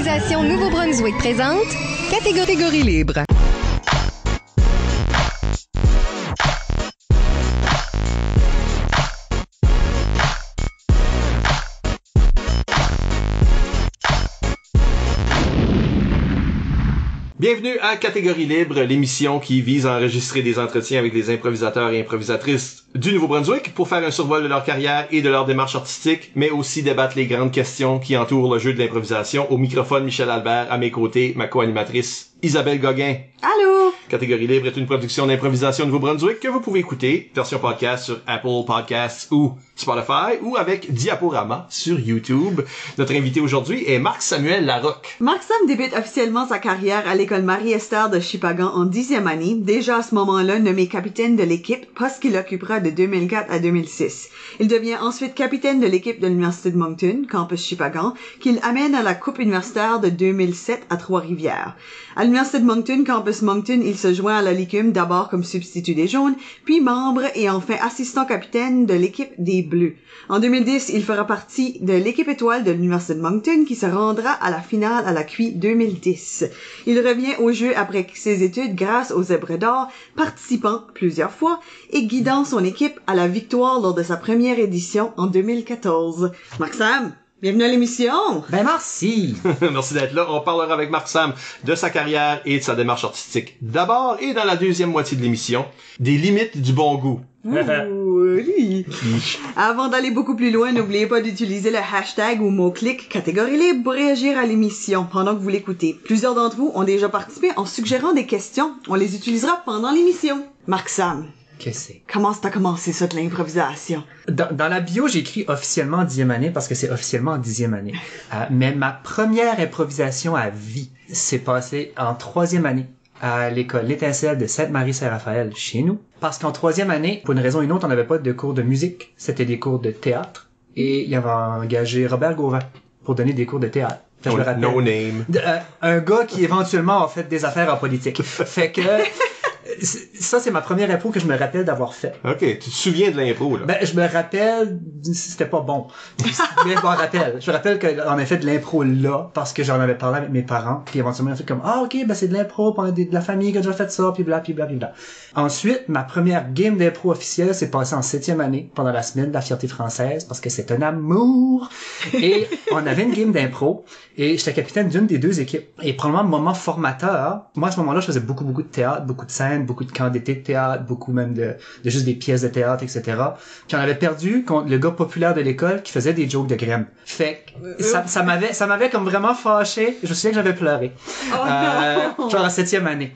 L'improvisation Nouveau-Brunswick présente Catégorie libre. Bienvenue à Catégorie libre, l'émission qui vise à enregistrer des entretiens avec les improvisateurs et improvisatrices du Nouveau-Brunswick pour faire un survol de leur carrière et de leur démarche artistique, mais aussi débattre les grandes questions qui entourent le jeu de l'improvisation. Au microphone, Michel Albert, à mes côtés, ma co-animatrice Isabelle Gauguin. Allô! Catégorie libre est une production d'improvisation Nouveau-Brunswick que vous pouvez écouter, version podcast sur Apple Podcasts ou Spotify, ou avec Diaporama sur YouTube. Notre invité aujourd'hui est Marc-Samuel Larocque. Marc-Sam débute officiellement sa carrière à l'école Marie-Esther de Shippagan en 10e année, déjà à ce moment-là nommé capitaine de l'équipe, poste qu'il occupera de 2004 à 2006. Il devient ensuite capitaine de l'équipe de l'Université de Moncton, campus Shippagan, qu'il amène à la Coupe universitaire de 2007 à Trois-Rivières. À l'Université de Moncton, campus Moncton, il se joint à la Licume d'abord comme substitut des Jaunes, puis membre et enfin assistant capitaine de l'équipe des Bleus. En 2010, il fera partie de l'équipe étoile de l'Université de Moncton qui se rendra à la finale à la QI 2010. Il revient au jeu après ses études grâce aux Zèbres d'or, participant plusieurs fois et guidant son équipe à la victoire lors de sa première édition en 2014. Marc-Sam, bienvenue à l'émission! Ben merci! Merci d'être là. On parlera avec Marc-Sam de sa carrière et de sa démarche artistique. D'abord, et dans la deuxième moitié de l'émission, des limites du bon goût. Oui. Avant d'aller beaucoup plus loin, n'oubliez pas d'utiliser le hashtag ou mot-clic Catégorie libre pour réagir à l'émission pendant que vous l'écoutez. Plusieurs d'entre vous ont déjà participé en suggérant des questions. On les utilisera pendant l'émission. Marc-Sam, Qu'est-ce que c'est? comment t'as commencé ça de l'improvisation? Dans la bio, j'ai écrit officiellement en 10e année parce que c'est officiellement en 10e année. Mais ma première improvisation à vie s'est passée en 3e année à l'école L'Étincelle de Sainte-Marie-Saint-Raphaël, chez nous. Parce qu'en 3e année, pour une raison ou une autre, on n'avait pas de cours de musique. C'était des cours de théâtre. Et il avait engagé Robert Gauvin pour donner des cours de théâtre. Fait que je me rappelle, No name. un gars qui éventuellement a fait des affaires en politique. Fait que ça, c'est ma première impro que je me rappelle d'avoir fait. OK, tu te souviens de l'impro, là? Ben, je me rappelle, c'était pas bon. Mais je m'en rappelle. Je me rappelle qu'on a fait de l'impro là, parce que j'en avais parlé avec mes parents, puis éventuellement on a fait comme, ah, ok, ben c'est de l'impro, puis on a de la famille qui a déjà fait ça, puis bla, puis bla, puis bla. Ensuite, ma première game d'impro officielle s'est passée en 7e année, pendant la semaine de la fierté française, parce que c'est un amour. Et on avait une game d'impro, et j'étais capitaine d'une des deux équipes. Et probablement, moment formateur, moi, à ce moment-là, je faisais beaucoup de théâtre, beaucoup de scènes, beaucoup de camps d'été de théâtre, beaucoup même de juste des pièces de théâtre, etc. Puis on avait perdu contre le gars populaire de l'école qui faisait des jokes de Grimm. Fait que ça m'avait comme vraiment fâché. Je me souviens que j'avais pleuré. Genre en 7e année.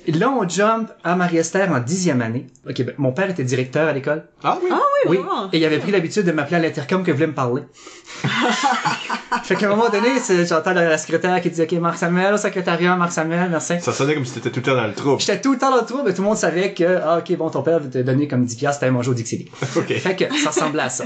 Et là, on jump à Marie-Esther en 10e année. Ok, ben, mon père était directeur à l'école. Ah oui? Ah oui, Oui. vraiment. Et il avait pris l'habitude de m'appeler à l'intercom que voulait me parler. Fait qu'à un moment donné, j'entends la secrétaire qui dit, ok, Marc-Samuel au secrétariat, Marc-Samuel, merci. Ça sonnait comme si t'étais tout le temps dans le trouble. J'étais tout le temps dans le trou, mais tout le monde savait que, ah, ok, bon, ton père veut te donner comme 10 piastres, t'allais manger au Dixie. OK. Fait que ça ressemblait à ça.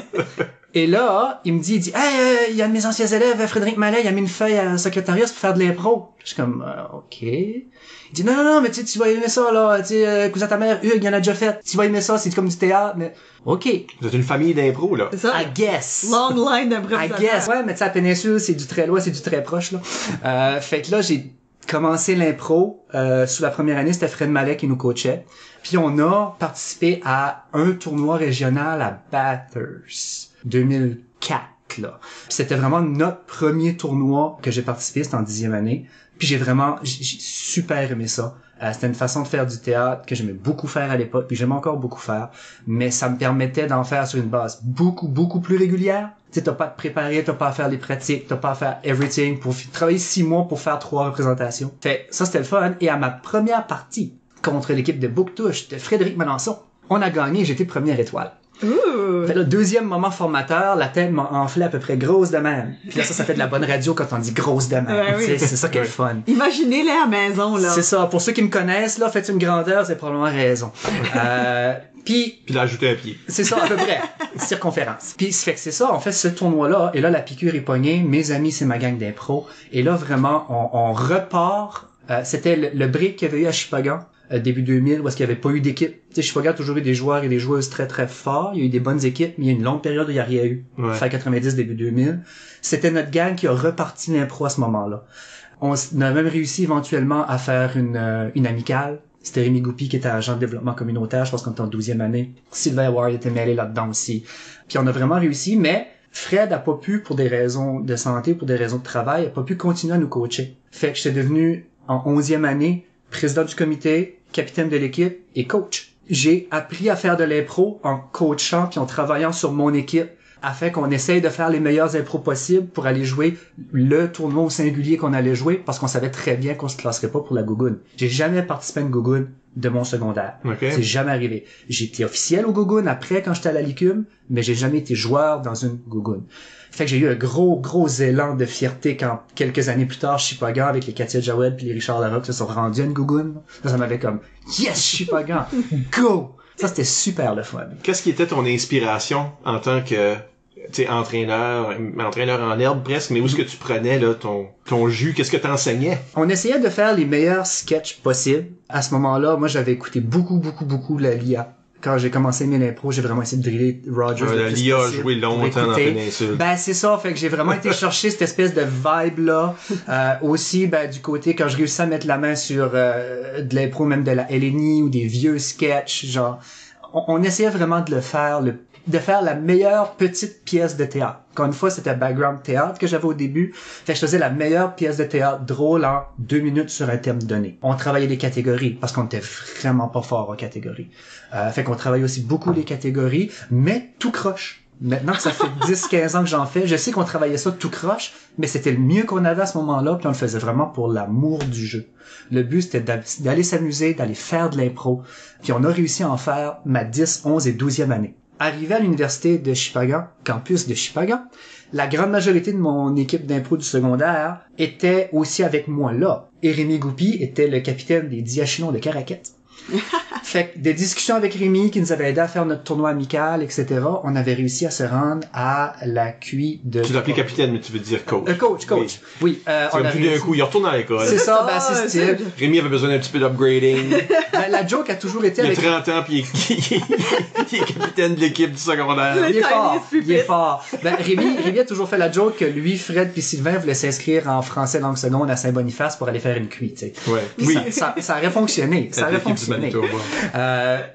Et là, il me dit, hey, il y a un de mes anciens élèves, Frédéric Mallet, il a mis une feuille à un secrétariat pour faire de l'impro. Je suis comme, ok. Il dit, non, mais tu vas aimer ça, là, tu sais, cousin ta mère, Hugues, il en a déjà fait. Tu vas aimer ça, c'est comme du théâtre, mais, ok. Vous êtes une famille d'impro, là. C'est ça? I guess. Long line I d'improvisation. guess. Ouais, mais tu sais, la péninsule, c'est du très loin, c'est du très proche, là. Fait que là, j'ai commencé l'impro. Sous la première année, c'était Fred Mallet qui nous coachait. Puis on a participé à un tournoi régional à Bathurst, 2004, là. Puis c'était vraiment notre premier tournoi que j'ai participé, c'était en 10e année. Puis j'ai super aimé ça. C'était une façon de faire du théâtre que j'aimais beaucoup faire à l'époque, puis j'aime encore beaucoup faire, mais ça me permettait d'en faire sur une base beaucoup plus régulière. Tu sais, t'as pas à te préparer, t'as pas à faire les pratiques, t'as pas à faire everything pour travailler 6 mois pour faire 3 représentations. Fait, ça c'était le fun. Et à ma première partie contre l'équipe de Bouctouche de Frédéric Melançon, on a gagné, j'étais première étoile. Ouh. Fait le deuxième moment formateur, la tête m'a enflé à peu près grosse de même. Puis là, ça fait de la bonne radio quand on dit grosse de même. Ouais, oui. C'est ça qui est le fun. Imaginez-les à la maison, là. C'est ça. Pour ceux qui me connaissent, là, faites une grandeur, c'est probablement raison. Puis Puis l'ajouter un pied. c'est ça, à peu près. Circonférence. Puis fait que c'est ça, on fait ce tournoi-là, et là, la piqûre est pognée. Mes amis, c'est ma gang d'impro. Et là, vraiment, on repart. C'était le break qu'il y avait eu à Shippagan. début 2000, où est-ce qu'il n'y avait pas eu d'équipe. Tu sais, Shippagan a toujours eu des joueurs et des joueuses très très forts. Il y a eu des bonnes équipes, mais il y a une longue période où il n'y a rien eu. Fin 90, début 2000. C'était notre gang qui a reparti l'impro à ce moment-là. On a même réussi éventuellement à faire une amicale. C'était Rémi Goupy qui était agent de développement communautaire, je pense qu'on était en 12e année. Sylvain Ward était mêlé là-dedans aussi. Puis on a vraiment réussi, mais Fred a pas pu, pour des raisons de santé, pour des raisons de travail, a pas pu continuer à nous coacher. Fait que j'étais devenu, en 11e année, président du comité, capitaine de l'équipe et coach. J'ai appris à faire de l'impro en coachant puis en travaillant sur mon équipe afin qu'on essaye de faire les meilleurs impros possibles pour aller jouer le tournoi au singulier qu'on allait jouer parce qu'on savait très bien qu'on se classerait pas pour la gougoune. J'ai jamais participé à une gougoune de mon secondaire. Okay. C'est jamais arrivé. J'ai été officiel au gougoune après quand j'étais à la Licume, mais j'ai jamais été joueur dans une gougoune. Fait que j'ai eu un gros élan de fierté quand quelques années plus tard, Shippagan avec les Katia Jawed puis les Richard Larocque se sont rendus à une gougoune. Ça m'avait comme yes Shippagan, go. Ça c'était super le fun. Qu'est-ce qui était ton inspiration en tant que entraîneur en herbe presque, mais où est-ce que tu prenais là ton jus, qu'est-ce que t'enseignais? On essayait de faire les meilleurs sketchs possibles. À ce moment-là, moi j'avais écouté beaucoup la LIA. Quand j'ai commencé mes impros, j'ai vraiment essayé de driller Rogers. La LIA a joué longtemps dans la péninsule. Ben c'est ça, fait que j'ai vraiment été chercher cette espèce de vibe là. Aussi du côté quand je réussis à mettre la main sur de l'impro même de la LNI ou des vieux sketchs, genre on essayait vraiment de le faire de faire la meilleure petite pièce de théâtre. Encore une fois, c'était background théâtre que j'avais au début. Fait que je faisais la meilleure pièce de théâtre drôle en 2 minutes sur un thème donné. On travaillait les catégories parce qu'on était vraiment pas fort en catégories. Fait qu'on travaillait aussi beaucoup les catégories, mais tout croche. Maintenant que ça fait 10-15 ans que j'en fais, je sais qu'on travaillait ça tout croche, mais c'était le mieux qu'on avait à ce moment-là, puis on le faisait vraiment pour l'amour du jeu. Le but, c'était d'aller s'amuser, d'aller faire de l'impro, puis on a réussi à en faire ma 10, 11 et 12e année. Arrivé à l'université de Shippagan, campus de Shippagan, la grande majorité de mon équipe d'impro du secondaire était aussi avec moi là. Et Rémi Goupy était le capitaine des Diachinons de Caraquette. Fait que des discussions avec Rémi qui nous avait aidé à faire notre tournoi amical, etc. On avait réussi à se rendre à la QI de... Tu l'appelais capitaine, mais tu veux dire coach. Coach. Oui. On a plus d'un coup, il retourne à l'école. C'est ça, c'est style. Rémi avait besoin d'un petit peu d'upgrading. La joke a toujours été avec... Il a 30 ans, puis il est capitaine de l'équipe du secondaire. Il est fort. Rémi a toujours fait la joke que lui, Fred puis Sylvain voulaient s'inscrire en français langue seconde à Saint-Boniface pour aller faire une QI, tu sais. Ouais. Oui. Ça aurait fonctionné.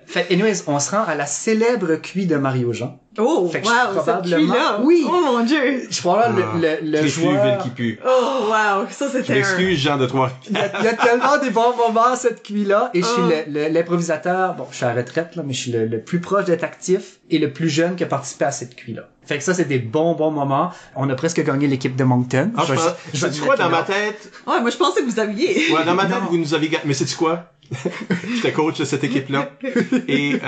Fait anyways, on se rend à la célèbre QI de Mario Jean. Oh, fait que cette QI-là. Oui. Oh mon Dieu. Je suis probablement le joueur. Qui pue. Oh, wow. Ça, c'était Je m'excuse, Jean de Trois. Il y a tellement des bons moments, cette QI-là. Et je suis l'improvisateur. Bon, je suis à la retraite, là, mais je suis le plus proche d'être actif et le plus jeune qui a participé à cette QI-là. Fait que ça, c'est des bons moments. On a presque gagné l'équipe de Moncton. Je quoi, dans ma tête? Ouais, moi, je pensais que vous aviez. Ouais, dans ma tête, vous nous avez gagné. Mais sais-tu quoi? J'étais coach de cette équipe-là. Et,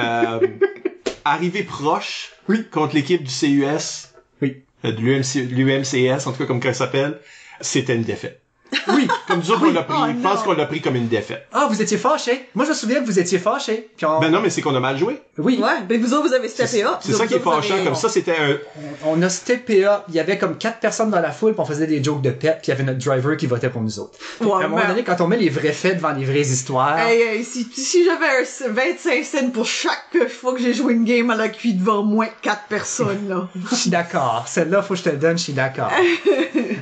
arrivé proche. Oui. Contre l'équipe du CUS. Oui. De l'UMCS, en tout cas, comme ça s'appelle. C'était une défaite. Oui. Comme nous autres, on l'a pris. Je pense qu'on l'a pris comme une défaite. Ah, vous étiez fâchés? Moi, je me souviens que vous étiez fâchés. Ben non, mais c'est qu'on a mal joué. Oui. Ouais, ben vous autres, vous avez steppé up. C'est ça qui est fâchant. Comme ça, c'était un... On a steppé up. Il y avait comme 4 personnes dans la foule, puis on faisait des jokes de pet, puis il y avait notre driver qui votait pour nous autres. Ouais, à un moment donné, quand on met les vrais faits devant les vraies histoires... Hey, si j'avais 25 cents pour chaque fois que j'ai joué une game à la QI devant moins 4 personnes, là. Je suis d'accord. Celle-là, faut que je te le donne, je suis d'accord.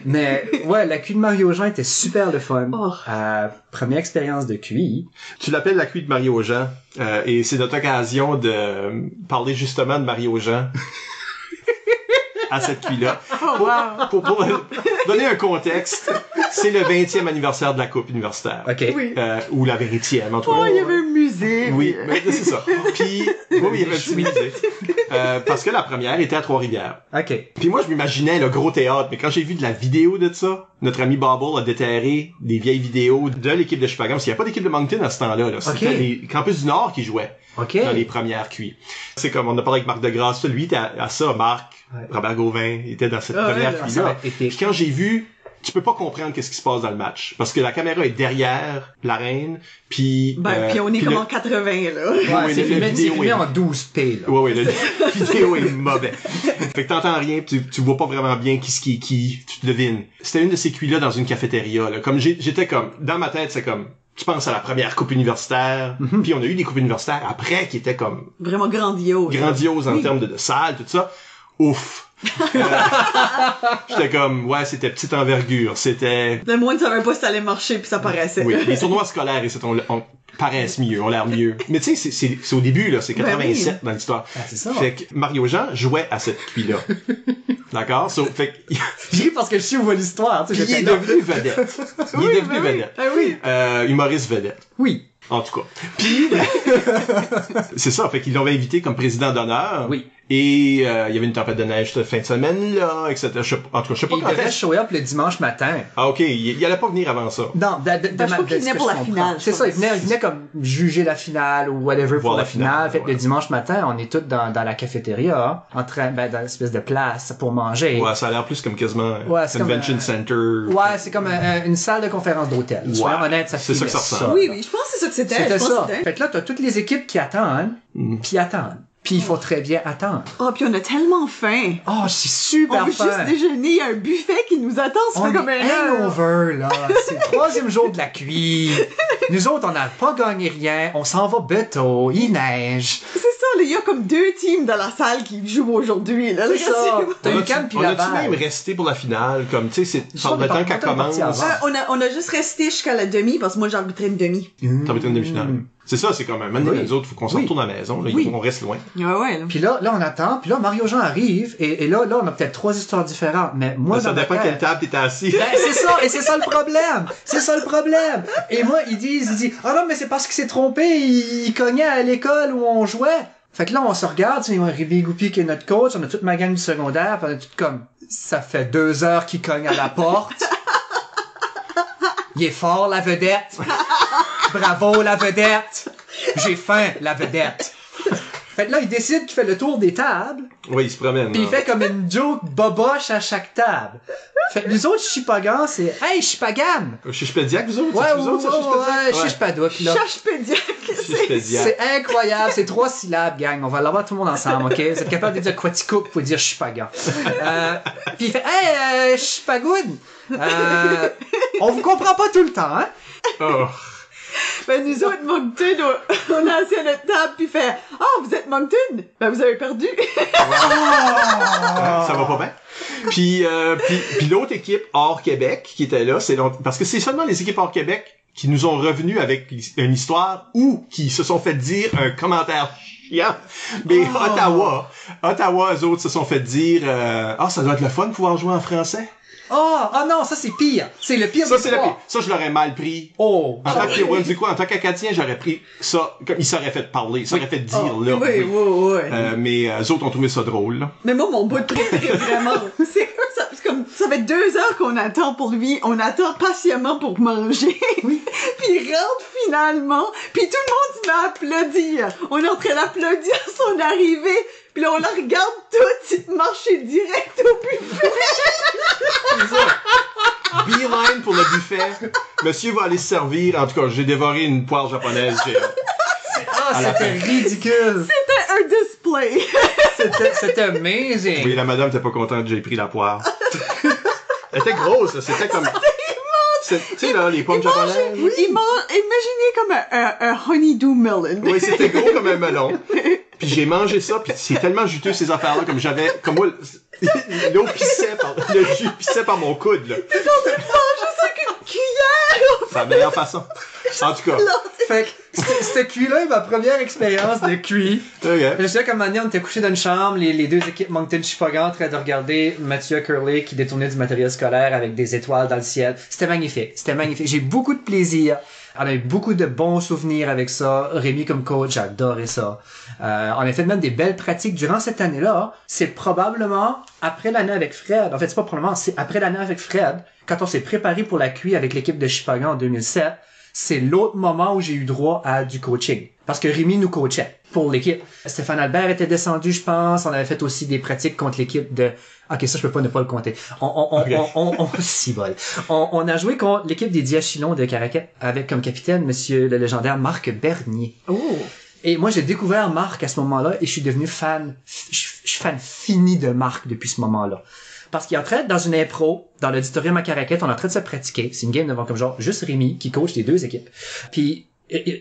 Mais, ouais, la QI de Mario Jean était super le fun. Oh. Première expérience de QI. Tu l'appelles la QI de Mario Jean, et c'est notre occasion de parler justement de Mario Jean à cette QI-là. Pour donner un contexte, c'est le 20e anniversaire de la Coupe universitaire. OK. Oui. Ou la 20e, en tout cas. Oh, il y avait un musée. Oui, mais c'est ça. Puis, oui, il y avait un petit musée. Parce que la première était à Trois-Rivières. OK. Puis moi, je m'imaginais le gros théâtre, mais quand j'ai vu de la vidéo de ça, notre ami Bobble a déterré des vieilles vidéos de l'équipe de Shippagan, parce qu'il n'y a pas d'équipe de Moncton à ce temps-là. C'était les Campus du Nord qui jouaient dans les premières QI. C'est comme, on a parlé avec Marc Degrasse, lui, était à ça, Marc, Robert Gauvin, était dans cette première QI-là. Puis quand j'ai vu, tu peux pas comprendre qu'est-ce qui se passe dans le match, parce que la caméra est derrière l'arène, puis... puis on est comme en 80, là. Ouais, c'est filmé en 12p, là. Ouais, la vidéo est mauvaise. Fait que t'entends rien, tu vois pas vraiment bien qui, tu te devines. C'était une de ces QI-là dans une cafétéria, là. Comme j'étais comme, dans ma tête, c'est comme, tu penses à la première coupe universitaire, puis on a eu des coupes universitaires après qui étaient comme Vraiment grandiose en termes de salle, tout ça. Ouf. J'étais comme, ouais, c'était petite envergure, c'était... Le moins, ça savait pas si ça allait marcher, puis ça paraissait. Oui, les tournois scolaires, ici, on paraissent mieux, ont l'air mieux. Mais tu sais, c'est au début, là, c'est 87 dans l'histoire. Ah, c'est ça. Fait que Mario Jean jouait à cette QI-là. D'accord? Fait que... J'ai parce que je suis où va l'histoire, tu sais. il est devenu vedette. Il est devenu vedette. Ah oui. Humoriste vedette. Oui. En tout cas. Puis, c'est ça, fait qu'ils l'ont invité comme président d'honneur. Oui. Et il y avait une tempête de neige cette fin de semaine, là, etc. En tout cas, je sais pas Il quand devait est-ce. show up le dimanche matin. Ah, ok, il allait pas venir avant ça. Non, je crois qu'il venait pour la finale. C'est ça, il venait comme juger la finale ou whatever pour Voir la la finale. finale, Fait que voilà. le dimanche matin, on est tous dans la cafétéria, en train, dans une espèce de place pour manger. Ouais, ça a l'air plus comme quasiment Ouais, c'est Convention comme, Center. Ouais, c'est comme une salle de conférence d'hôtel. Ouais, Soyons honnêtes, ça c'est ça que ça filait ressemble. Oui, je pense que c'est ça que c'était. C'était Je pense ça. que c'était. Fait que là, t'as toutes les équipes qui attendent, puis attendent. Puis il faut très bien attendre. Oh, puis on a tellement faim. Oh, c'est super On veut faim. juste déjeuner, il y a un buffet qui nous attend, ça On fait comme est un heure. hangover, là. C'est le 3e jour de la cuite. Nous autres, on n'a pas gagné rien. On s'en va bateau. Il neige. C'est ça, là, il y a comme 2 teams dans la salle qui jouent aujourd'hui, là. C'est ça. T'as On eu Cannes puis a-tu Laval. même resté pour la finale, comme, tu sais, Je c'est par le pense temps qu'on qu'elle est parti commence. avant. On a juste resté jusqu'à la demi, parce que moi, j'ai arbitré une demi. T'as été une demi-finale. C'est ça, c'est comme un moment donné, Oui. nous autres, faut qu'on se Oui. retourne à la maison, là, Oui. on reste loin. Ouais, là. Puis là, on attend. Puis là, Mario Jean arrive. Et là, on a peut-être 3 histoires différentes. Mais moi, Ça dans ma dépend tête- quelle table t'étais assis. Ben, c'est ça, et c'est ça le problème. C'est ça le problème. Et moi, ils disent, ah non, mais c'est parce qu'il s'est trompé, il cognait à l'école où on jouait. Fait que là, on se regarde, tu sais, Rémi Goupy qui est notre coach, on a toute ma gang du secondaire, pis on est tout comme, ça fait 2 heures qu'il cogne à la porte. Il est fort, la vedette. Bravo, la vedette. J'ai faim, la vedette. Fait que là, il décide qu'il fait le tour des tables, Oui, il se promène. pis il là. fait comme une joke boboche à chaque table. Fait que nous autres, Chipagans, c'est, hey, Chipagan! Chichpédiac, vous autres? Ouais, C'est vous autres, ça, Chichpédiac? ouais, Chichpadouk, là. Chache-pédiac. Chichpédiac. C'est incroyable, c'est 3 syllabes, gang. On va l'avoir tout le monde ensemble, ok? Vous êtes capable de dire Quatico, vous pouvez dire Chipagan. Puis il fait, hey, Chipagoun! On vous comprend pas tout le temps, hein? Oh. Ben, nous autres, Moncton, on a assis à notre table, puis fait « Ah, vous êtes Moncton? Ben, vous avez perdu. » Ça va pas bien. Puis l'autre équipe hors Québec qui était là, parce que c'est seulement les équipes hors Québec qui nous ont revenus avec une histoire ou qui se sont fait dire un commentaire chiant. Mais Ottawa, eux autres se sont fait dire ça doit être le fun de pouvoir jouer en français. Oh non, ça c'est pire. C'est le pire Ça des c'est le trois. pire. Ça je l'aurais mal pris. Oh. En tant que en tant qu'Acadien, j'aurais pris ça comme il s'aurait fait parler, il s'aurait fait dire là. Oui. Mais eux autres ont trouvé ça drôle. Là. Mais moi, mon bout de préféré, vraiment, c'est comme, ça fait 2 heures qu'on attend pour lui, on attend patiemment pour manger. Oui. Puis il rentre finalement, puis tout le monde se met à applaudir. On est en train d'applaudir son arrivée, puis là on la regarde toute marcher direct au buffet. C'est ça. Beeline pour le buffet. Monsieur va aller se servir. En tout cas, j'ai dévoré une poire japonaise. Ah, c'était ridicule. C'était un display. C'était amazing. Oui, la madame était pas contente que j'ai pris la poire. Elle était grosse, là. C'était comme... Tu sais, là, les pommes japonaises. Imaginez comme un honeydew melon. Oui, c'était gros comme un melon. Puis j'ai mangé ça, puis c'est tellement juteux, ces affaires-là, comme moi, l'eau pissait le jus pissait par mon coude, là. J'ai mangé ça qu'une cuillère. C'est la meilleure façon. En tout cas. Fait que cette cuit-là est ma première expérience de cuit. Okay. Je sais qu'à un moment donné, on était couchés dans une chambre, les 2 équipes Moncton-Chipagan en train de regarder Mathieu Curley qui détournait du matériel scolaire avec des étoiles dans le ciel. C'était magnifique. J'ai beaucoup de plaisir. On a eu beaucoup de bons souvenirs avec ça. Rémi comme coach, j'ai adoré ça. On a fait même des belles pratiques durant cette année-là. C'est probablement après l'année avec Fred. En fait, c'est pas probablement, c'est après l'année avec Fred. Quand on s'est préparé pour la QI avec l'équipe de Chipagan en 2007, c'est l'autre moment où j'ai eu droit à du coaching. Parce que Rémi nous coachait pour l'équipe. Stéphane Albert était descendu, je pense. On avait fait aussi des pratiques contre l'équipe de... Ok, ça, je peux pas ne pas le compter. Si bol. On a joué contre l'équipe des Diachylons de Caracat avec comme capitaine monsieur le légendaire Marc Bernier. Oh. Et moi, j'ai découvert Marc à ce moment-là et je suis devenu fan, je suis fan fini de Marc depuis ce moment-là. parce qu'il est en train, dans une impro, dans l'auditorium à Caraquette, on est en train de se pratiquer. C'est une game devant comme genre juste Rémi qui coach les deux équipes. Puis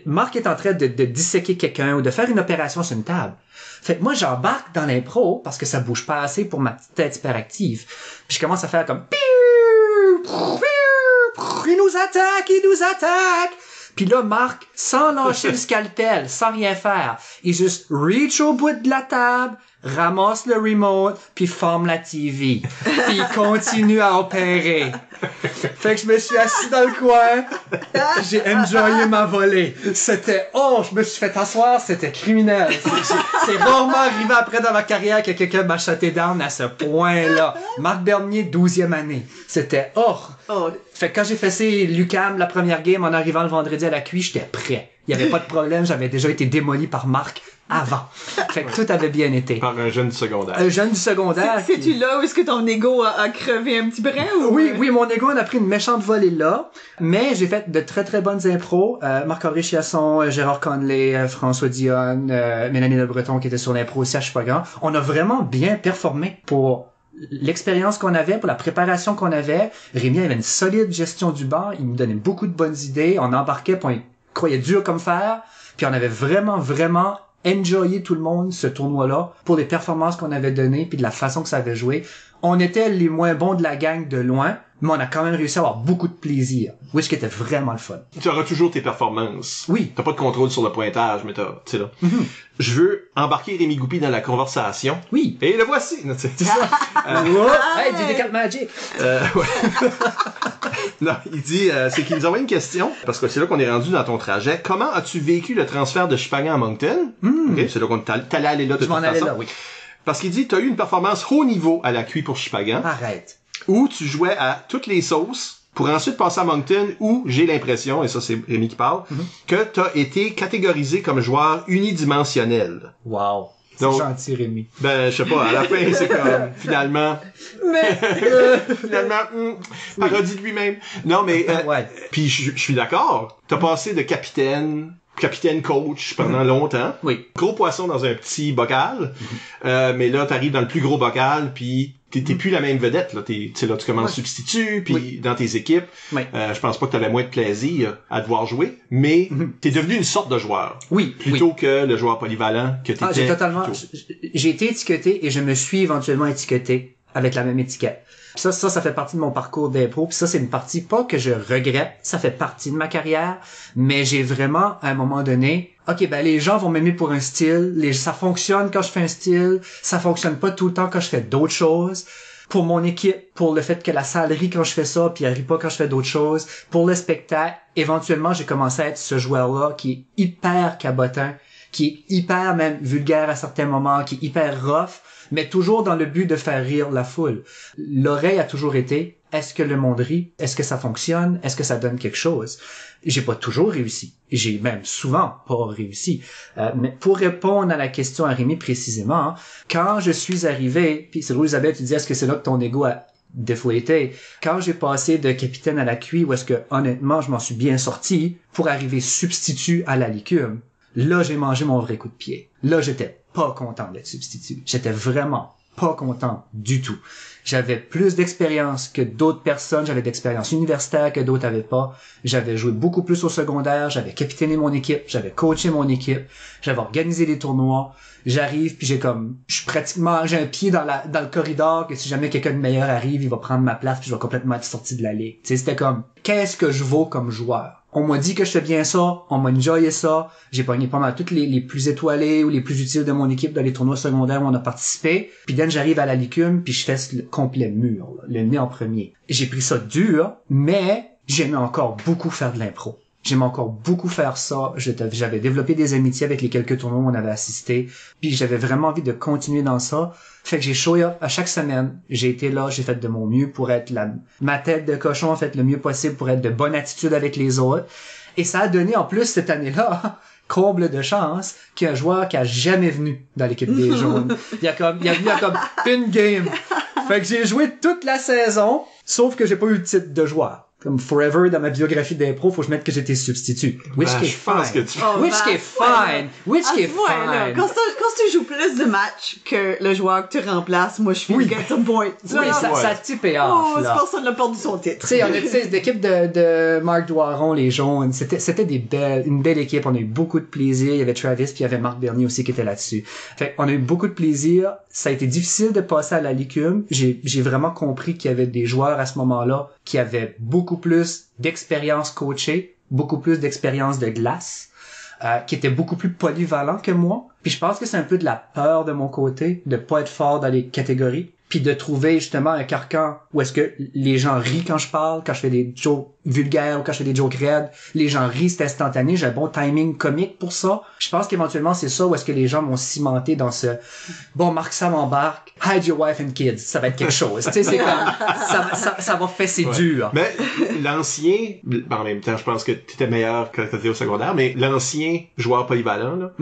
Marc est en train de disséquer quelqu'un ou de faire une opération sur une table. Fait que moi, j'embarque dans l'impro parce que ça bouge pas assez pour ma petite tête hyperactive. Puis je commence à faire comme il nous attaque! Puis là, Marc, sans lâcher le scalpel, sans rien faire, il juste reach au bout de la table, ramasse le remote, puis forme la TV. Puis il continue à opérer. Fait que je me suis assis dans le coin, j'ai enjoyé ma volée. C'était, je me suis fait asseoir, c'était criminel. C'est rarement arrivé après dans ma carrière que quelqu'un m'a shuté down à ce point-là. Marc Bernier, 12e année. C'était, Fait que quand j'ai fait l'UQAM, la première game, en arrivant le vendredi à la cuisse, j'étais prêt. Il y avait pas de problème, j'avais déjà été démoli par Marc avant. Fait que tout avait bien été. Par un jeune du secondaire. Un jeune du secondaire. C'est-tu là où est-ce que ton ego a crevé un petit brin ou... Oui, mon ego en a pris une méchante volée là. Mais j'ai fait de très très bonnes impros. Marc-André Chiasson, Gérard Conley, François Dionne, Mélanie Le Breton qui était sur l'impro aussi à Chupagan. On a vraiment bien performé pour l'expérience qu'on avait, pour la préparation qu'on avait. Rémi avait une solide gestion du bar. Il nous donnait beaucoup de bonnes idées. On embarquait puis on croyait dur comme fer. Puis on avait vraiment enjoyé tout le monde ce tournoi-là pour les performances qu'on avait données puis de la façon que ça avait joué. On était les moins bons de la gang de loin, mais on a quand même réussi à avoir beaucoup de plaisir, which qui était vraiment le fun. Tu auras toujours tes performances. Oui. T'as pas de contrôle sur le pointage, mais tu sais là. Mm-hmm. Je veux embarquer Rémi Goupil dans la conversation. Oui. Et le voici. C'est ça. Hey, du Décalque Magic. Ouais. Non, il dit, c'est qu'il nous envoie une question, parce que c'est là qu'on est rendu dans ton trajet. Comment as-tu vécu le transfert de Chupagan à Moncton? Okay, c'est là qu'on t'allais aller là de toute façon. Je m'en allais là, oui. Parce qu'il dit, t'as eu une performance haut niveau à la QI pour Chupagan. Arrête. Où tu jouais à toutes les sauces, pour ensuite passer à Moncton, où j'ai l'impression, et ça c'est Rémi qui parle, que t'as été catégorisé comme joueur unidimensionnel. Wow. C'est donc, gentil, Rémi. Ben, je sais pas, à la fin, c'est comme, finalement... parodie de lui-même. Non, mais... ouais. Puis je suis d'accord. T'as passé de capitaine coach pendant longtemps. Oui. Gros poisson dans un petit bocal. Mais là, t'arrives dans le plus gros bocal, puis t'es plus la même vedette, là. Là, tu commences substitut, puis dans tes équipes. Oui. Je pense pas que t'avais moins de plaisir à devoir jouer, mais t'es devenu une sorte de joueur. Oui. Plutôt que le joueur polyvalent que t'étais. J'ai été étiqueté et je me suis éventuellement étiqueté avec la même étiquette. Ça fait partie de mon parcours d'impro. Puis ça, c'est une partie, pas que je regrette, ça fait partie de ma carrière, mais j'ai vraiment, à un moment donné, les gens vont m'aimer pour un style, ça fonctionne quand je fais un style, ça fonctionne pas tout le temps quand je fais d'autres choses. Pour mon équipe, pour le fait que la salle rit quand je fais ça, puis elle rit pas quand je fais d'autres choses. Pour le spectacle, éventuellement, j'ai commencé à être ce joueur-là qui est hyper cabotin, qui est hyper même vulgaire à certains moments, qui est hyper rough, mais toujours dans le but de faire rire la foule. L'oreille a toujours été, est-ce que le monde rit? Est-ce que ça fonctionne? Est-ce que ça donne quelque chose? J'ai pas toujours réussi. J'ai même souvent pas réussi. Mais pour répondre à la question à Rémi précisément, quand je suis arrivé, puis c'est drôle, Isabelle, tu dis, est-ce que c'est là que ton ego a déflaté? Quand j'ai passé de capitaine à la QI, où est-ce que, honnêtement, je m'en suis bien sorti, pour arriver substitut à la licume, là, j'ai mangé mon vrai coup de pied. Là, j'étais pas content d'être substitut. J'étais vraiment pas content du tout. J'avais plus d'expérience que d'autres personnes, j'avais d'expérience universitaire que d'autres avaient pas. J'avais joué beaucoup plus au secondaire, j'avais capitainé mon équipe, j'avais coaché mon équipe, j'avais organisé des tournois. J'arrive puis j'ai un pied dans le corridor que si jamais quelqu'un de meilleur arrive, il va prendre ma place puis je vais complètement être sorti de la ligue. Tu sais, c'était comme, qu'est-ce que je vaux comme joueur? On m'a dit que je fais bien ça, on m'a enjoyé ça, j'ai pogné pas mal toutes les plus étoilés ou les plus utiles de mon équipe dans les tournois secondaires où on a participé. Puis dès que j'arrive à la licume, puis je fais le complet mur, là, le nez en premier. J'ai pris ça dur, mais j'aimais encore beaucoup faire de l'impro. J'aimais encore beaucoup faire ça. J'avais développé des amitiés avec les quelques tournois où on avait assisté. Puis j'avais vraiment envie de continuer dans ça. Fait que j'ai show up à chaque semaine. J'ai été là, j'ai fait de mon mieux pour être ma tête de cochon, en fait, le mieux possible pour être de bonne attitude avec les autres. Et ça a donné, en plus, cette année-là, comble de chance, qu'il y a un joueur qui a jamais venu dans l'équipe des jaunes. Il a venu à comme une game. Fait que j'ai joué toute la saison, sauf que j'ai pas eu le titre de joueur. comme forever dans ma biographie d'impro, faut que je mette que j'étais substitut. Which Ben, est je pense fine. que tu... Oh, Which bah, est fine. Which est là, fine. quand tu joues plus de matchs que le joueur que tu remplaces, moi je suis Oui. get some point. Oui, ça type off, Oh, là. c'est personne n'a perdu son titre. Tu sais, on était l'équipe de Marc Doiron, les Jaunes. C'était une belle équipe. On a eu beaucoup de plaisir. Il y avait Travis puis il y avait Marc Bernier aussi qui était là-dessus. Fait on a eu beaucoup de plaisir. Ça a été difficile de passer à la licume. J'ai vraiment compris qu'il y avait des joueurs à ce moment-là qui avaient beaucoup plus d'expérience coachée, beaucoup plus d'expérience de glace, qui étaient beaucoup plus polyvalents que moi. Puis je pense que c'est un peu de la peur de mon côté de pas être fort dans les catégories. Puis de trouver justement un carcan où est-ce que les gens rient quand je parle, quand je fais des jokes vulgaires ou quand je fais des jokes raides, les gens rient, c'est instantané, j'ai un bon timing comique pour ça. Je pense qu'éventuellement c'est ça où est-ce que les gens m'ont cimenté dans ce bon Marc Sam embarque, hide your wife and kids, ça va être quelque chose. Tu sais, c'est comme ça va fesser dur. Mais l'ancien, en même temps, je pense que t'étais meilleur quand t'étais au secondaire, mais l'ancien joueur polyvalent, là,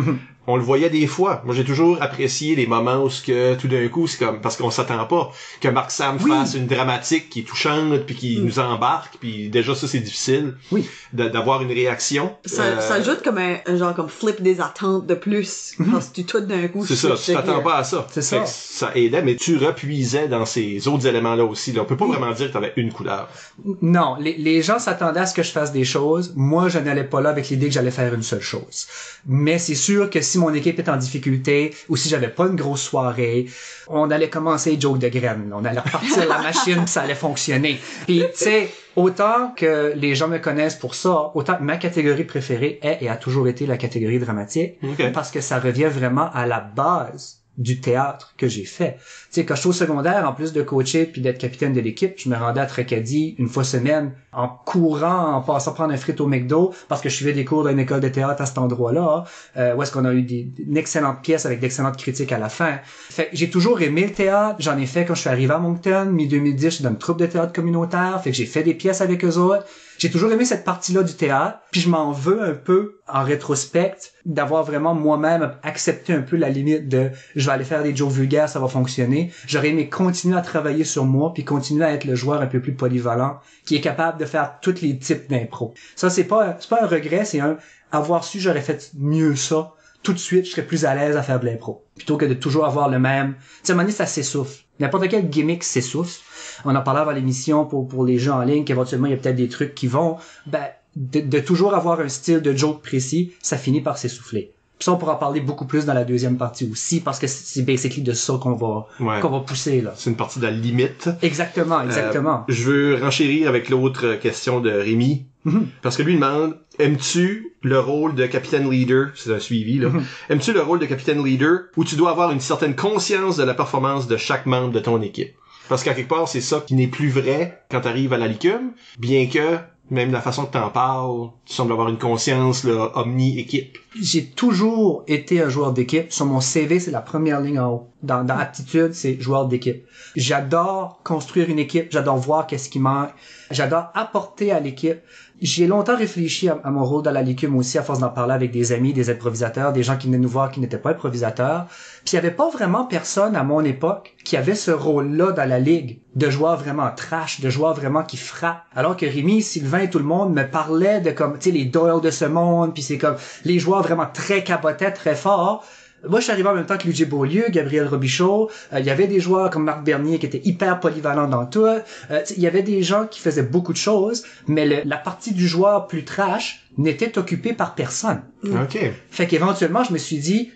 on le voyait des fois. Moi, j'ai toujours apprécié les moments où ce que tout d'un coup, c'est comme parce qu'on s'attend pas que Marc Sam fasse une dramatique qui est touchante puis qui nous embarque, puis déjà ça c'est difficile. Oui. D'avoir une réaction. Ça ajoute comme un genre comme flip des attentes de plus parce que tu tout d'un coup. C'est ça, tu t'attends pas à ça. C'est ça. Ça aidait, mais tu repuisais dans ces autres éléments-là aussi. Là. On peut pas vraiment dire que t'avais une couleur. Non, les gens s'attendaient à ce que je fasse des choses. Moi, je n'allais pas là avec l'idée que j'allais faire une seule chose. Mais c'est sûr que si mon équipe est en difficulté ou si j'avais pas une grosse soirée, on allait commencer joke de graines. On allait repartir la machine pis ça allait fonctionner. Puis, tu sais, autant que les gens me connaissent pour ça, autant que ma catégorie préférée est et a toujours été la catégorie dramatique. Okay. Parce que ça revient vraiment à la base du théâtre que j'ai fait. Tu sais, quand je suis au secondaire, en plus de coacher puis d'être capitaine de l'équipe, je me rendais à Tracadie une fois semaine en courant, en passant prendre un frit au McDo parce que je suivais des cours d'une école de théâtre à cet endroit-là, où est-ce qu'on a eu une excellente pièce avec d'excellentes critiques à la fin. Fait que j'ai toujours aimé le théâtre. J'en ai fait quand je suis arrivé à Moncton, mi-2010, je suis dans une troupe de théâtre communautaire. Fait que j'ai fait des pièces avec eux autres. J'ai toujours aimé cette partie-là du théâtre, puis je m'en veux un peu, en rétrospect, d'avoir vraiment moi-même accepté un peu la limite de « je vais aller faire des jokes vulgaires, ça va fonctionner ». J'aurais aimé continuer à travailler sur moi, puis continuer à être le joueur un peu plus polyvalent, qui est capable de faire tous les types d'impro. Ça, c'est pas un regret, c'est avoir su j'aurais fait mieux ça, tout de suite, je serais plus à l'aise à faire de l'impro. Plutôt que de toujours avoir le même... Tu sais, à un moment donné, ça s'essouffle. N'importe quel gimmick s'essouffle. On en parlait avant l'émission pour les gens en ligne, qu'éventuellement, il y a peut-être des trucs qui vont... de toujours avoir un style de joke précis, ça finit par s'essouffler. Puis ça, on pourra en parler beaucoup plus dans la deuxième partie aussi, parce que c'est basically de ça qu'on va pousser, là. C'est une partie de la limite. Exactement. Je veux renchérir avec l'autre question de Rémi. Parce que lui demande, aimes-tu le rôle de capitaine leader, c'est un suivi, là, aimes-tu le rôle de capitaine leader où tu dois avoir une certaine conscience de la performance de chaque membre de ton équipe? Parce qu'à quelque part, c'est ça qui n'est plus vrai quand t'arrives à la licume, bien que, même la façon que t'en parles, tu sembles avoir une conscience, là, omni-équipe. J'ai toujours été un joueur d'équipe. Sur mon CV, c'est la première ligne en haut. Dans aptitude, c'est joueur d'équipe. J'adore construire une équipe. J'adore voir qu'est-ce qui manque. J'adore apporter à l'équipe. J'ai longtemps réfléchi à mon rôle dans la licume aussi, à force d'en parler avec des amis, des improvisateurs, des gens qui venaient nous voir qui n'étaient pas improvisateurs. Puis il y avait pas vraiment personne à mon époque qui avait ce rôle-là dans la ligue, de joueur vraiment trash, de joueur vraiment qui frappe. Alors que Rémi, Sylvain et tout le monde me parlaient de comme, tu sais, les Doyle de ce monde, puis c'est comme les joueurs vraiment très capotés, très forts. Moi, je suis arrivé en même temps que Luigi Beaulieu, Gabriel Robichaud. Il y avait des joueurs comme Marc Bernier qui étaient hyper polyvalents dans tout. Il y avait des gens qui faisaient beaucoup de choses, mais la partie du joueur plus trash n'était occupée par personne. OK. Fait qu'éventuellement, je me suis dit,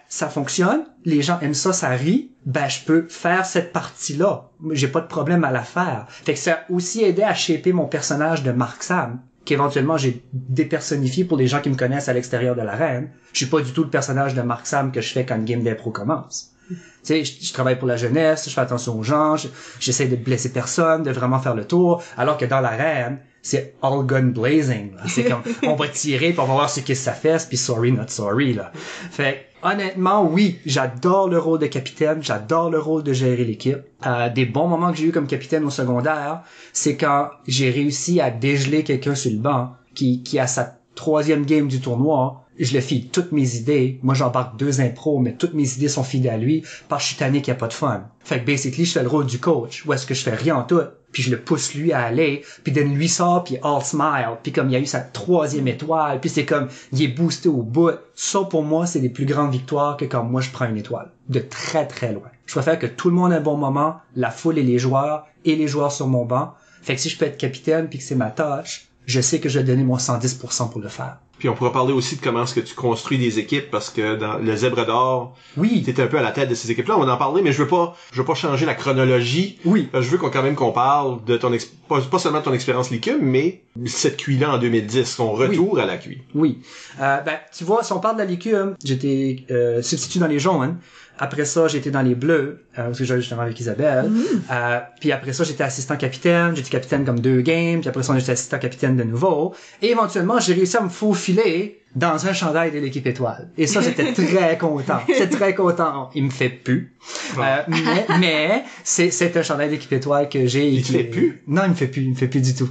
ça fonctionne, les gens aiment ça, ça rit, je peux faire cette partie-là. J'ai pas de problème à la faire. Fait que ça a aussi aidé à shaper mon personnage de Marc Sam, qu'éventuellement j'ai dépersonnifié pour les gens qui me connaissent à l'extérieur de l'arène. Je suis pas du tout le personnage de Marc Sam que je fais quand une game d'impro commence. Tu sais, je travaille pour la jeunesse, je fais attention aux gens, j'essaie de blesser personne, de vraiment faire le tour, alors que dans l'arène, c'est all gun blazing, là. C'est comme, on va tirer puis on va voir ce que ça fait, puis sorry not sorry, là. Fait, honnêtement, oui, j'adore le rôle de capitaine, j'adore le rôle de gérer l'équipe. Des bons moments que j'ai eu comme capitaine au secondaire, c'est quand j'ai réussi à dégeler quelqu'un sur le banc qui a sa troisième game du tournoi, je le file toutes mes idées. Moi, j'embarque 2 impros, mais toutes mes idées sont filées à lui parce que je suis tanné qu'il n'y a pas de fun. Fait que basically, je fais le rôle du coach, où est-ce que je fais rien en tout, puis je le pousse lui à aller, puis Dan lui sort, puis all smile, puis comme il a eu sa 3e étoile, puis c'est comme, il est boosté au bout. Ça, pour moi, c'est des plus grandes victoires que quand moi, je prends une étoile. De très, très loin. Je préfère que tout le monde ait un bon moment, la foule et les joueurs sur mon banc. Fait que si je peux être capitaine, puis que c'est ma tâche, je sais que je vais donner mon 110% pour le faire. Puis on pourra parler aussi de comment est-ce que tu construis des équipes, parce que dans le Zèbre d'Or, oui, t'es un peu à la tête de ces équipes-là. On va en parler, mais je veux pas changer la chronologie. Oui. Je veux qu'on parle de ton pas seulement de ton expérience Licume, mais cette QI-là en 2010, ton retour à la QI. Oui. Tu vois, si on parle de la Licume, j'étais substitut dans les jaunes. Après ça, j'étais dans les bleus, parce que j'allais justement avec Isabelle. Puis après ça, j'étais assistant capitaine. J'étais capitaine comme 2 games. Puis après ça, j'étais assistant capitaine de nouveau. Et éventuellement, j'ai réussi à me faufiler dans un chandail de l'équipe étoile. Et ça, j'étais très content. J'étais très content. Il me fait plus. Mais c'est un chandail d'équipe étoile que j'ai. Il te fait plus? Non, il me fait plus du tout.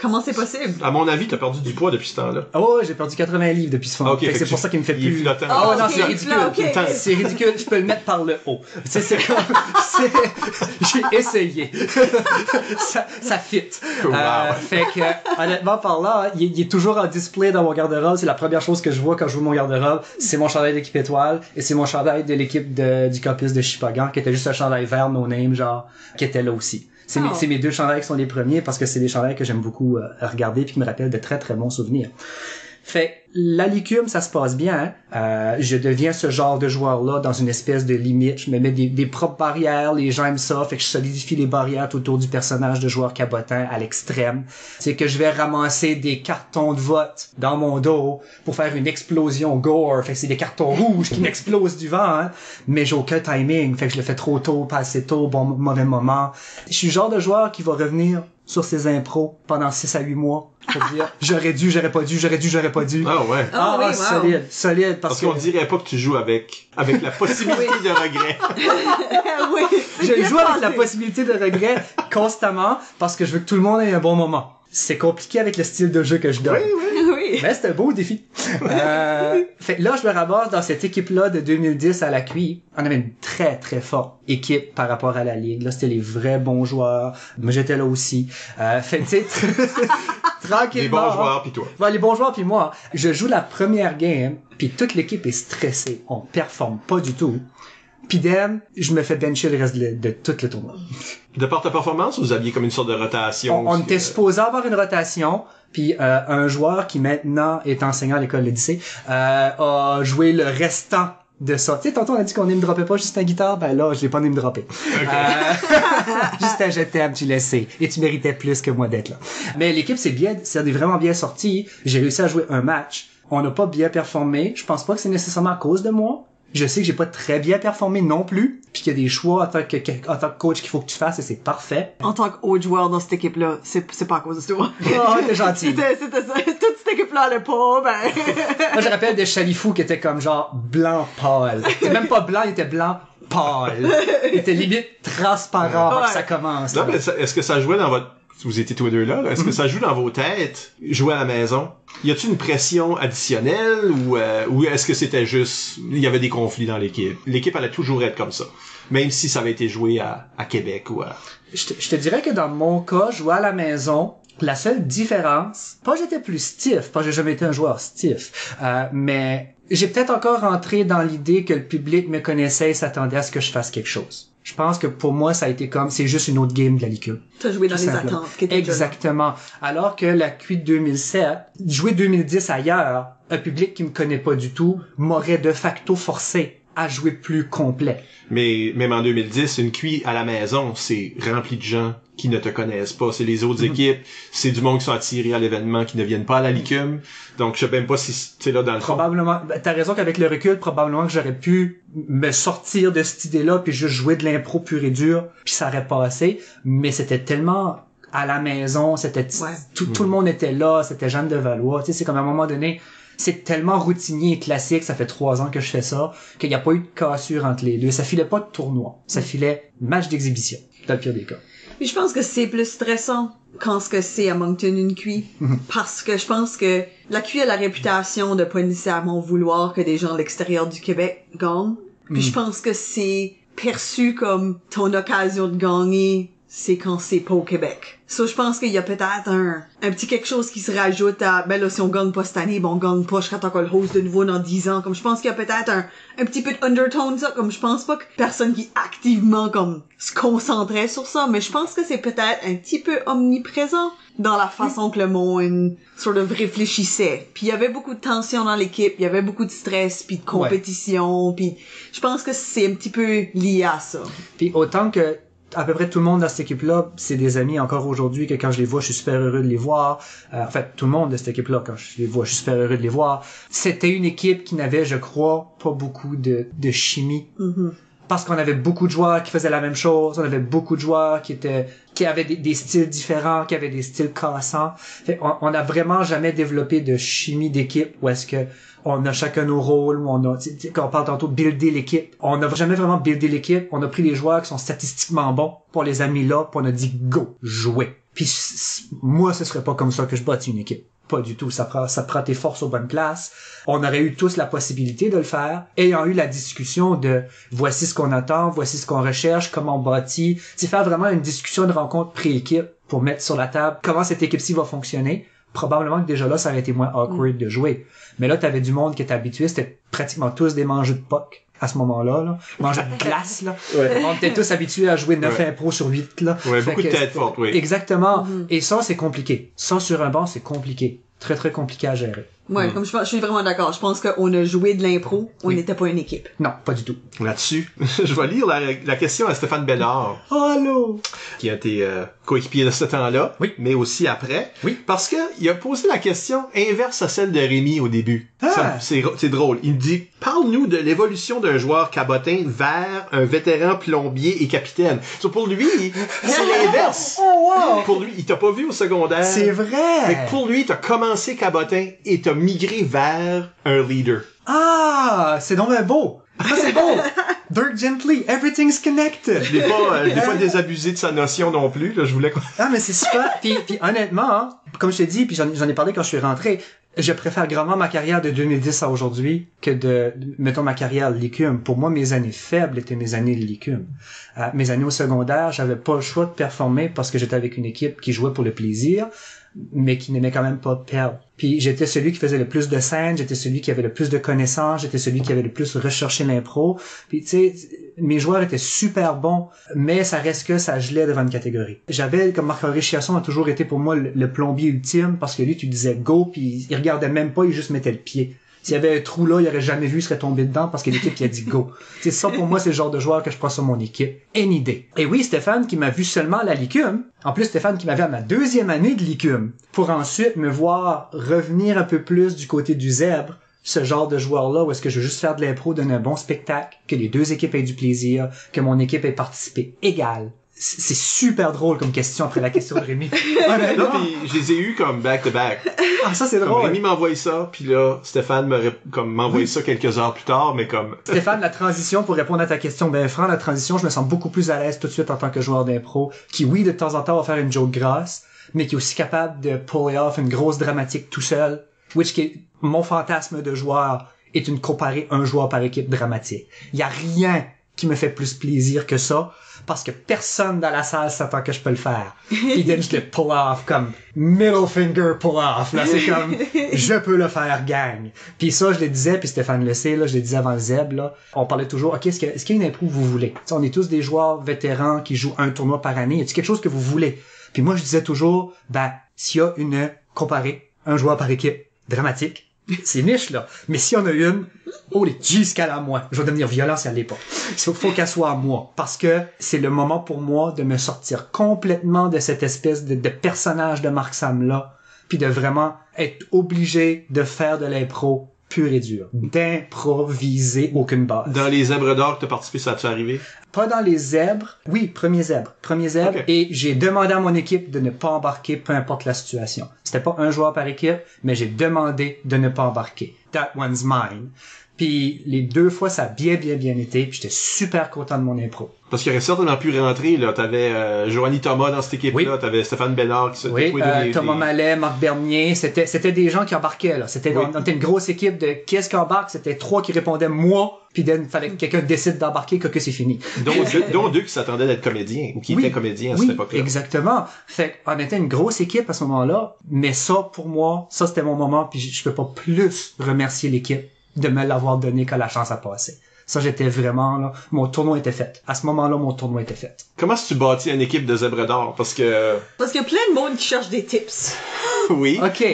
Comment c'est possible? À mon avis, t'as perdu du poids depuis ce temps-là. Oh, j'ai perdu 80 livres depuis ce moment. Okay, c'est pour ça qu'il me fait plus. Il est flottant. Oh, non, okay, c'est ridicule. okay. C'est ridicule. Je peux le mettre par le haut. C'est comme, j'ai essayé. ça fit. Wow. Fait que, honnêtement, par là, il est toujours en display dans mon garde-robe. C'est la première chose que je vois quand je vois mon garde-robe. C'est mon chandail d'équipe étoile et c'est mon chandail de l'équipe du campus de Shippagan, qui était juste un chandail vert no name, genre, qui était là aussi. C'est mes 2 chandails qui sont les premiers parce que c'est des chandails que j'aime beaucoup regarder puis qui me rappellent de très très bons souvenirs. Fait, la Licume, ça se passe bien. Je deviens ce genre de joueur-là dans une espèce de limite. Je me mets des propres barrières. Les gens aiment ça. Fait que je solidifie les barrières tout autour du personnage de joueur cabotin à l'extrême. C'est que je vais ramasser des cartons de vote dans mon dos pour faire une explosion gore. Fait que c'est des cartons rouges qui m'explosent du vent, hein. Mais j'ai aucun timing. Fait que je le fais trop tôt, pas assez tôt, bon mauvais moment. Je suis le genre de joueur qui va revenir sur ses impros pendant 6 à 8 mois. C'est-à-dire, j'aurais dû, j'aurais pas dû, j'aurais dû, j'aurais pas dû. Ah ouais. Ah, oui, wow. Solide, parce qu'on dirait pas que tu joues avec la possibilité de regret. Oui. Je joue avec la possibilité de regret constamment parce que je veux que tout le monde ait un bon moment. C'est compliqué avec le style de jeu que je donne. Oui. Mais c'est un beau défi. Fait là, je me ramasse dans cette équipe-là de 2010 à la QI. On avait une très, très forte équipe par rapport à la ligue. Là, c'était les vrais bons joueurs. Moi, j'étais là aussi. Fait tu sais, tranquillement. Les bons joueurs pis toi. Ouais, les bons joueurs pis moi. Je joue la première game pis toute l'équipe est stressée. On performe pas du tout. Pis je me fais bencher le reste de tout le tournoi. De par ta performance, vous aviez comme une sorte de rotation? On était supposé avoir une rotation, puis un joueur qui maintenant est enseignant à l'école de lycée a joué le restant de ça. Tu sais, tantôt on a dit qu'on name droppait pas juste la guitare, ben là, je l'ai pas name droppé. Juste un je t'aime, tu le sais. Et tu méritais plus que moi d'être là. Mais l'équipe c'est vraiment bien sorti. J'ai réussi à jouer un match. On n'a pas bien performé. Je pense pas que c'est nécessairement à cause de moi. Je sais que j'ai pas très bien performé non plus, puis qu'il y a des choix en tant que coach qu'il faut que tu fasses et c'est parfait. En tant qu'autre joueur dans cette équipe-là, c'est pas à cause de toi. Oh, t'es gentil. C'était ça. Toute cette équipe-là allait pas, ben. Moi, je rappelle des Chalifou qui étaient comme genre blanc pâle. C'était même pas blanc, il était blanc pâle. Il était limite transparent avant que ça commence. Non, mais est-ce que ça jouait dans votre... Vous étiez tous les deux là. Est-ce que ça joue dans vos têtes, jouer à la maison? Y a-t-il une pression additionnelle ou est-ce que c'était juste, il y avait des conflits dans l'équipe? L'équipe allait toujours être comme ça. Même si ça avait été joué à Québec ou à... Je te dirais que dans mon cas, jouer à la maison, la seule différence, pas j'étais plus stiff, pas j'ai jamais été un joueur stiff, mais j'ai peut-être encore rentré dans l'idée que le public me connaissait et s'attendait à ce que je fasse quelque chose. Je pense que pour moi, ça a été comme, c'est juste une autre game de la Licume. T'as joué dans les attentes. Exactement. Alors que la QI de 2007, jouer 2010 ailleurs, un public qui me connaît pas du tout, m'aurait de facto forcé à jouer plus complet. Mais même en 2010, une QI à la maison, c'est rempli de gens qui ne te connaissent pas. C'est les autres équipes, c'est du monde qui sont attirés à l'événement, qui ne viennent pas à la Licume. Donc, je sais même pas si c'est là dans le probablement, t'as raison qu'avec le recul, probablement que j'aurais pu me sortir de cette idée-là puis juste jouer de l'impro pur et dur, puis ça aurait passé. Mais c'était tellement à la maison, c'était tout le monde était là, c'était Jeanne de Valois. Tu sais, c'est comme à un moment donné, c'est tellement routinier et classique, ça fait 3 ans que je fais ça, qu'il n'y a pas eu de cassure entre les deux. Ça filait pas de tournoi. Ça filait match d'exhibition, dans le pire des cas. Puis je pense que c'est plus stressant quand ce que c'est à Moncton une QI. Parce que je pense que la QI a la réputation de pas nécessairement vouloir que des gens de l'extérieur du Québec gagnent. Puis je pense que c'est perçu comme ton occasion de gagner, c'est quand c'est pas au Québec. So, je pense qu'il y a peut-être un petit quelque chose qui se rajoute à, ben là, si on gagne pas cette année, ben on gagne pas, je serai encore le host de nouveau dans 10 ans. Comme je pense qu'il y a peut-être un petit peu d'undertone, ça. Comme je pense pas que personne qui activement, comme, se concentrait sur ça, mais je pense que c'est peut-être un petit peu omniprésent dans la façon que le monde, sort of, réfléchissait. Puis il y avait beaucoup de tension dans l'équipe, il y avait beaucoup de stress, puis de compétition, puis je pense que c'est un petit peu lié à ça. Puis autant que à peu près tout le monde dans cette équipe-là, c'est des amis encore aujourd'hui que quand je les vois, je suis super heureux de les voir. En fait, tout le monde de cette équipe-là, quand je les vois, je suis super heureux de les voir. C'était une équipe qui n'avait, je crois, pas beaucoup de chimie. Parce qu'on avait beaucoup de joueurs qui faisaient la même chose, on avait beaucoup de joueurs qui avaient des styles différents, qui avaient des styles cassants. On a vraiment jamais développé de chimie d'équipe où est-ce que on a chacun nos rôles, où on a, quand on parle tantôt builder l'équipe, on n'a jamais vraiment buildé l'équipe, on a pris les joueurs qui sont statistiquement bons, pour les amis là, puis on a dit go, jouez. Puis moi, ce serait pas comme ça que je bâtis une équipe. Pas du tout. Ça prend tes forces aux bonnes places. On aurait eu tous la possibilité de le faire, ayant eu la discussion de voici ce qu'on attend, voici ce qu'on recherche, comment on bâtit. C'est faire vraiment une discussion de rencontre pré-équipe pour mettre sur la table comment cette équipe-ci va fonctionner. Probablement que déjà là, ça aurait été moins awkward de jouer. Mais là, t'avais du monde qui était habitué, c'était pratiquement tous des mangeux de puck à ce moment-là, là. Mangeux de glace, là. Ouais. On était tous habitués à jouer 9 impros sur 8, là. Ouais, beaucoup de têtes fortes, oui. Exactement. Et ça, c'est compliqué. Ça, sur un banc, c'est compliqué. Très, très compliqué à gérer. Ouais, comme je suis vraiment d'accord. Je pense qu'on a joué de l'impro, on n'était pas une équipe. Non, pas du tout. Là-dessus, je vais lire la question à Stéphane Bellard. Allô! Qui a été coéquipier de ce temps-là, oui. Mais aussi après. Oui. Parce que il a posé la question inverse à celle de Rémi au début. Ah. C'est drôle. Il me dit, parle-nous de l'évolution d'un joueur cabotin vers un vétéran plombier et capitaine. So, pour lui, c'est l'inverse. Oh, wow! Pour lui, il t'a pas vu au secondaire. C'est vrai! Mais pour lui, t'as commencé cabotin et t'as migré vers un leader. Ah! C'est donc beau! Ah, c'est beau! Dirk Gently, everything's connected! Je l'ai pas désabusé de sa notion non plus, là, je voulais... Ah, mais c'est super! Puis honnêtement, hein, comme je t'ai dit, puis j'en ai parlé quand je suis rentré, je préfère grandement ma carrière de 2010 à aujourd'hui que mettons, ma carrière de l'écume. Pour moi, mes années faibles étaient mes années de l'écume. Mes années au secondaire, j'avais pas le choix de performer parce que j'étais avec une équipe qui jouait pour le plaisir, mais qui n'aimait quand même pas perdre. Puis j'étais celui qui faisait le plus de scènes, j'étais celui qui avait le plus de connaissances, j'étais celui qui avait le plus recherché l'impro. Puis tu sais, mes joueurs étaient super bons, mais ça reste que ça gelait devant une catégorie. J'avais, comme Marc-André Chiasson a toujours été pour moi le plombier ultime, parce que lui, tu disais go, puis il regardait même pas, il juste mettait le pied. S'il y avait un trou là, il aurait jamais vu, il serait tombé dedans parce que l'équipe qui a dit go. C'est ça pour moi, c'est le genre de joueur que je prends sur mon équipe. Any day. Et oui, Stéphane qui m'a vu seulement à la licume. En plus, Stéphane qui m'avait à ma 2e année de licume. Pour ensuite me voir revenir un peu plus du côté du zèbre. Ce genre de joueur-là où est-ce que je veux juste faire de l'impro, donner un bon spectacle, que les deux équipes aient du plaisir, que mon équipe ait participé égal. C'est super drôle comme question après la question de Rémi. Non, puis je les ai eu comme back-to-back. Ah, ça c'est Comme drôle. Rémi m'envoie ça, puis là, Stéphane m'envoie ça quelques heures plus tard, mais comme... Stéphane, la transition, pour répondre à ta question, ben franc, la transition, je me sens beaucoup plus à l'aise tout de suite en tant que joueur d'impro, qui oui, de temps en temps va faire une joke grasse, mais qui est aussi capable de pull off une grosse dramatique tout seul, which qui est mon fantasme de joueur est une comparer un joueur par équipe dramatique. Il y a rien qui me fait plus plaisir que ça, parce que personne dans la salle s'attend que je peux le faire. Puis then je le pull off comme middle finger pull off. Là, c'est comme je peux le faire, gang. Puis ça, je le disais, puis Stéphane le sait, là, je le disais avant le Zeb, là. On parlait toujours, OK, est-ce qu'il y a une impro que vous voulez? T'sais, on est tous des joueurs vétérans qui jouent un tournoi par année. Y a-t-il quelque chose que vous voulez? Puis moi, je disais toujours, ben, s'il y a une comparée, un joueur par équipe dramatique, c'est niche, là. Mais s'il y en a une, holy jeez, qu'elle a moi. Je vais devenir violent si elle l'est pas. Il faut qu'elle soit à moi. Parce que c'est le moment pour moi de me sortir complètement de cette espèce de personnage de Marc Sam là. Puis de vraiment être obligé de faire de l'impro pur et dur. D'improviser aucune base. Dans les Zèbres d'or que t'as participé, ça a-tu arrivé? pas dans les zèbres. Oui, premier zèbre. Okay. Et j'ai demandé à mon équipe de ne pas embarquer, peu importe la situation. C'était pas un joueur par équipe, mais j'ai demandé de ne pas embarquer. That one's mine. Puis les 2 fois, ça a bien été. Puis j'étais super content de mon impro. Parce qu'il aurait certainement pu rentrer, là. T'avais Joanie Thomas dans cette équipe-là, Oui. t'avais Stéphane Bénard qui se Thomas Mallet, Marc Bernier, c'était des gens qui embarquaient, là. On était une grosse équipe de qu'est-ce qui embarque, c'était 3 qui répondaient moi, puis il fallait que quelqu'un décide d'embarquer, que c'est fini. dont 2 qui s'attendaient d'être comédiens, ou qui étaient comédiens à cette époque-là. Exactement. Fait on était une grosse équipe à ce moment-là, mais ça, pour moi, ça c'était mon moment, puis je peux pas plus remercier l'équipe de me l'avoir donné quand la chance a passé. Ça, j'étais vraiment, là, mon tournoi était fait. À ce moment-là, mon tournoi était fait. Comment est-ce que tu bâtis une équipe de zèbres d'or? Parce qu'il y a plein de monde qui cherche des tips. Oui. OK.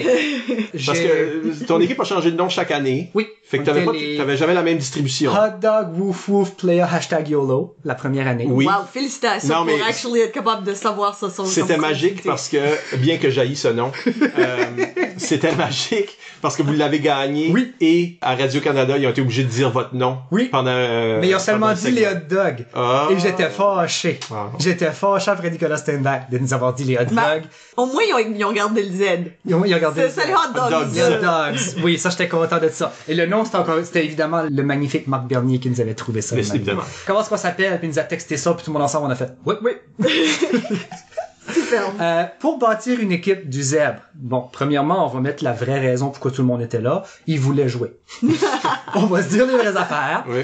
Parce que ton équipe a changé de nom chaque année. Oui. Fait que t'avais jamais la même distribution. Hot Dog Woof Woof Player #YOLO, la première année. Oui. Wow, félicitations pour actually être capable de savoir ça. C'était magique parce que, bien que j'haïs ce nom, c'était magique parce que vous l'avez gagné. Oui. Et à Radio-Canada, ils ont été obligés de dire votre nom. Oui. Mais ils ont seulement dit les hot dogs. Ah. Et j'étais fâché. Ah. J'étais fâché après Nicolas Steinbach de nous avoir dit les hot dogs. Au moins, ils ont gardé le Z. Ils ont gardé C'est les hot dogs. les hot dogs. Oui, ça, j'étais content de ça. Et le nom, c'était évidemment le magnifique Marc Bernier qui nous avait trouvé ça. Évidemment. Comment est-ce qu'on s'appelle? Puis il nous a texté ça, puis tout le monde ensemble, on a fait oui. Super. Pour bâtir une équipe du zèbre, bon, premièrement, on va mettre la vraie raison pourquoi tout le monde était là. Ils voulaient jouer. On va se dire les vraies affaires. Oui.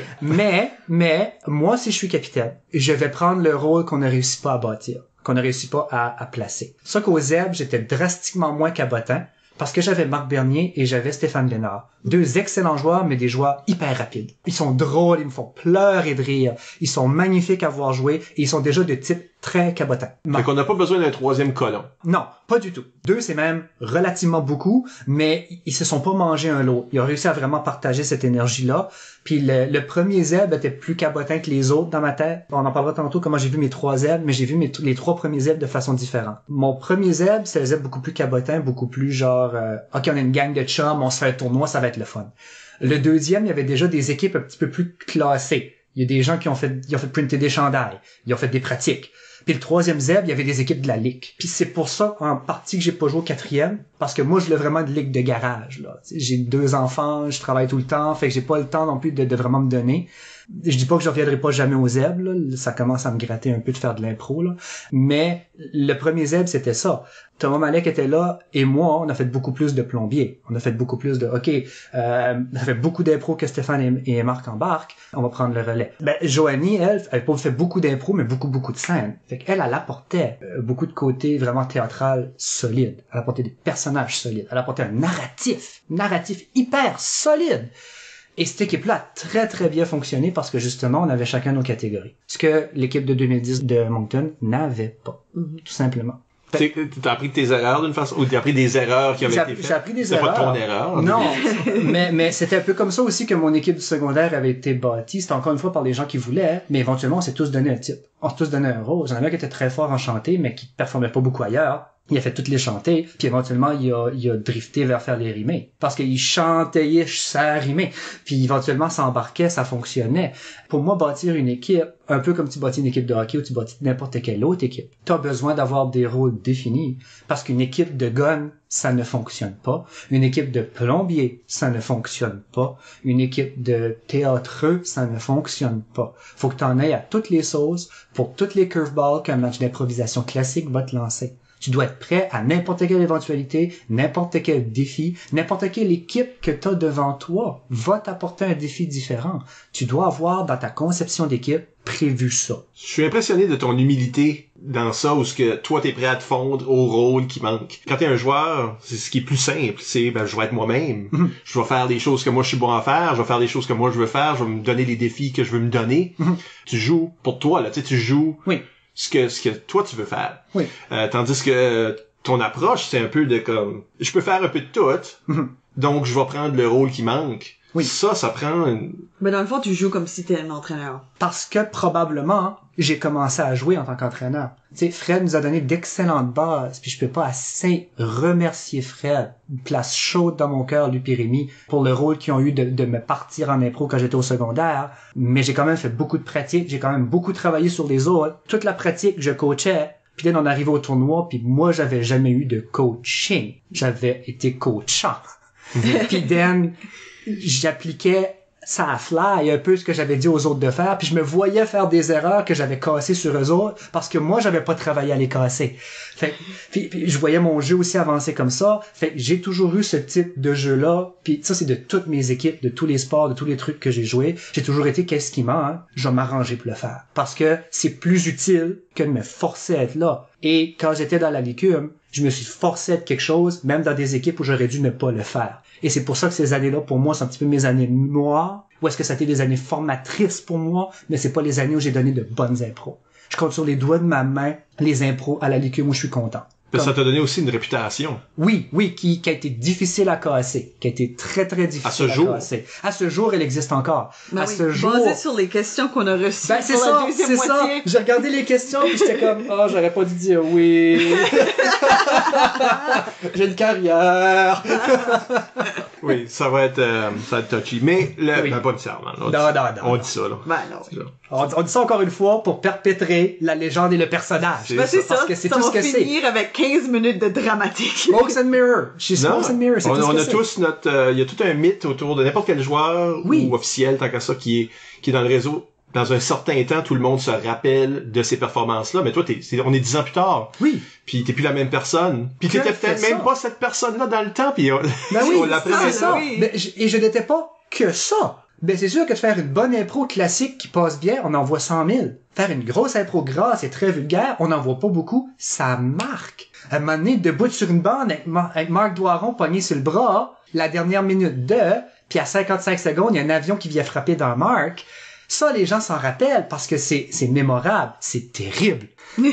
Mais, moi, si je suis capitaine, je vais prendre le rôle qu'on ne réussit pas à bâtir, qu'on ne réussit pas à placer. Ça qu'au zèbre, j'étais drastiquement moins cabotin parce que j'avais Marc Bernier et j'avais Stéphane Lénard. 2 excellents joueurs, mais des joueurs hyper rapides. Ils sont drôles, ils me font pleurer de rire. Ils sont magnifiques à voir jouer et ils sont déjà de type très cabotin. Fait qu'on n'a pas besoin d'un 3e colon. Non, pas du tout. 2, c'est même relativement beaucoup, mais ils se sont pas mangés un l'autre. Ils ont réussi à vraiment partager cette énergie-là. Puis le premier zèbre était plus cabotin que les autres dans ma tête. On en parlera tantôt comment j'ai vu mes 3 zèbres, mais j'ai vu les 3 premiers zèbres de façon différente. Mon premier zèbre, c'est le zèbre beaucoup plus cabotin, beaucoup plus genre, OK, on a une gang de chums, on se fait un tournoi, ça va être le fun. Le deuxième, il y avait déjà des équipes un petit peu plus classées. Il y a des gens qui ont fait printer des chandails, ils ont fait des pratiques. Puis le 3e zèbre, il y avait des équipes de la ligue. Puis c'est pour ça, en partie, que j'ai pas joué au 4e, parce que moi, je voulais vraiment de ligue de garage, là. T'sais, j'ai 2 enfants, je travaille tout le temps, fait que j'ai pas le temps non plus de vraiment me donner. Je dis pas que je reviendrai pas jamais au zèbre, là. Ça commence à me gratter un peu de faire de l'impro, là. Mais le premier zèbre, c'était ça. Thomas Malek était là, et moi, on a fait beaucoup plus de plombier. On a fait beaucoup plus de, OK, on a fait beaucoup d'impro que Stéphane et Marc embarquent. On va prendre le relais. Joanie, elle a pas fait beaucoup d'impro, mais beaucoup de scènes. Fait qu'elle, elle apportait beaucoup de côté vraiment théâtral solide. Elle apportait des personnages solides. Elle apportait un narratif hyper solide. Et cette équipe-là a très très bien fonctionné parce que justement, on avait chacun nos catégories. Ce que l'équipe de 2010 de Moncton n'avait pas, tout simplement. T'as appris de tes erreurs d'une façon, ou t'as appris des erreurs qui avaient été faites? J'ai appris des erreurs. C'est pas ton erreur. Non. mais c'était un peu comme ça aussi que mon équipe du secondaire avait été bâtie. C'était encore une fois par les gens qui voulaient, mais éventuellement, on s'est tous donné un type. On s'est tous donné un rôle. J'en avais un qui était très fort en chanter, mais qui performait pas beaucoup ailleurs. Il a fait toutes les chanter, puis éventuellement, il a drifté vers faire les rimés. Parce qu'il chantait, ça rimait. Puis éventuellement, ça embarquait, ça fonctionnait. Pour moi, bâtir une équipe, un peu comme tu bâtis une équipe de hockey ou tu bâtis n'importe quelle autre équipe, t'as besoin d'avoir des rôles définis. Parce qu'une équipe de gun, ça ne fonctionne pas. Une équipe de plombier, ça ne fonctionne pas. Une équipe de théâtreux, ça ne fonctionne pas. Faut que t'en aies à toutes les sauces pour toutes les curveballs qu'un match d'improvisation classique va te lancer. Tu dois être prêt à n'importe quelle éventualité, n'importe quel défi, n'importe quelle équipe que tu as devant toi va t'apporter un défi différent. Tu dois avoir dans ta conception d'équipe prévu ça. Je suis impressionné de ton humilité dans ça, où ce que toi t'es prêt à te fondre au rôle qui manque. Quand t'es un joueur, c'est ce qui est plus simple, c'est je vais être moi-même. Je vais faire des choses que moi je suis bon à faire, je vais faire des choses que moi je veux faire, je vais me donner les défis que je veux me donner. Tu joues pour toi, là, tu joues. Oui. Ce que toi tu veux faire. Oui. Tandis que ton approche, c'est un peu de comme, je peux faire un peu de tout, donc je vais prendre le rôle qui manque. Oui. Ça prend Mais dans le fond, tu joues comme si t'étais un entraîneur. Parce que probablement, j'ai commencé à jouer en tant qu'entraîneur. Tu sais, Fred nous a donné d'excellentes bases, puis je peux pas assez remercier Fred. Une place chaude dans mon cœur, lui et Rémi, pour le rôle qu'ils ont eu de me partir en impro quand j'étais au secondaire. Mais j'ai quand même fait beaucoup de pratiques, j'ai quand même beaucoup travaillé sur les autres. Toute la pratique, je coachais. Puis là, on arrivait au tournoi, puis moi, j'avais jamais eu de coaching. J'avais été coachant. Puis then, j'appliquais ça à fly, un peu ce que j'avais dit aux autres de faire, puis je me voyais faire des erreurs que j'avais cassées sur eux autres, parce que moi, j'avais pas travaillé à les casser. Fait puis je voyais mon jeu aussi avancer comme ça. Fait que j'ai toujours eu ce type de jeu-là, puis ça, c'est de toutes mes équipes, de tous les sports, de tous les trucs que j'ai joués. J'ai toujours été, qu'est-ce qui manque? Je vais m'arranger pour le faire. Parce que c'est plus utile que de me forcer à être là. Et quand j'étais dans la licume, je me suis forcé à être quelque chose, même dans des équipes où j'aurais dû ne pas le faire. Et c'est pour ça que ces années-là, pour moi, sont un petit peu mes années noires, ou est-ce que ça a été des années formatrices pour moi, mais c'est pas les années où j'ai donné de bonnes impros. Je compte sur les doigts de ma main les impros à la licume où je suis content. Parce que ça t'a donné aussi une réputation. Oui, qui a été difficile à casser, qui a été très difficile à casser. À ce jour, elle existe encore. Ben à oui, ce jour, basé sur les questions qu'on a reçues ben, c'est pour la ça, deuxième c'est moitié. ça. J'ai regardé les questions puis j'étais comme, j'aurais pas dû dire oui. J'ai une carrière. Oui, ça va être touchy. Mais Oui. ben, pas nécessairement. Non. On dit ça, là. Ben non. C'est ça. On dit ça encore une fois pour perpétrer la légende et le personnage. C'est Ben c'est Parce ça, que c'est ça tout va ce que c'est. finir avec 15 minutes de dramatique. Smokes and Mirror. She's Non, Smokes and Mirror, c'est tout ce on que a c'est. tous notre, il y a tout un mythe autour de n'importe quel joueur Oui. ou officiel, tant qu'à ça, qui est dans le réseau. Dans un certain temps, tout le monde se rappelle de ces performances-là, mais toi, on est 10 ans plus tard. Oui. Puis t'es plus la même personne. Puis Que t'étais fait peut-être même ça? pas cette personne-là dans le temps, puis Ben oui, on l'apprend c'est maintenant. ça. Oui. Ben, et je n'étais pas que ça. Ben, c'est sûr que de faire une bonne impro classique qui passe bien, on en voit 100 000. Faire une grosse impro grasse et très vulgaire, on n'en voit pas beaucoup. Ça marque. À un moment donné, debout sur une bande avec Marc Doiron pogné sur le bras, la dernière minute puis à 55 secondes, il y a un avion qui vient frapper dans Marc. Ça, les gens s'en rappellent parce que c'est mémorable. C'est terrible.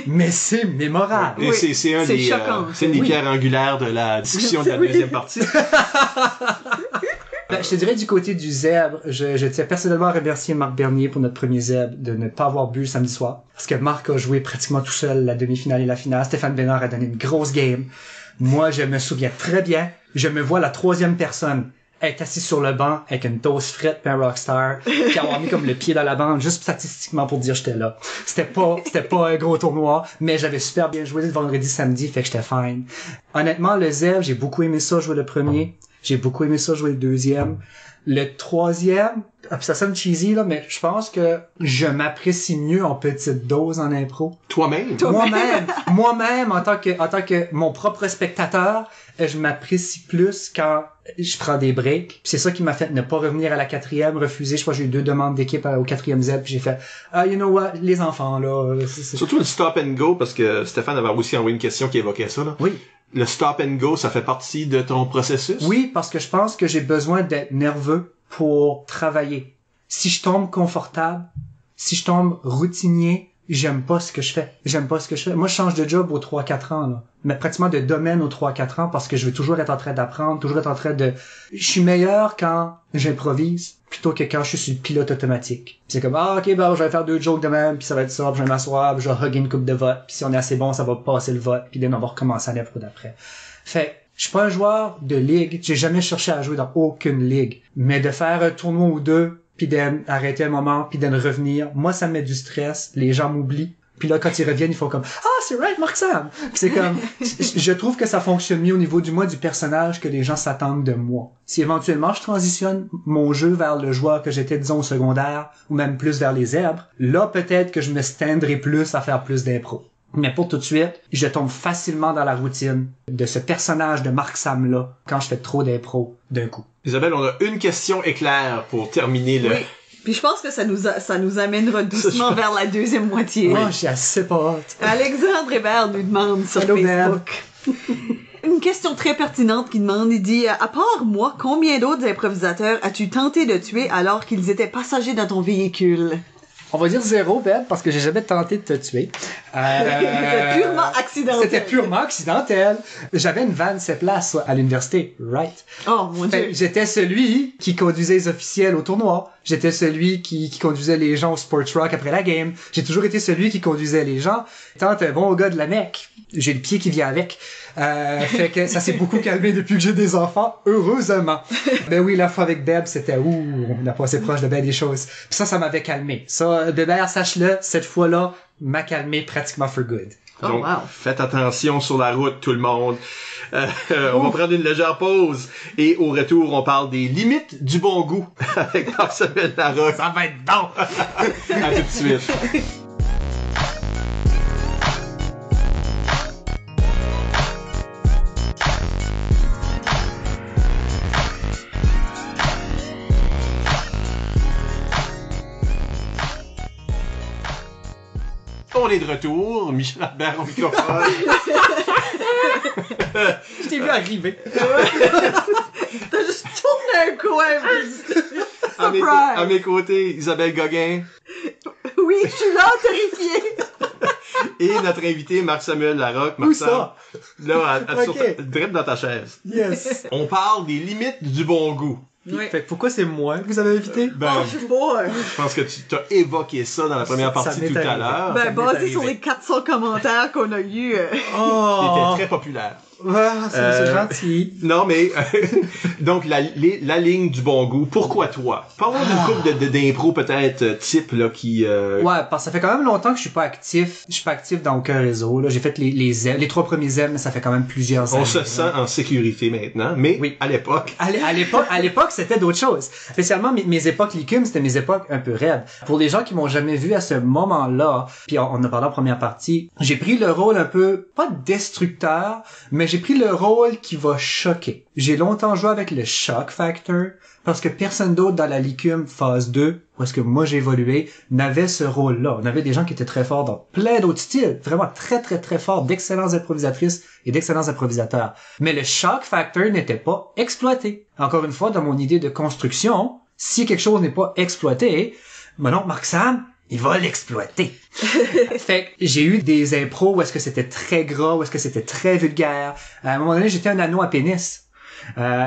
Mais c'est mémorable. Et Oui, c'est c'est choquant. c'est une des Oui. pierres angulaires de la discussion de la Oui. deuxième partie. Ben, je te dirais du côté du zèbre, je tiens personnellement à remercier Marc Bernier pour notre premier zèbre de ne pas avoir bu le samedi soir. Parce que Marc a joué pratiquement tout seul la demi-finale et la finale. Stéphane Bénard a donné une grosse game. Moi, je me souviens très bien. Je me vois la troisième personne être assis sur le banc avec une toast frite pis un rockstar, puis avoir mis comme le pied dans la bande juste statistiquement pour dire j'étais là. C'était pas un gros tournoi, mais j'avais super bien joué le vendredi, samedi, fait que j'étais fine. Honnêtement, le zèbre, j'ai beaucoup aimé ça jouer le premier. J'ai beaucoup aimé ça jouer le deuxième. Le troisième, ça sonne cheesy, là, mais je pense que je m'apprécie mieux en petite dose en impro. Toi-même? Moi-même, en tant que mon propre spectateur, je m'apprécie plus quand je prends des breaks. Puis c'est ça qui m'a fait ne pas revenir à la quatrième, refuser. Je crois que j'ai eu 2 demandes d'équipe au 4e Z, puis j'ai fait, you know what, les enfants, là. Surtout le stop and go, parce que Stéphane avait aussi envoyé une question qui évoquait ça, là. Oui. Le stop and go, ça fait partie de ton processus? Oui, parce que je pense que j'ai besoin d'être nerveux pour travailler. Si je tombe confortable, si je tombe routinier, j'aime pas ce que je fais. Moi, je change de job aux 3-4 ans, là. Mais pratiquement de domaine aux 3-4 ans parce que je veux toujours être en train d'apprendre, toujours être en train de... Je suis meilleur quand j'improvise plutôt que quand je suis sur le pilote automatique. Puis c'est comme, ok, je vais faire 2 jokes de même, puis ça va être ça, puis je vais m'asseoir, puis je vais hugger une coupe de vote, puis si on est assez bon, ça va passer le vote, puis on va recommencer à l'impro d'après. Fait, je suis pas un joueur de ligue, j'ai jamais cherché à jouer dans aucune ligue, mais de faire un tournoi ou 2, puis d'arrêter un moment, puis de revenir, moi ça me met du stress, les gens m'oublient. Puis là, quand ils reviennent, ils font comme « Ah, c'est right, Marc-Sam! » C'est comme, je trouve que ça fonctionne mieux au niveau du personnage que les gens s'attendent de moi. Si éventuellement je transitionne mon jeu vers le joueur que j'étais, disons, au secondaire, ou même plus vers les zèbres, là, peut-être que je me standerai plus à faire plus d'impro. Mais pour tout de suite, je tombe facilement dans la routine de ce personnage de Marc-Sam-là quand je fais trop d'impro d'un coup. Isabelle, on a une question éclair pour terminer le... Oui. Puis je pense que ça nous amènera doucement vers la deuxième moitié. Moi, j'ai assez pas hâte. Alexandre Hébert nous demande sur Hello, Facebook. Une question très pertinente qui demande, il dit, à part moi, combien d'autres improvisateurs as-tu tenté de tuer alors qu'ils étaient passagers dans ton véhicule? On va dire 0, Ben, parce que j'ai jamais tenté de te tuer. C'était purement accidentel. C'était purement accidentel. J'avais une van 7 places à l'université, right? Oh mon Dieu. J'étais celui qui conduisait les officiels au tournoi. J'étais celui qui conduisait les gens au Sports Rock après la game. J'ai toujours été celui qui conduisait les gens. Étant un bon gars de la Mecque, j'ai le pied qui vient avec. Fait que ça s'est beaucoup calmé depuis que j'ai des enfants, heureusement. Ben oui, la fois avec Beb, c'était on a passé proche de bien des choses. Puis ça m'avait calmé. Ça, Bébert, sache-le, cette fois-là, m'a calmé pratiquement for good. Oh, Donc, wow. faites attention sur la route, tout le monde. On va prendre une légère pause et au retour, on parle des limites du bon goût avec Marc-Samuel Larocque. Ça va être bon! À tout de suite. On est de retour, Michel Albert au microphone. Je t'ai vu arriver. T'as juste tourné un coin. À mes côtés, Isabelle Gauguin Oui, je suis là, terrifiée. et notre invité Marc-Samuel Larocque. Où ça? Là, Ok. direct dans ta chaise. Yes. On parle des limites du bon goût. Oui. Fait que pourquoi c'est moi que vous avez invité? Oh, je sais pas. Je pense que tu t'as évoqué ça dans la première Ça partie m'est tout à arrivé. l'heure. Ben, m'est basé sur arrivé. les 400 commentaires qu'on a eus. Oh! T'étais très populaire. Ah, c'est gentil. Non, mais donc la ligne du bon goût. Pourquoi toi? Parlons d'une couple d'impro peut-être type là qui. Ouais, parce que ça fait quand même longtemps que je suis pas actif. Je suis pas actif dans aucun réseau. Là, j'ai fait les 3 premiers M, mais ça fait quand même plusieurs années. On se sent en sécurité maintenant, mais Oui. à l'époque. À l'époque, c'était d'autres choses. Spécialement mes époques licumes, c'était mes époques un peu raides. Pour les gens qui m'ont jamais vu à ce moment-là, puis on a parlé en première partie, j'ai pris le rôle un peu pas destructeur, mais j'ai pris le rôle qui va choquer. J'ai longtemps joué avec le shock factor parce que personne d'autre dans la licume phase 2, où est-ce que moi j'ai évolué, n'avait ce rôle-là. On avait des gens qui étaient très forts dans plein d'autres styles, vraiment très très très forts, d'excellentes improvisatrices et d'excellents improvisateurs. Mais le shock factor n'était pas exploité. Encore une fois, dans mon idée de construction, si quelque chose n'est pas exploité, ben non, Marc-Sam, il va l'exploiter. Fait que j'ai eu des impros où est-ce que c'était très gras, où est-ce que c'était très vulgaire. À un moment donné, j'étais un anneau à pénis.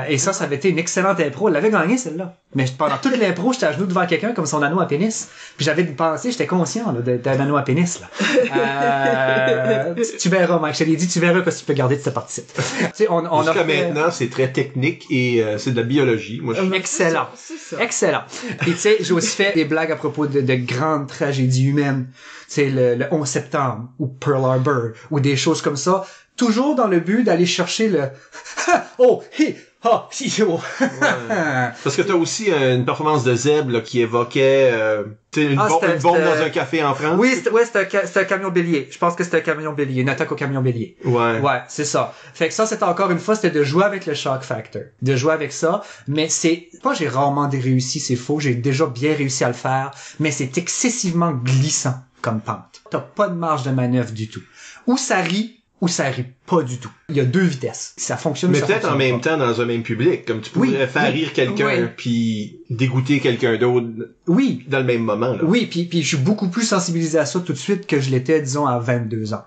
Et ça avait été une excellente impro. Elle l'avait gagné, celle-là. Mais pendant toute l'impro, j'étais à genoux devant quelqu'un comme son anneau à pénis. Puis j'avais pensé, j'étais conscient là, d'un anneau à pénis. Là. Tu verras, Mike. Je te l'ai dit, tu verras que tu peux garder de cette partie-ci. Jusqu'à maintenant, c'est très technique et c'est de la biologie. Moi, Excellent. C'est ça. Excellent. Puis tu sais, j'ai aussi fait des blagues à propos de grandes tragédies humaines. Tu sais, le 11 septembre ou Pearl Harbor ou des choses comme ça. Toujours dans le but d'aller chercher le oh, hi, ha, hi, oh. Parce que t'as aussi une performance de Zeb là, qui évoquait tu sais, une bombe dans un café en France. Oui, c'était un camion bélier. Je pense que c'était un camion bélier, une attaque au camion bélier. Ouais. Ouais, c'est ça. Fait que ça, c'était encore une fois, c'était de jouer avec le shock factor. De jouer avec ça. Mais c'est, pas j'ai rarement réussi, c'est faux. J'ai déjà bien réussi à le faire. Mais c'est excessivement glissant comme pente. T'as pas de marge de manœuvre du tout. Ou ça rit pas du tout. Il y a 2 vitesses. Ça fonctionne. Mais ça peut-être en fonctionne même pas. temps dans un même public, comme tu pourrais faire rire quelqu'un puis dégoûter quelqu'un d'autre Oui. dans le même moment. Là. Oui, puis je suis beaucoup plus sensibilisé à ça tout de suite que je l'étais, disons, à 22 ans.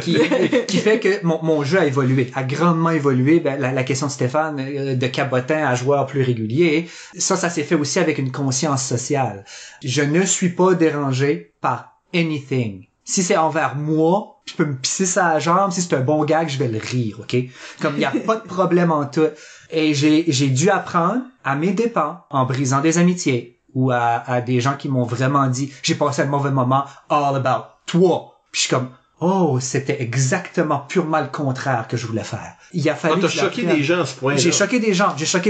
Qui fait que mon jeu a évolué, a grandement évolué. Ben, la question de Stéphane, de cabotin à joueur plus régulier, ça s'est fait aussi avec une conscience sociale. Je ne suis pas dérangé par anything. Si c'est envers moi, je peux me pisser ça à la jambe. Si c'est un bon gag, je vais le rire, ok? Comme il y a pas de problème en tout. Et j'ai dû apprendre à mes dépens, en brisant des amitiés, ou à des gens qui m'ont vraiment dit, j'ai passé un mauvais moment, all about toi. Puis je suis comme, oh, c'était exactement purement le contraire que je voulais faire. Il a fallu t'as que je choqué l'apprenne. des gens à ce point-là. J'ai choqué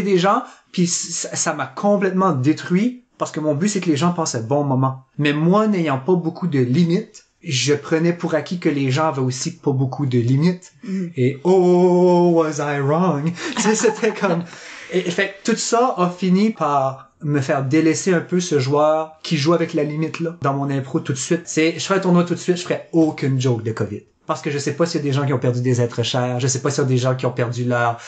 des gens, puis ça m'a complètement détruit, parce que mon but, c'est que les gens passent un bon moment. Mais moi, n'ayant pas beaucoup de limites, je prenais pour acquis que les gens avaient aussi pas beaucoup de limites. Et oh, was I wrong? Tu sais, c'était comme... Et fait que tout ça a fini par me faire délaisser un peu ce joueur qui joue avec la limite là dans mon impro tout de suite. Je ferais un tournoi tout de suite, je ferais aucune joke de COVID. Parce que je sais pas s'il y a des gens qui ont perdu des êtres chers, je sais pas s'il y a des gens qui ont perdu leur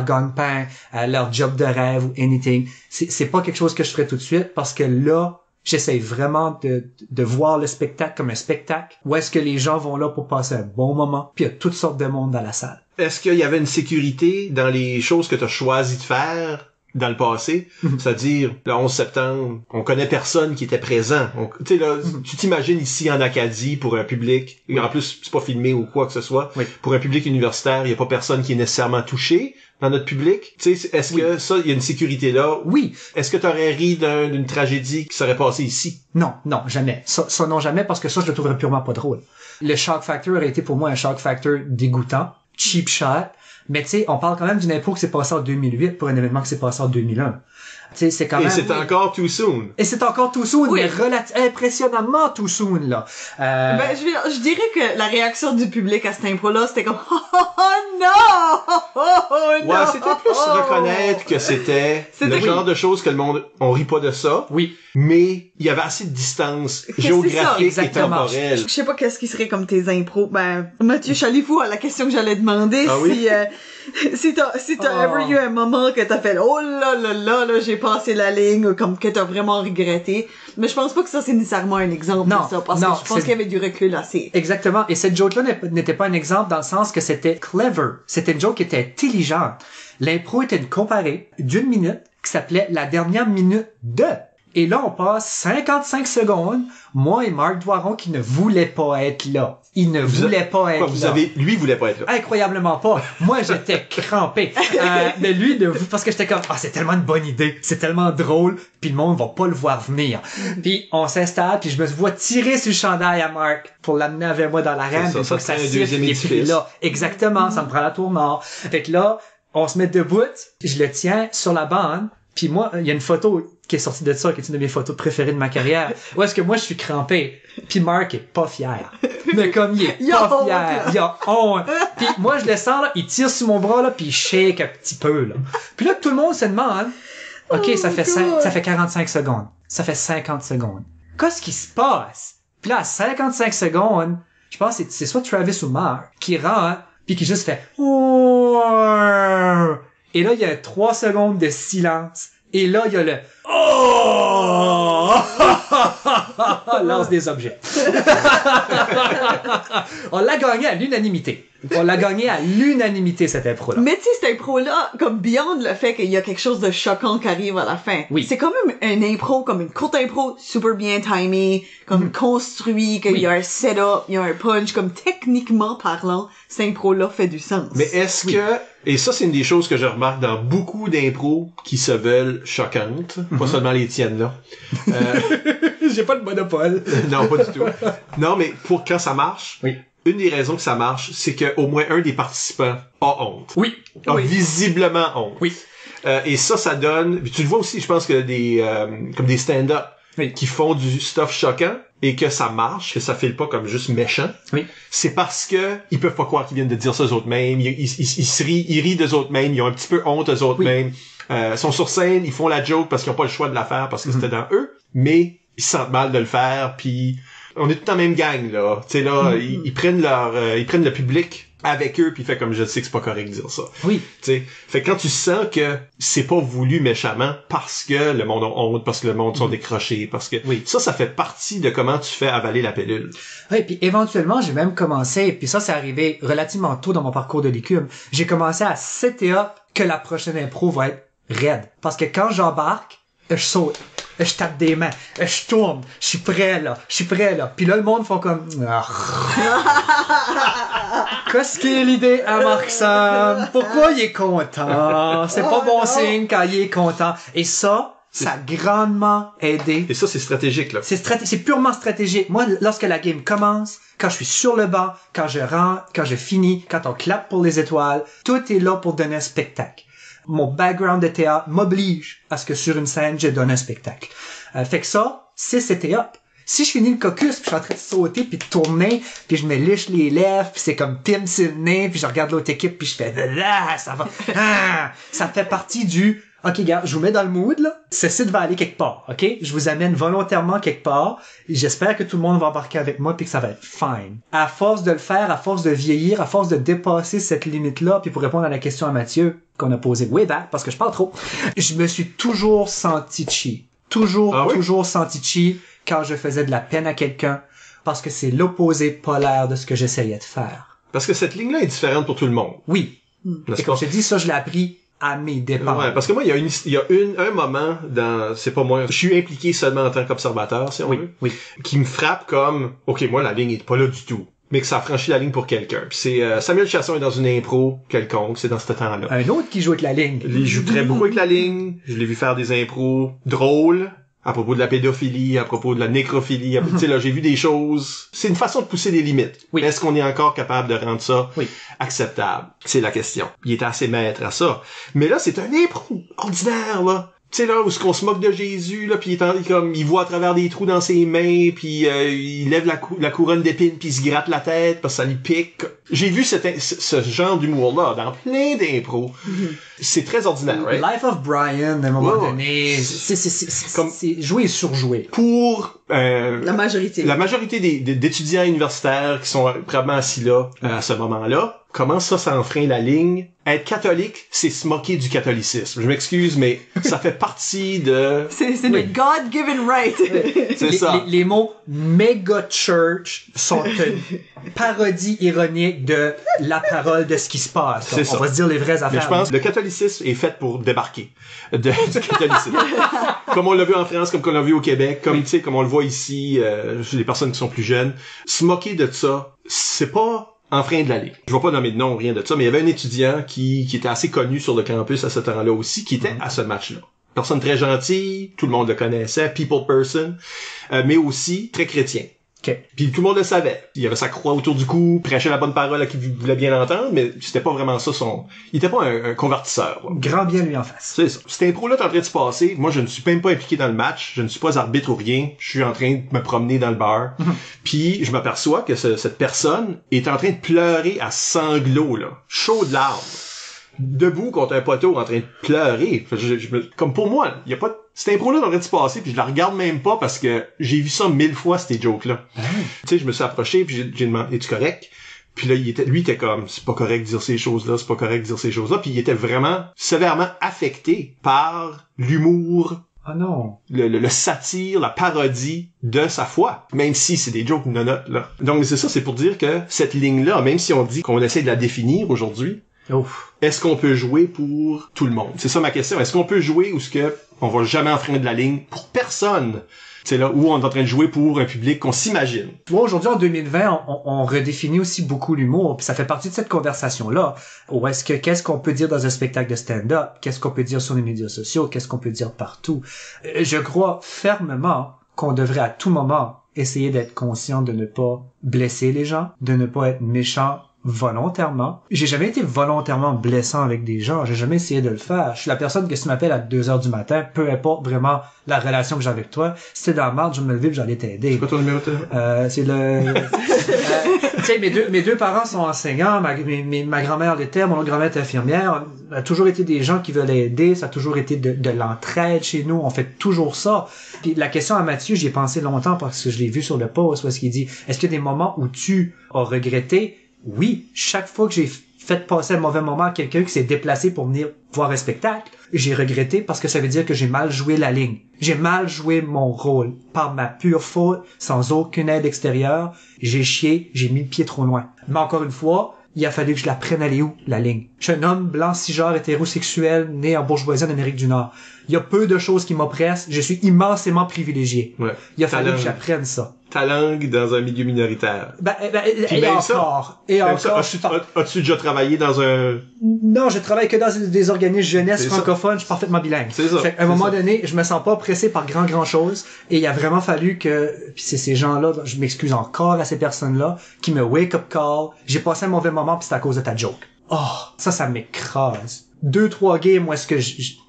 gagne-pain, leur job de rêve ou anything. C'est pas quelque chose que je ferais tout de suite parce que là, J'essaie vraiment de voir le spectacle comme un spectacle. Où est-ce que les gens vont là pour passer un bon moment, puis il y a toutes sortes de monde dans la salle. Est-ce qu'il y avait une sécurité dans les choses que tu as choisi de faire dans le passé? C'est-à-dire, le 11 septembre, on connaît personne qui était présent. Tu sais, là, tu t'imagines ici en Acadie pour un public, en plus, c'est pas filmé ou quoi que ce soit, pour un public universitaire, il y a pas personne qui est nécessairement touché dans notre public. Tu sais, est-ce que ça, il y a une sécurité là? Oui. Est-ce que t'aurais ri d'une tragédie qui serait passée ici? Non, jamais. Ça non, jamais, parce que ça, je le trouverais purement pas drôle. Le shock factor aurait été pour moi un shock factor dégoûtant, cheap shot. Mais tu sais, on parle quand même d'une impro qui s'est passée en 2008 pour un événement qui s'est passé en 2001. Tu sais, c'est quand même... Et c'est encore too soon. Et c'est encore too soon, Oui. mais impressionnamment too soon, là. Ben, je dirais que la réaction du public à cette impro-là, c'était comme « Oh non! Ouais, c'était plus reconnaître que c'était le C'était- genre de choses que le monde, on rit pas de ça, Oui. mais il y avait assez de distance c'est ça, géographique et exactement. temporelle. Je sais pas qu'est-ce qui serait comme tes impros. Ben, Mathieu Chalifou, à la question que j'allais demander, Ah oui? si t'as Oh. ever eu un moment que t'as fait « Oh là, j'ai passé la ligne » ou comme que t'as vraiment regretté. Mais je pense pas que ça, c'est nécessairement un exemple Non, de ça. Parce non, que je pense c'est- qu'il y avait du recul assez. Exactement. Et cette joke-là n'était pas un exemple dans le sens que c'était clever. C'était une joke qui était intelligente. L'impro était une comparée d'une minute qui s'appelait La dernière minute de. Et là, on passe 55 secondes, moi et Marc Doiron qui ne voulait pas être là. Il ne voulait pas être Quoi, là. lui voulait pas être là. Incroyablement pas. Moi, j'étais crampé. Mais lui, parce que j'étais comme, c'est tellement une bonne idée, c'est tellement drôle, puis le monde va pas le voir venir. Puis on s'installe, puis je me vois tirer sur le chandail à Marc pour l'amener avec moi dans l'arène, C'est ça, puis faut que ça ça te prend un siffle, deuxième et puis édifice. là, exactement, ça me prend la tour nord. Fait que là, on se met debout, je le tiens sur la bande, puis moi, il y a une photo qui est sortie de ça, qui est une de mes photos préférées de ma carrière, où est-ce que moi, je suis crampé, puis Marc est pas fier. Mais comme il est Il a pas honte, fier, là. il a honte. Puis moi, je le sens, là, il tire sur mon bras, là, puis il shake un petit peu, là. Puis là, tout le monde se demande, OK, ça fait 45 secondes. Ça fait 50 secondes. Qu'est-ce qui se passe? Puis là, à 55 secondes, je pense que c'est soit Travis ou Marc qui rentre, puis qui juste fait et là, il y a 3 secondes de silence. Et là, il y a le oh! Lance des objets. On l'a gagné à l'unanimité. On l'a gagné à l'unanimité, cette impro-là. Mais tu sais, cette impro-là, comme beyond le fait qu'il y a quelque chose de choquant qui arrive à la fin. Oui. C'est quand même une impro, comme une courte impro, super bien timée, comme construit, qu'il y a un setup, il y a un punch, comme techniquement parlant, cette impro-là fait du sens. Mais est-ce que, et ça c'est une des choses que je remarque dans beaucoup d'impros qui se veulent choquantes, pas seulement les tiennes là. J'ai pas le monopole. Non, pas du tout. Non, mais pour quand ça marche, Oui. une des raisons que ça marche, c'est que au moins un des participants a honte. Oui. A Oui. visiblement honte. Oui. Et ça donne, puis tu le vois aussi, je pense que des comme des stand-up Oui. qui font du stuff choquant et que ça marche, que ça file pas comme juste méchant. Oui. C'est parce que ils peuvent pas croire qu'ils viennent de dire ça eux autres mêmes, ils rient d'eux autres mêmes, ils ont un petit peu honte eux autres Oui. mêmes. Ils sont sur scène, ils font la joke parce qu'ils ont pas le choix de la faire parce que c'était dans eux, mais ils se sentent mal de le faire, puis on est tout en même gang là. Tu sais là, ils prennent le public avec eux puis fait comme je sais que c'est pas correct de dire ça. Oui. Tu sais, fait que quand tu sens que c'est pas voulu méchamment parce que le monde a honte, parce que le monde sont décrochés, parce que Oui. ça fait partie de comment tu fais avaler la pilule. Oui, puis éventuellement, j'ai même commencé, puis ça, c'est arrivé relativement tôt dans mon parcours de l'écume, j'ai commencé à setter up que la prochaine impro va être raide. Parce que quand j'embarque, je saute, je tape des mains, je tourne, je suis prêt là. Puis là, le monde font comme... Qu'est-ce qui est l'idée à Marc Sam? Pourquoi il est content? C'est pas bon signe quand il est content. Et ça a grandement aidé. Et ça, c'est stratégique, là. C'est purement stratégique. Moi, lorsque la game commence, quand je suis sur le banc, quand je rentre, quand je finis, quand on clappe pour les étoiles, tout est là pour donner un spectacle. Mon background de théâtre m'oblige à ce que sur une scène, je donne un spectacle. Fait que ça, c'est c'était up. Si je finis le caucus, puis je suis en train de sauter, puis de tourner, puis je me liche les lèvres, puis c'est comme Tim sur le nez, puis je regarde l'autre équipe, puis je fais ça va. Ça fait partie du OK, gars, je vous mets dans le mood, là. Ceci va aller quelque part, OK? Je vous amène volontairement quelque part. J'espère que tout le monde va embarquer avec moi puis que ça va être fine. À force de le faire, à force de vieillir, à force de dépasser cette limite-là, puis pour répondre à la question à Mathieu qu'on a posée way back, parce que je parle trop, je me suis toujours senti cheap. toujours senti chi quand je faisais de la peine à quelqu'un, parce que c'est l'opposé polaire de ce que j'essayais de faire. Parce que cette ligne-là est différente pour tout le monde. Oui. N'est-ce Et comme pas? je te dis, ça, je l'ai appris à mes dépens. Ouais, parce que moi, il y a un moment dans, c'est pas moi, je suis impliqué seulement en tant qu'observateur, si on veut, qui me frappe comme, ok, moi, la ligne est pas là du tout. Mais que ça a franchi la ligne pour quelqu'un. Puis c'est Samuel Chasson est dans une impro quelconque, c'est dans ce temps-là. Un autre qui joue avec la ligne. Il joue très beaucoup avec la ligne. Je l'ai vu faire des impros drôles à propos de la pédophilie, à propos de la nécrophilie. Tu sais, là, j'ai vu des choses. C'est une façon de pousser des limites. Oui. Est-ce qu'on est encore capable de rendre ça acceptable? C'est la question. Il est assez maître à ça. Mais là, c'est un impro ordinaire, là. Tu sais, là, où ce qu'on se moque de Jésus, là, pis il voit à travers des trous dans ses mains, puis il lève la couronne d'épines, puis il se gratte la tête, parce que ça lui pique. J'ai vu ce genre d'humour-là dans plein d'impros. C'est très ordinaire, right? Life of Brian, à un moment donné, c'est joué et surjoué. Pour la majorité d'étudiants universitaires qui sont probablement assis là à ce moment-là, comment ça enfreint la ligne? Être catholique, c'est se moquer du catholicisme. Je m'excuse, mais ça fait partie de... C'est notre God-given right. C'est ça. Les mots méga church sont une parodie ironique de la parole de ce qui se passe. C'est ça. On va se dire les vraies affaires. Mais je pense que le catholicisme est fait pour débarquer du catholicisme. Comme on l'a vu en France, comme on l'a vu au Québec, comme tu sais, comme on le voit ici, les personnes qui sont plus jeunes. Se moquer de ça, c'est pas enfreindre la ligne. Je vais pas nommer de nom, rien de ça, mais il y avait un étudiant qui était assez connu sur le campus à ce temps-là aussi, qui était à ce match-là. Personne très gentille, tout le monde le connaissait, people person, mais aussi très chrétien. Okay. Puis tout le monde le savait. Il avait sa croix autour du cou, prêchait la bonne parole à qui voulait bien l'entendre, mais c'était pas vraiment ça il était pas un convertisseur. Là. Grand bien lui en face. C'est ça. Cette impro-là est en train de se passer. Moi, je ne suis même pas impliqué dans le match. Je ne suis pas arbitre ou rien. Je suis en train de me promener dans le bar. Puis je m'aperçois que cette personne est en train de pleurer à sanglots, là. Chaud de larmes. Debout contre un poteau en train de pleurer. Comme pour moi, il y a pas cette impro-là devrait se passer, puis je la regarde même pas parce que j'ai vu ça 1000 fois, ces jokes-là. Tu sais, je me suis approché, puis j'ai demandé, es-tu correct? Puis là, lui était comme, c'est pas correct de dire ces choses-là, c'est pas correct de dire ces choses-là, puis il était vraiment sévèrement affecté par l'humour, le satire, la parodie de sa foi, même si c'est des jokes nonotes, là. Donc c'est ça, c'est pour dire que cette ligne-là, même si on dit qu'on essaie de la définir aujourd'hui, est-ce qu'on peut jouer pour tout le monde? C'est ça ma question. Est-ce qu'on peut jouer ou est-ce que on va jamais enfreindre la ligne pour personne? C'est là où on est en train de jouer pour un public qu'on s'imagine. Tu vois, aujourd'hui, en 2020, on redéfinit aussi beaucoup l'humour, puis ça fait partie de cette conversation-là. Ou qu'est-ce qu'on peut dire dans un spectacle de stand-up? Qu'est-ce qu'on peut dire sur les médias sociaux? Qu'est-ce qu'on peut dire partout? Je crois fermement qu'on devrait à tout moment essayer d'être conscient de ne pas blesser les gens, de ne pas être méchant volontairement. J'ai jamais été volontairement blessant avec des gens. J'ai jamais essayé de le faire. Je suis la personne que si tu m'appelles à 2h du matin, peu importe vraiment la relation que j'ai avec toi, si t'es dans la merde, je vais me lever et j'allais t'aider. C'est quoi ton numéro de téléphone? C'est le... tu sais, mes deux parents sont enseignants, ma grand-mère l'était, mon autre grand-mère était infirmière. On a toujours été des gens qui veulent aider, ça a toujours été de l'entraide chez nous, on fait toujours ça. Puis la question à Mathieu, j'y ai pensé longtemps parce que je l'ai vu sur le post où est-ce qu'il dit, est-ce qu'il y a des moments où tu as regretté? Oui, chaque fois que j'ai fait passer un mauvais moment à quelqu'un qui s'est déplacé pour venir voir un spectacle, j'ai regretté parce que ça veut dire que j'ai mal joué la ligne. J'ai mal joué mon rôle. Par ma pure faute, sans aucune aide extérieure, j'ai chié, j'ai mis le pied trop loin. Mais encore une fois, il a fallu que je la prenne aller où, la ligne? Je suis un homme blanc, cisgenre, hétérosexuel, né en bourgeoisie en Amérique du Nord. Il y a peu de choses qui m'oppressent. Je suis immensément privilégié. Ouais. Il a fallu que j'apprenne ça. Ta langue dans un milieu minoritaire. Et encore. As-tu déjà travaillé dans un... Non, je travaille que dans des organismes jeunesse francophones, je suis parfaitement bilingue. C'est ça. À un moment donné, je me sens pas pressé par grand chose, et il a vraiment fallu que, puis c'est ces gens-là, je m'excuse encore à ces personnes-là, qui me wake up call, j'ai passé un mauvais moment, puis c'est à cause de ta joke. Oh, ça m'écrase. 2-3 games où est-ce que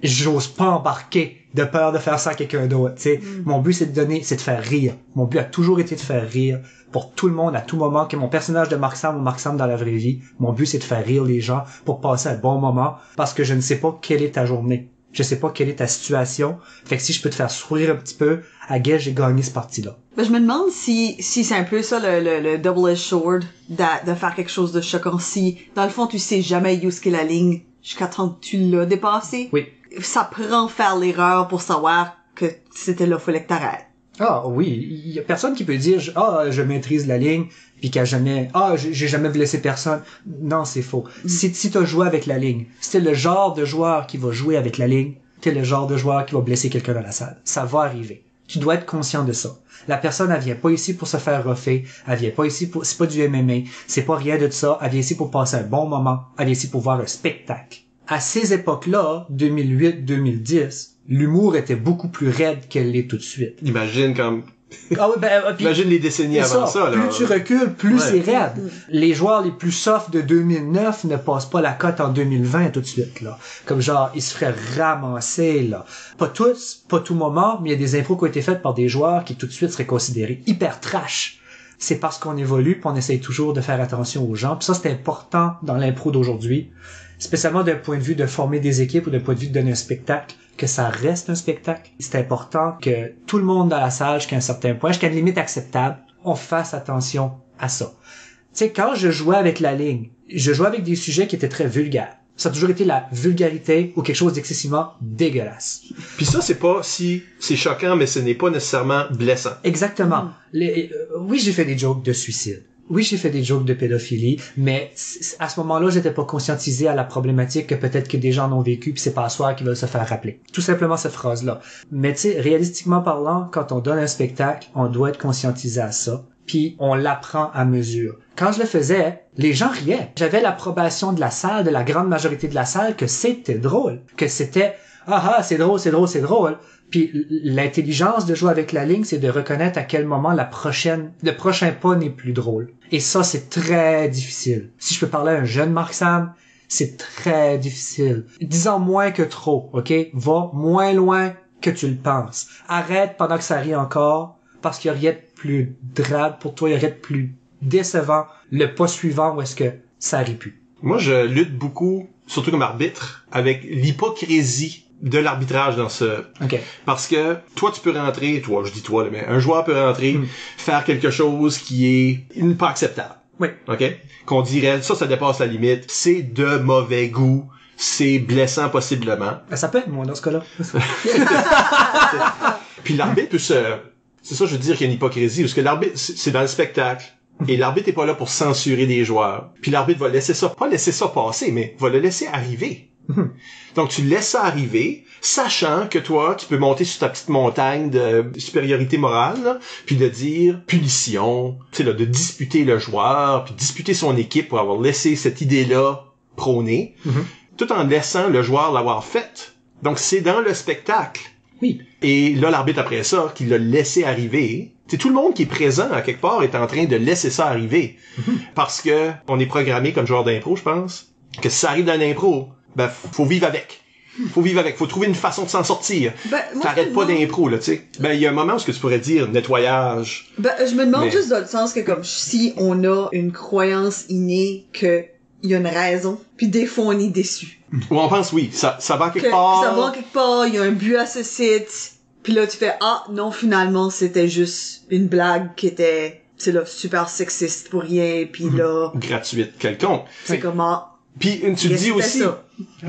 j'ose pas embarquer de peur de faire ça à quelqu'un d'autre, tu sais. Mon but, c'est de faire rire. Mon but a toujours été de faire rire pour tout le monde, à tout moment, que mon personnage de Marc Sam ou Marc Sam dans la vraie vie, mon but, c'est de faire rire les gens pour passer un bon moment, parce que je ne sais pas quelle est ta journée. Je sais pas quelle est ta situation. Fait que si je peux te faire sourire un petit peu, à guess, j'ai gagné ce parti-là. Ben, je me demande si c'est un peu ça le double-edged sword de faire quelque chose de choquant. Si, dans le fond, tu sais jamais où est-ce qu'est la ligne jusqu'à temps que tu l'as dépassé. Oui. Ça prend faire l'erreur pour savoir que c'était là, fallait que t'arrêtes. Ah oui, il y a personne qui peut dire je maîtrise la ligne puis qu'à jamais j'ai jamais blessé personne. Non, c'est faux. Si t'as joué avec la ligne, si t'es le genre de joueur qui va jouer avec la ligne, t'es le genre de joueur qui va blesser quelqu'un dans la salle. Ça va arriver. Tu dois être conscient de ça. La personne, elle vient pas ici pour se faire refaire, elle vient pas ici pour, c'est pas du MMA, c'est pas rien de ça, elle vient ici pour passer un bon moment, elle vient ici pour voir un spectacle. À ces époques-là, 2008-2010, l'humour était beaucoup plus raide qu'elle l'est tout de suite. Imagine comme... Ah oui, imagine les décennies avant ça, là. Plus tu recules, plus c'est raide. Les joueurs les plus soft de 2009 ne passent pas la cote en 2020 tout de suite, là. Comme genre, ils se feraient ramasser, là. Pas tous, pas tout moment, mais il y a des impros qui ont été faites par des joueurs qui tout de suite seraient considérés hyper trash. C'est parce qu'on évolue puis on essaye toujours de faire attention aux gens. Puis ça, c'est important dans l'impro d'aujourd'hui. Spécialement d'un point de vue de former des équipes ou d'un point de vue de donner un spectacle, que ça reste un spectacle. C'est important que tout le monde dans la salle, jusqu'à un certain point, jusqu'à une limite acceptable, on fasse attention à ça. Tu sais, quand je jouais avec la ligne, je jouais avec des sujets qui étaient très vulgaires. Ça a toujours été la vulgarité ou quelque chose d'excessivement dégueulasse. Puis ça, c'est pas si c'est choquant, mais ce n'est pas nécessairement blessant. Exactement. Oui, j'ai fait des jokes de suicide. Oui, j'ai fait des jokes de pédophilie, mais à ce moment-là, j'étais pas conscientisé à la problématique que peut-être que des gens l'ont vécu puis c'est pas à soi qu'ils veulent se faire rappeler. Tout simplement cette phrase-là. Mais tu sais, réalistiquement parlant, quand on donne un spectacle, on doit être conscientisé à ça, puis on l'apprend à mesure. Quand je le faisais, les gens riaient. J'avais l'approbation de la salle, de la grande majorité de la salle, que c'était drôle, que c'était c'est drôle, c'est drôle, c'est drôle. Puis l'intelligence de jouer avec la ligne, c'est de reconnaître à quel moment le prochain pas n'est plus drôle. Et ça, c'est très difficile. Si je peux parler à un jeune Marc Sam, c'est très difficile. Disons moins que trop, ok? Va moins loin que tu le penses. Arrête pendant que ça rit encore, parce qu'il y a rien de plus drabe pour toi, il y a rien de plus décevant. Le pas suivant où est-ce que ça rit plus. Moi, je lutte beaucoup, surtout comme arbitre, avec l'hypocrisie de l'arbitrage dans ce... Okay. Parce que toi, tu peux rentrer, je dis toi, là, mais un joueur peut rentrer, faire quelque chose qui est pas acceptable. Oui. OK? Qu'on dirait, ça dépasse la limite, c'est de mauvais goût, c'est blessant possiblement. Ben, ça peut être moi dans ce cas-là. Puis l'arbitre peut c'est ça, je veux dire qu'il y a une hypocrisie, parce que l'arbitre, c'est dans le spectacle. Et l'arbitre est pas là pour censurer des joueurs. Puis l'arbitre va pas laisser ça passer, mais va le laisser arriver. Donc tu laisses ça arriver, sachant que toi, tu peux monter sur ta petite montagne de supériorité morale, là, puis de dire punition, tu sais là, de disputer le joueur, puis disputer son équipe pour avoir laissé cette idée-là prôner, tout en laissant le joueur l'avoir faite. Donc c'est dans le spectacle. Oui. Et là, l'arbitre après ça, qui l'a laissé arriver, c'est tout le monde qui est présent à quelque part est en train de laisser ça arriver. Parce que on est programmé comme joueur d'impro, je pense, que si ça arrive dans l'impro, ben faut vivre avec. Faut trouver une façon de s'en sortir. T'arrêtes pas d'impro, là, tu sais. Ben, il y a un moment où ce que tu pourrais dire nettoyage. Ben, je me demande juste dans le sens que comme si on a une croyance innée que il y a une raison, puis des fois on est déçu. Ou on pense oui, ça va quelque part. Ça va quelque part, il y a un but à ce site. Puis là tu fais non, finalement c'était juste une blague qui était super sexiste pour rien, puis là gratuite quelconque. C'est comment puis tu dis aussi ça.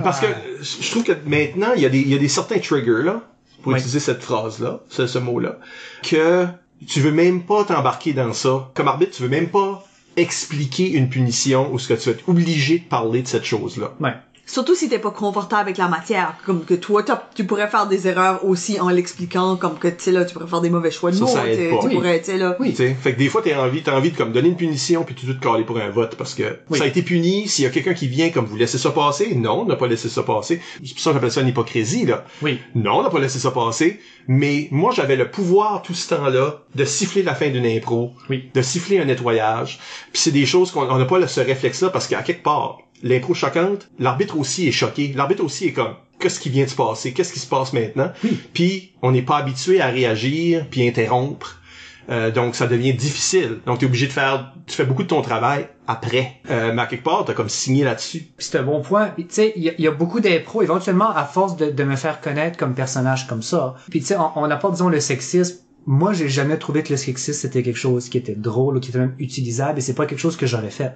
Parce que je trouve que maintenant il y a des certains triggers là pour utiliser cette phrase là, ce mot là, que tu veux même pas t'embarquer dans ça. Comme arbitre, tu veux même pas expliquer une punition ou ce que tu vas être obligé de parler de cette chose là. Ouais. Surtout si t'es pas confortable avec la matière, comme que toi tu pourrais faire des erreurs aussi en l'expliquant, comme que tu sais là tu pourrais faire des mauvais choix de mots, tu pourrais tu sais là. Oui, tu sais, fait que des fois t'as envie de comme donner une punition puis tout te caler pour un vote parce que ça a été puni, s'il y a quelqu'un qui vient comme vous laissez ça passer, non, on n'a pas laissé ça passer. C'est pour ça que j'appelle ça une hypocrisie là. Oui. Non, on n'a pas laissé ça passer, mais moi j'avais le pouvoir tout ce temps-là de siffler la fin d'une impro, de siffler un nettoyage. Puis c'est des choses qu'on n'a pas ce réflexe là parce qu'à quelque part l'impro choquante, l'arbitre aussi est choqué. L'arbitre aussi est comme, qu'est-ce qui vient de se passer? Qu'est-ce qui se passe maintenant? Puis, on n'est pas habitué à réagir puis interrompre. Donc, ça devient difficile. Donc, t'es obligé tu fais beaucoup de ton travail après. Mais à quelque part, t'as comme signé là-dessus. Puis c'est un bon point. Puis, tu sais, il y a beaucoup d'impro, éventuellement, à force de me faire connaître comme personnage comme ça. Puis, tu sais, on n'a pas, disons, le sexisme. Moi, j'ai jamais trouvé que le sexisme, c'était quelque chose qui était drôle ou qui était même utilisable, et c'est pas quelque chose que j'aurais fait.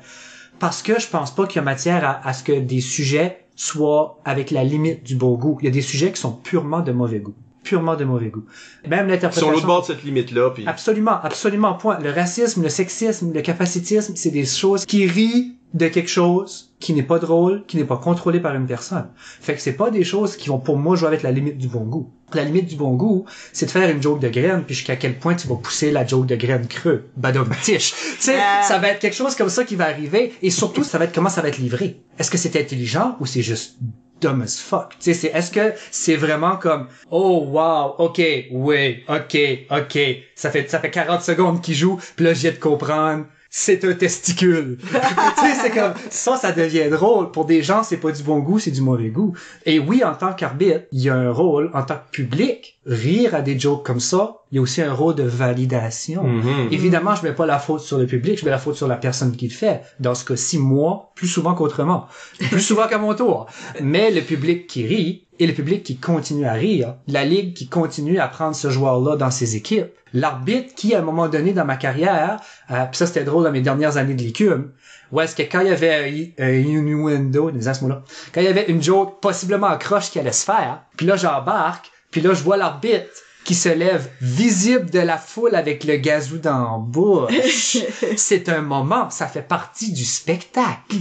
Parce que je pense pas qu'il y a matière à ce que des sujets soient avec la limite du bon goût. Il y a des sujets qui sont purement de mauvais goût. purement de mauvais goût. Même l'interprétation... Sur l'autre bord de cette limite-là, puis... Absolument, point. Le racisme, le sexisme, le capacitisme, c'est des choses qui rient de quelque chose qui n'est pas drôle, qui n'est pas contrôlé par une personne. Fait que c'est pas des choses qui vont, pour moi, jouer avec la limite du bon goût. La limite du bon goût, c'est de faire une joke de graine, puis jusqu'à quel point tu vas pousser la joke de graine creux. Badum tiche. Tu sais, ça va être quelque chose comme ça qui va arriver, et surtout, ça va être comment ça va être livré. Est-ce que c'est intelligent, ou c'est juste dumb as fuck? Tu sais, est-ce que c'est vraiment comme, oh wow, ok, oui, ok, ça fait 40 secondes qu'il joue, puis là, j'ai de comprendre, c'est un testicule. Tu sais, c'est comme, ça devient drôle. Pour des gens, c'est pas du bon goût, c'est du mauvais goût. Et oui, en tant qu'arbitre, il y a un rôle, en tant que public, rire à des jokes comme ça, il y a aussi un rôle de validation. Évidemment, je mets pas la faute sur le public, je mets la faute sur la personne qui le fait. Dans ce cas-ci, moi, plus souvent qu'autrement. Plus souvent qu'à mon tour. Mais le public qui rit, et le public qui continue à rire, la ligue qui continue à prendre ce joueur-là dans ses équipes, l'arbitre qui, à un moment donné dans ma carrière, puis ça c'était drôle dans mes dernières années de l'écume, où est-ce que quand il y avait un innuendo, disons ce mot-là, quand il y avait une joke possiblement en croche qui allait se faire, puis là j'embarque, puis là je vois l'arbitre qui se lève visible de la foule avec le gazou dans la bouche. C'est un moment, ça fait partie du spectacle.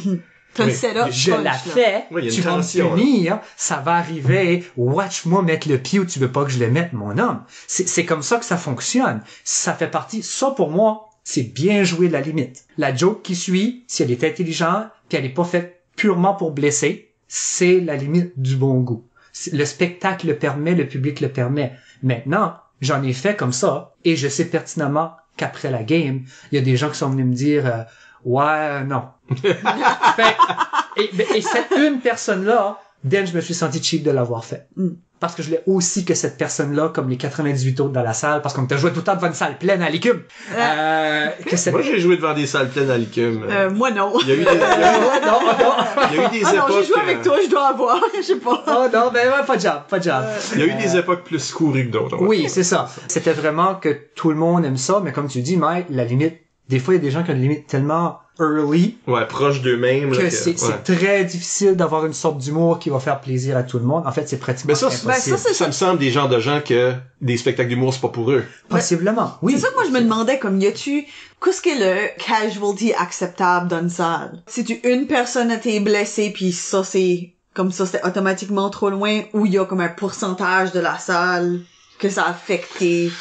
T'as le setup. Je la fais, tu vas me punir, ça va arriver, watch-moi mettre le pied où tu veux pas que je le mette, mon homme. C'est comme ça que ça fonctionne. Ça fait partie, ça pour moi, c'est bien jouer la limite. La joke qui suit, si elle est intelligente, puis elle est pas faite purement pour blesser, c'est la limite du bon goût. Le spectacle le permet, le public le permet. Maintenant, j'en ai fait comme ça, et je sais pertinemment qu'après la game, il y a des gens qui sont venus me dire, ouais, non. et cette une personne-là, Dan, je me suis senti cheap de l'avoir fait. Parce que je l'ai aussi que cette personne-là, comme les 98 autres dans la salle, parce qu'on t'a joué tout le temps devant une salle pleine à l'écume. Moi, j'ai joué devant des salles pleines à l'écume. Moi, non. Il y a eu des, il y a eu des époques... non, j'ai joué avec toi, je dois avoir, je sais pas. Oh non, ben ouais, pas de job. Il y a eu des époques plus courues que d'autres. Oui, c'est ça. C'était vraiment que tout le monde aime ça, mais comme tu dis, Mike, la limite, des fois, il y a des gens qui ont une limite tellement early. Ouais, proche d'eux-mêmes. Que c'est très difficile d'avoir une sorte d'humour qui va faire plaisir à tout le monde. En fait, c'est pratiquement impossible. Ça me semble des genres de gens que des spectacles d'humour, c'est pas pour eux. Possiblement, oui. C'est ça que moi je me demandais, comme qu'est-ce qu'est le casualty acceptable dans une salle? Si tu une personne a été blessée, puis ça c'est comme ça, c'était automatiquement trop loin, ou il y a comme un pourcentage de la salle que ça a affecté?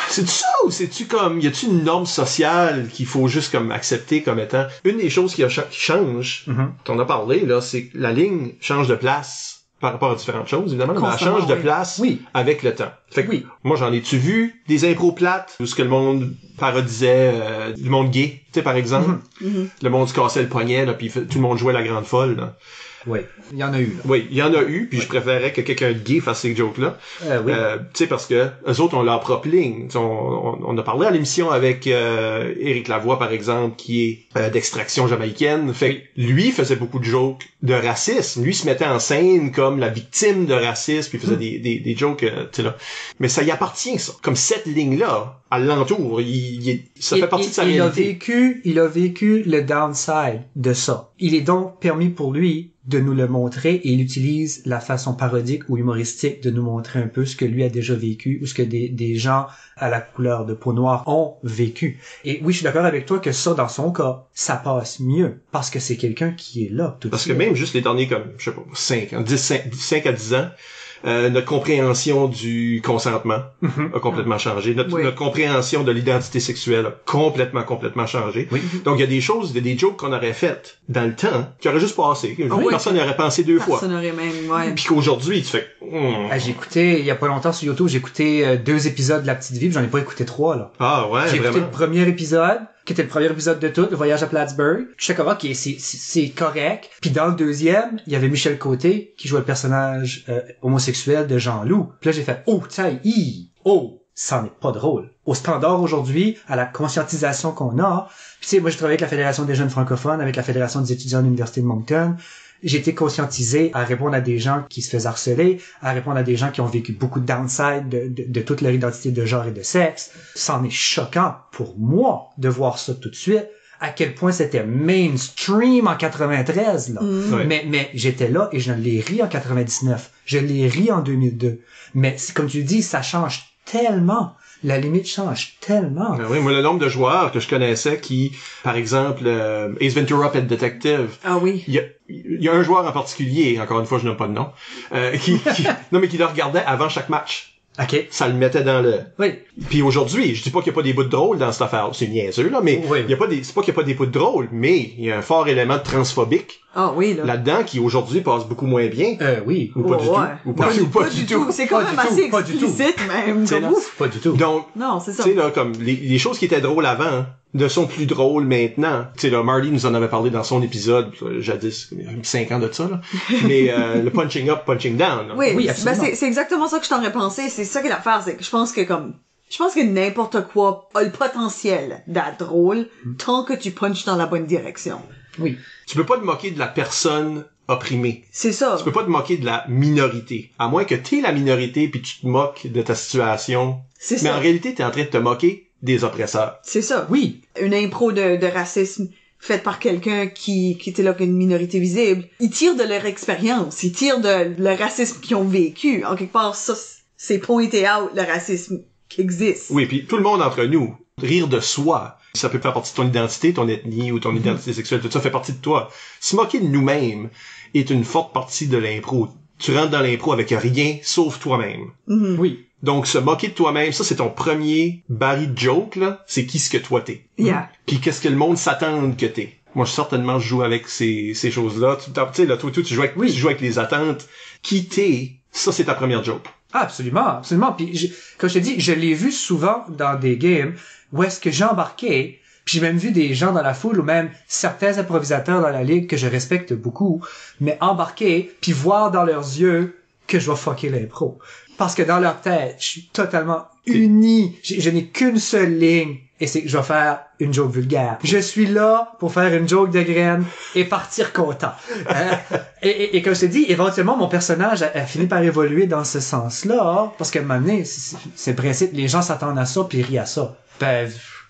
C'est-tu ça ou c'est-tu comme, y a-tu une norme sociale qu'il faut juste comme accepter comme étant une des choses qui change, t'en as parlé là, c'est que la ligne change de place par rapport à différentes choses évidemment, mais elle change de place avec le temps. Fait que moi j'en ai-tu vu des impros plates où ce que le monde parodisait le monde gay, tu sais par exemple, le monde se cassait le poignet là puis tout le monde jouait la grande folle là. Oui, il y en a eu. Là. Oui, il y en a eu, puis je préférais que quelqu'un de gay fasse ces jokes-là. Tu sais, parce que eux autres ont leur propre ligne. On a parlé à l'émission avec Éric Lavoie, par exemple, qui est d'extraction jamaïcaine. Fait que lui faisait beaucoup de jokes de racisme. Lui se mettait en scène comme la victime de racisme, puis il faisait des jokes, tu sais là. Mais ça y appartient, ça. Comme cette ligne-là, à l'entour, ça fait partie de sa réalité. Il a vécu le downside de ça. Il est donc permis pour lui de nous le montrer et il utilise la façon parodique ou humoristique de nous montrer un peu ce que lui a déjà vécu ou ce que des gens à la couleur de peau noire ont vécu. Et oui, je suis d'accord avec toi que ça, dans son cas, ça passe mieux parce que c'est quelqu'un qui est là tout de suite. Parce que même juste les derniers comme, je sais pas, 5 à 10 ans, notre compréhension du consentement a complètement changé. Notre compréhension de l'identité sexuelle a complètement changé. Oui. Donc, il y a des choses, des jokes qu'on aurait faites dans le temps, qui auraient juste passé. Personne n'aurait pensé deux fois. Personne n'aurait même, Puis qu'aujourd'hui, tu fais... J'ai écouté, il y a pas longtemps sur YouTube, j'ai écouté 2 épisodes de La Petite Vie, j'en ai pas écouté 3, là. Ah ouais, j'ai vraiment. Écouté le premier épisode, qui était le premier épisode de tout, le voyage à Plattsburgh. Je sais comment, c'est correct. Puis dans le deuxième, il y avait Michel Côté, qui jouait le personnage homosexuel de Jean-Loup. Puis là, j'ai fait, ça n'est pas drôle. Au standard aujourd'hui, à la conscientisation qu'on a, puis tu sais, moi j'ai travaillé avec la Fédération des jeunes francophones, avec la Fédération des étudiants de l'Université de Moncton. J'ai été conscientisé à répondre à des gens qui se faisaient harceler, à répondre à des gens qui ont vécu beaucoup de downside de toute leur identité de genre et de sexe. C'en est choquant pour moi de voir ça tout de suite, à quel point c'était mainstream en 93, là. Ouais. Mais j'étais là et je l'ai ri en 99. Je l'ai ri en 2002. Mais comme tu dis, ça change tellement. La limite change tellement. Ben oui, moi, le nombre de joueurs que je connaissais qui, par exemple, Ace Ventura Pet Detective. Ah oui. Il y a un joueur en particulier, encore une fois, je n'ai pas de nom, qui le regardait avant chaque match. OK. Ça le mettait dans le... Oui. Puis aujourd'hui, je dis pas qu'il y a pas des bouts de drôle dans cette affaire, c'est niaiseux, là, mais Oui. il y a pas des, c'est pas qu'il y a pas des bouts de drôle, mais il y a un fort élément de transphobique Ah oui, là. là-dedans qui aujourd'hui passe beaucoup moins bien. Oui. Ou pas du tout. Ou pas du tout. C'est quand Pas même du tout, assez pas du tout. explicite, même. C'est comme là. ouf. Pas du tout. Donc, Non, c'est ça. tu sais, là, comme, les choses qui étaient drôles avant, hein, ne sont plus drôles maintenant. Tu sais, là, Marty nous en avait parlé dans son épisode, jadis, il y a 5 ans de ça, là. Mais, le punching up, punching down, là. Oui, Oui, ben absolument. c'est exactement ça que je t'en ai pensé. C'est ça qui est l'affaire, c'est que je pense que n'importe quoi a le potentiel d'être drôle tant que tu punches dans la bonne direction. Oui. Tu peux pas te moquer de la personne opprimée. C'est ça. Tu peux pas te moquer de la minorité. À moins que t'es la minorité puis tu te moques de ta situation. C'est Mais ça. en réalité, t'es en train de te moquer des oppresseurs. C'est ça. Oui. Une impro de racisme faite par quelqu'un qui était là qu'une minorité visible. Ils tirent de leur expérience. Ils tirent de le racisme qu'ils ont vécu. En quelque part, ça, c'est pointé out le racisme qui existe. Oui, puis tout le monde entre nous, rire de soi, ça peut faire partie de ton identité, ton ethnie ou ton identité sexuelle, tout ça fait partie de toi. Se moquer de nous-mêmes est une forte partie de l'impro. Tu rentres dans l'impro avec rien sauf toi-même. Mhm. Oui. Donc, se moquer de toi-même, ça, c'est ton premier baril de joke, là. C'est qui ce que toi t'es. Yeah. Puis qu'est-ce que le monde s'attend que t'es. Moi, certainement, je joue avec ces choses-là. Tu sais, là, toi, tu joues avec les attentes. Qui t'es, ça, c'est ta première joke. Ah, absolument, absolument. Puis, comme je te dis, je l'ai vu souvent dans des games où est-ce que j'embarquais, puis j'ai même vu des gens dans la foule ou même certains improvisateurs dans la ligue que je respecte beaucoup, mais embarquer puis voir dans leurs yeux que je vais fucker l'impro. Parce que dans leur tête, je suis totalement uni. Je n'ai qu'une seule ligne et c'est que je vais faire une joke vulgaire. Je suis là pour faire une joke de graine et partir content. Et comme je t'ai dit, éventuellement, mon personnage a fini par évoluer dans ce sens-là, parce qu'à un moment donné, c'est le principe, les gens s'attendent à ça puis ils rient à ça. Ben,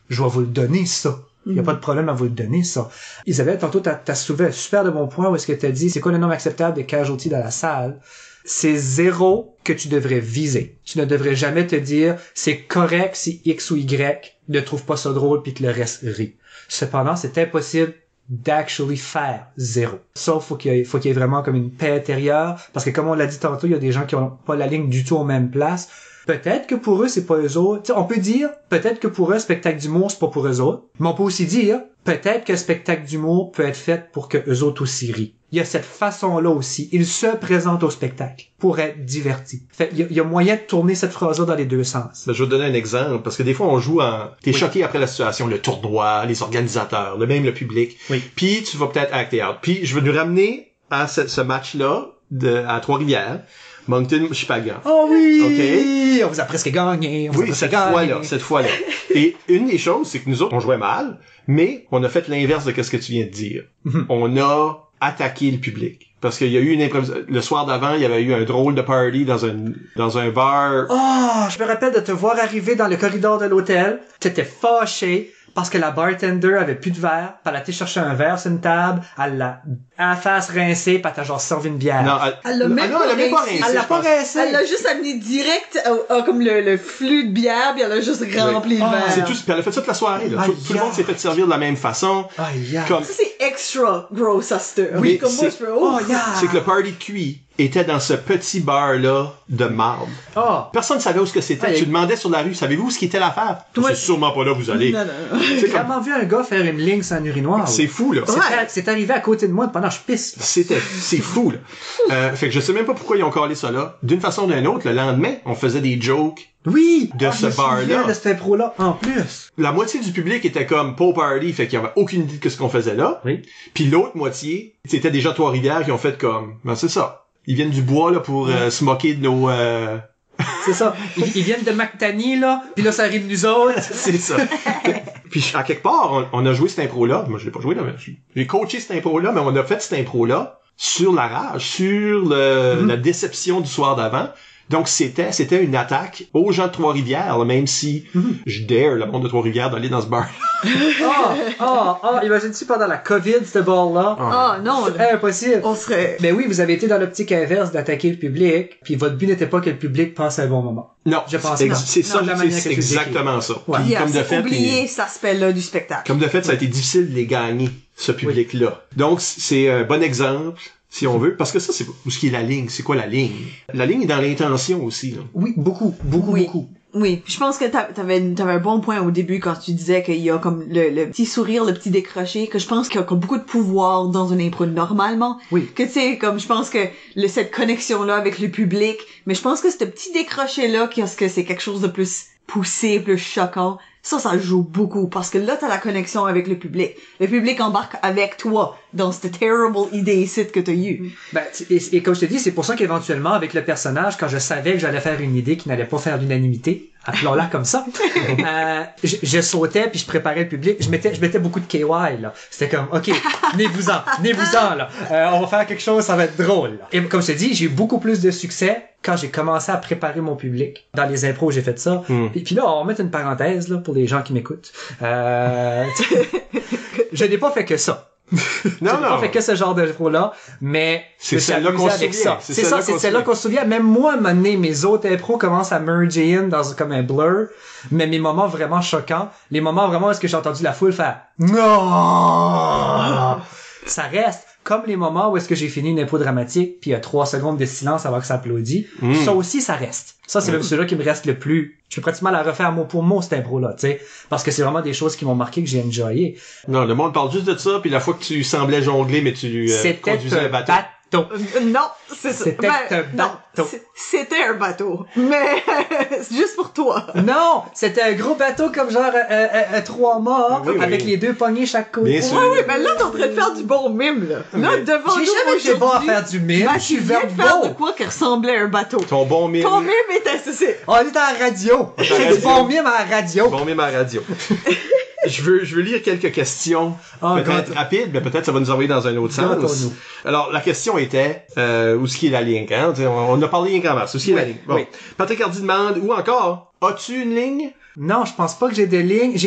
je vais vous le donner, ça. Il n'y a pas de problème à vous le donner, ça. Isabelle, tantôt, t'as soulevé un super de bon point où est-ce que t'as dit, c'est quoi le nombre acceptable de casualties dans la salle? C'est 0 que tu devrais viser. Tu ne devrais jamais te dire, c'est correct si X ou Y ne trouve pas ça drôle puis que le reste rit. Cependant, c'est impossible d'actually faire 0. Sauf faut qu'il y ait vraiment comme une paix intérieure, parce que comme on l'a dit tantôt, il y a des gens qui ont pas la ligne du tout aux mêmes places. Peut-être que pour eux, c'est pas eux autres. T'sais, on peut dire, peut-être que pour eux, spectacle d'humour, c'est pas pour eux autres. Mais on peut aussi dire, peut-être que spectacle d'humour peut être fait pour que eux autres aussi rient. Il y a cette façon-là aussi. Ils se présentent au spectacle pour être divertis. Fait, il y a moyen de tourner cette phrase-là dans les deux sens. Ben, je vais te donner un exemple, parce que des fois, on joue t'es choqué après la situation, le tournoi, les organisateurs, même le public. Oui. Puis, tu vas peut-être acter out. Puis, je vais nous ramener à ce match-là, à Trois-Rivières. Moncton, Chipagan. Oh oui! OK. On vous a presque gagné. On vous a Oui, presque cette gagné. fois-là. Et une des choses, c'est que nous autres, on jouait mal, mais on a fait l'inverse de ce que tu viens de dire. On a attaqué le public. Parce qu'il y a eu une improvisation. Le soir d'avant, il y avait eu un drôle de party dans un bar. Oh, je me rappelle de te voir arriver dans le corridor de l'hôtel. T'étais fâché parce que la bartender avait plus de verre. Puis elle a été chercher un verre sur une table. Elle l'a à la face rincé. Puis elle t'a genre servi une bière. Non, Elle l'a même pas rincé. Elle l'a je pas pense. rincé. Elle l'a juste amené direct comme le flux de bière, puis elle a juste rempli le verre. C'est tout. Puis elle a fait ça toute la soirée, là. Aïe, Tout le monde s'est fait servir de la même façon. Aïe, aïe. Comme, Ça, c'est extra gross à cette heure. Oui, comme moi, je fais, oh, Oh, yeah. c'est que le party de cuit était dans ce petit bar-là de marde. Oh. Personne savait où ce que c'était. Aïe. Tu demandais sur la rue, savez-vous où ce qui était l'affaire? Toi- C'est sûrement pas là où vous allez. Non, non. C'est J'ai comme, vraiment vu un gars faire une ligne sans urinoir. c'est fou, là. Ouais. C'est arrivé à côté de moi pendant que je pisse. C'est fou, là. Fait que je sais même pas pourquoi ils ont collé ça là. D'une façon ou d'une autre, le lendemain, on faisait des jokes. Oui! De je ce me souviens bar-là. de cette impro-là, en plus. La moitié du public était comme pas au party, fait qu'il y avait aucune idée de ce qu'on faisait là. Oui. Puis l'autre moitié, c'était des gens de Trois-Rivières qui ont fait comme, ben c'est ça. Ils viennent du bois, là, pour se moquer de nos... C'est ça. Ils viennent de McTany, là, pis là, ça arrive de nous autres. C'est ça. Puis à quelque part, on a joué cette impro-là. Moi, je l'ai pas joué, là, mais j'ai coaché cette impro-là, mais on a fait cette impro-là sur la rage, sur la déception du soir d'avant. Donc c'était une attaque aux gens de Trois-Rivières, là, même si je dare le monde de Trois-Rivières d'aller dans ce bar. Imagine-tu pendant la COVID, ce bar-là? Ah, non. Impossible. On serait... Mais oui, vous avez été dans l'optique inverse d'attaquer le public, puis votre but n'était pas que le public passe un bon moment. Non, Je pense c'est non. ça, Non, la manière c'est que tu exactement ça. Ouais. Puis, comme de fait, oublier cet aspect-là du spectacle. comme de fait, ça a été difficile de les gagner, ce public-là. Donc, c'est un bon exemple, si on veut, parce que ça, c'est où ce qui est la ligne. C'est quoi la ligne? La ligne est dans l'intention aussi, là. Oui, beaucoup. Oui, je pense que t'avais un bon point au début quand tu disais qu'il y a comme le petit sourire, le petit décroché, que je pense qu'il y a comme beaucoup de pouvoir dans une impro normalement. Oui. Que tu sais, comme je pense que cette connexion-là avec le public, mais je pense que ce petit décroché-là, que c'est quelque chose de plus poussé, plus choquant, ça joue beaucoup, parce que là, t'as la connexion avec le public. Le public embarque avec toi dans cette terrible idée ici que t'as eue. Ben, et comme je te dis, c'est pour ça qu'éventuellement, avec le personnage, quand je savais que j'allais faire une idée qui n'allait pas faire l'unanimité, appelons-la comme ça, je sautais puis je préparais le public. Je mettais beaucoup de KY, là. C'était comme, OK, venez-vous-en, là. On va faire quelque chose, ça va être drôle, là. Et comme je te dis, j'ai eu beaucoup plus de succès quand j'ai commencé à préparer mon public. Dans les impros, j'ai fait ça. Et puis là, on va mettre une parenthèse, là, pour les gens qui m'écoutent. Je n'ai pas fait que ça. Non. Pas fait que ce genre d'impro-là, mais c'est celle-là qu'on se souvient. C'est celle-là qu'on se souvient. Même moi, à un moment donné, mes autres impros commencent à merger in comme un blur, mais mes moments vraiment choquants, les moments vraiment où est-ce que j'ai entendu la foule faire « Non! » Ça reste comme les moments où est-ce que j'ai fini une impro dramatique, puis il y a 3 secondes de silence avant que ça applaudit. Ça aussi, ça reste. Ça, c'est même celui-là qui me reste le plus. Je peux pratiquement la refaire mot pour mot, cette impro-là, tu sais. Parce que c'est vraiment des choses qui m'ont marqué, que j'ai enjoyé. Non, le monde parle juste de ça, puis la fois que tu semblais jongler, mais tu conduisais un bateau. Non, c'est ça. C'était un bateau. C'était un bateau. Mais c'est juste pour toi. Non, c'était un gros bateau comme genre 3 mâts, avec les 2 poignées chaque côté. Bien sûr. Oui, mais là, t'es en train de faire du bon mime, là. Là, devant nous, j'ai jamais été bon à faire du mime. Ben, Je suis tu viens de verbal. faire de quoi qui ressemblait à un bateau. Ton bon mime. Ton mime était, c'est... On est à la radio. C'est du bon mime à la radio. Bon mime à la radio. Je veux lire quelques questions, peut-être rapides, mais peut-être ça va nous envoyer dans un autre sens. Alors, la question était, où est-ce qu'il est la ligne, hein? On a parlé rien qu'en masse. Où est-ce qu'il est la ligne? Bon. Oui. Patrick Hardy demande, ou encore, as-tu une ligne? Non, je pense pas que j'ai des lignes.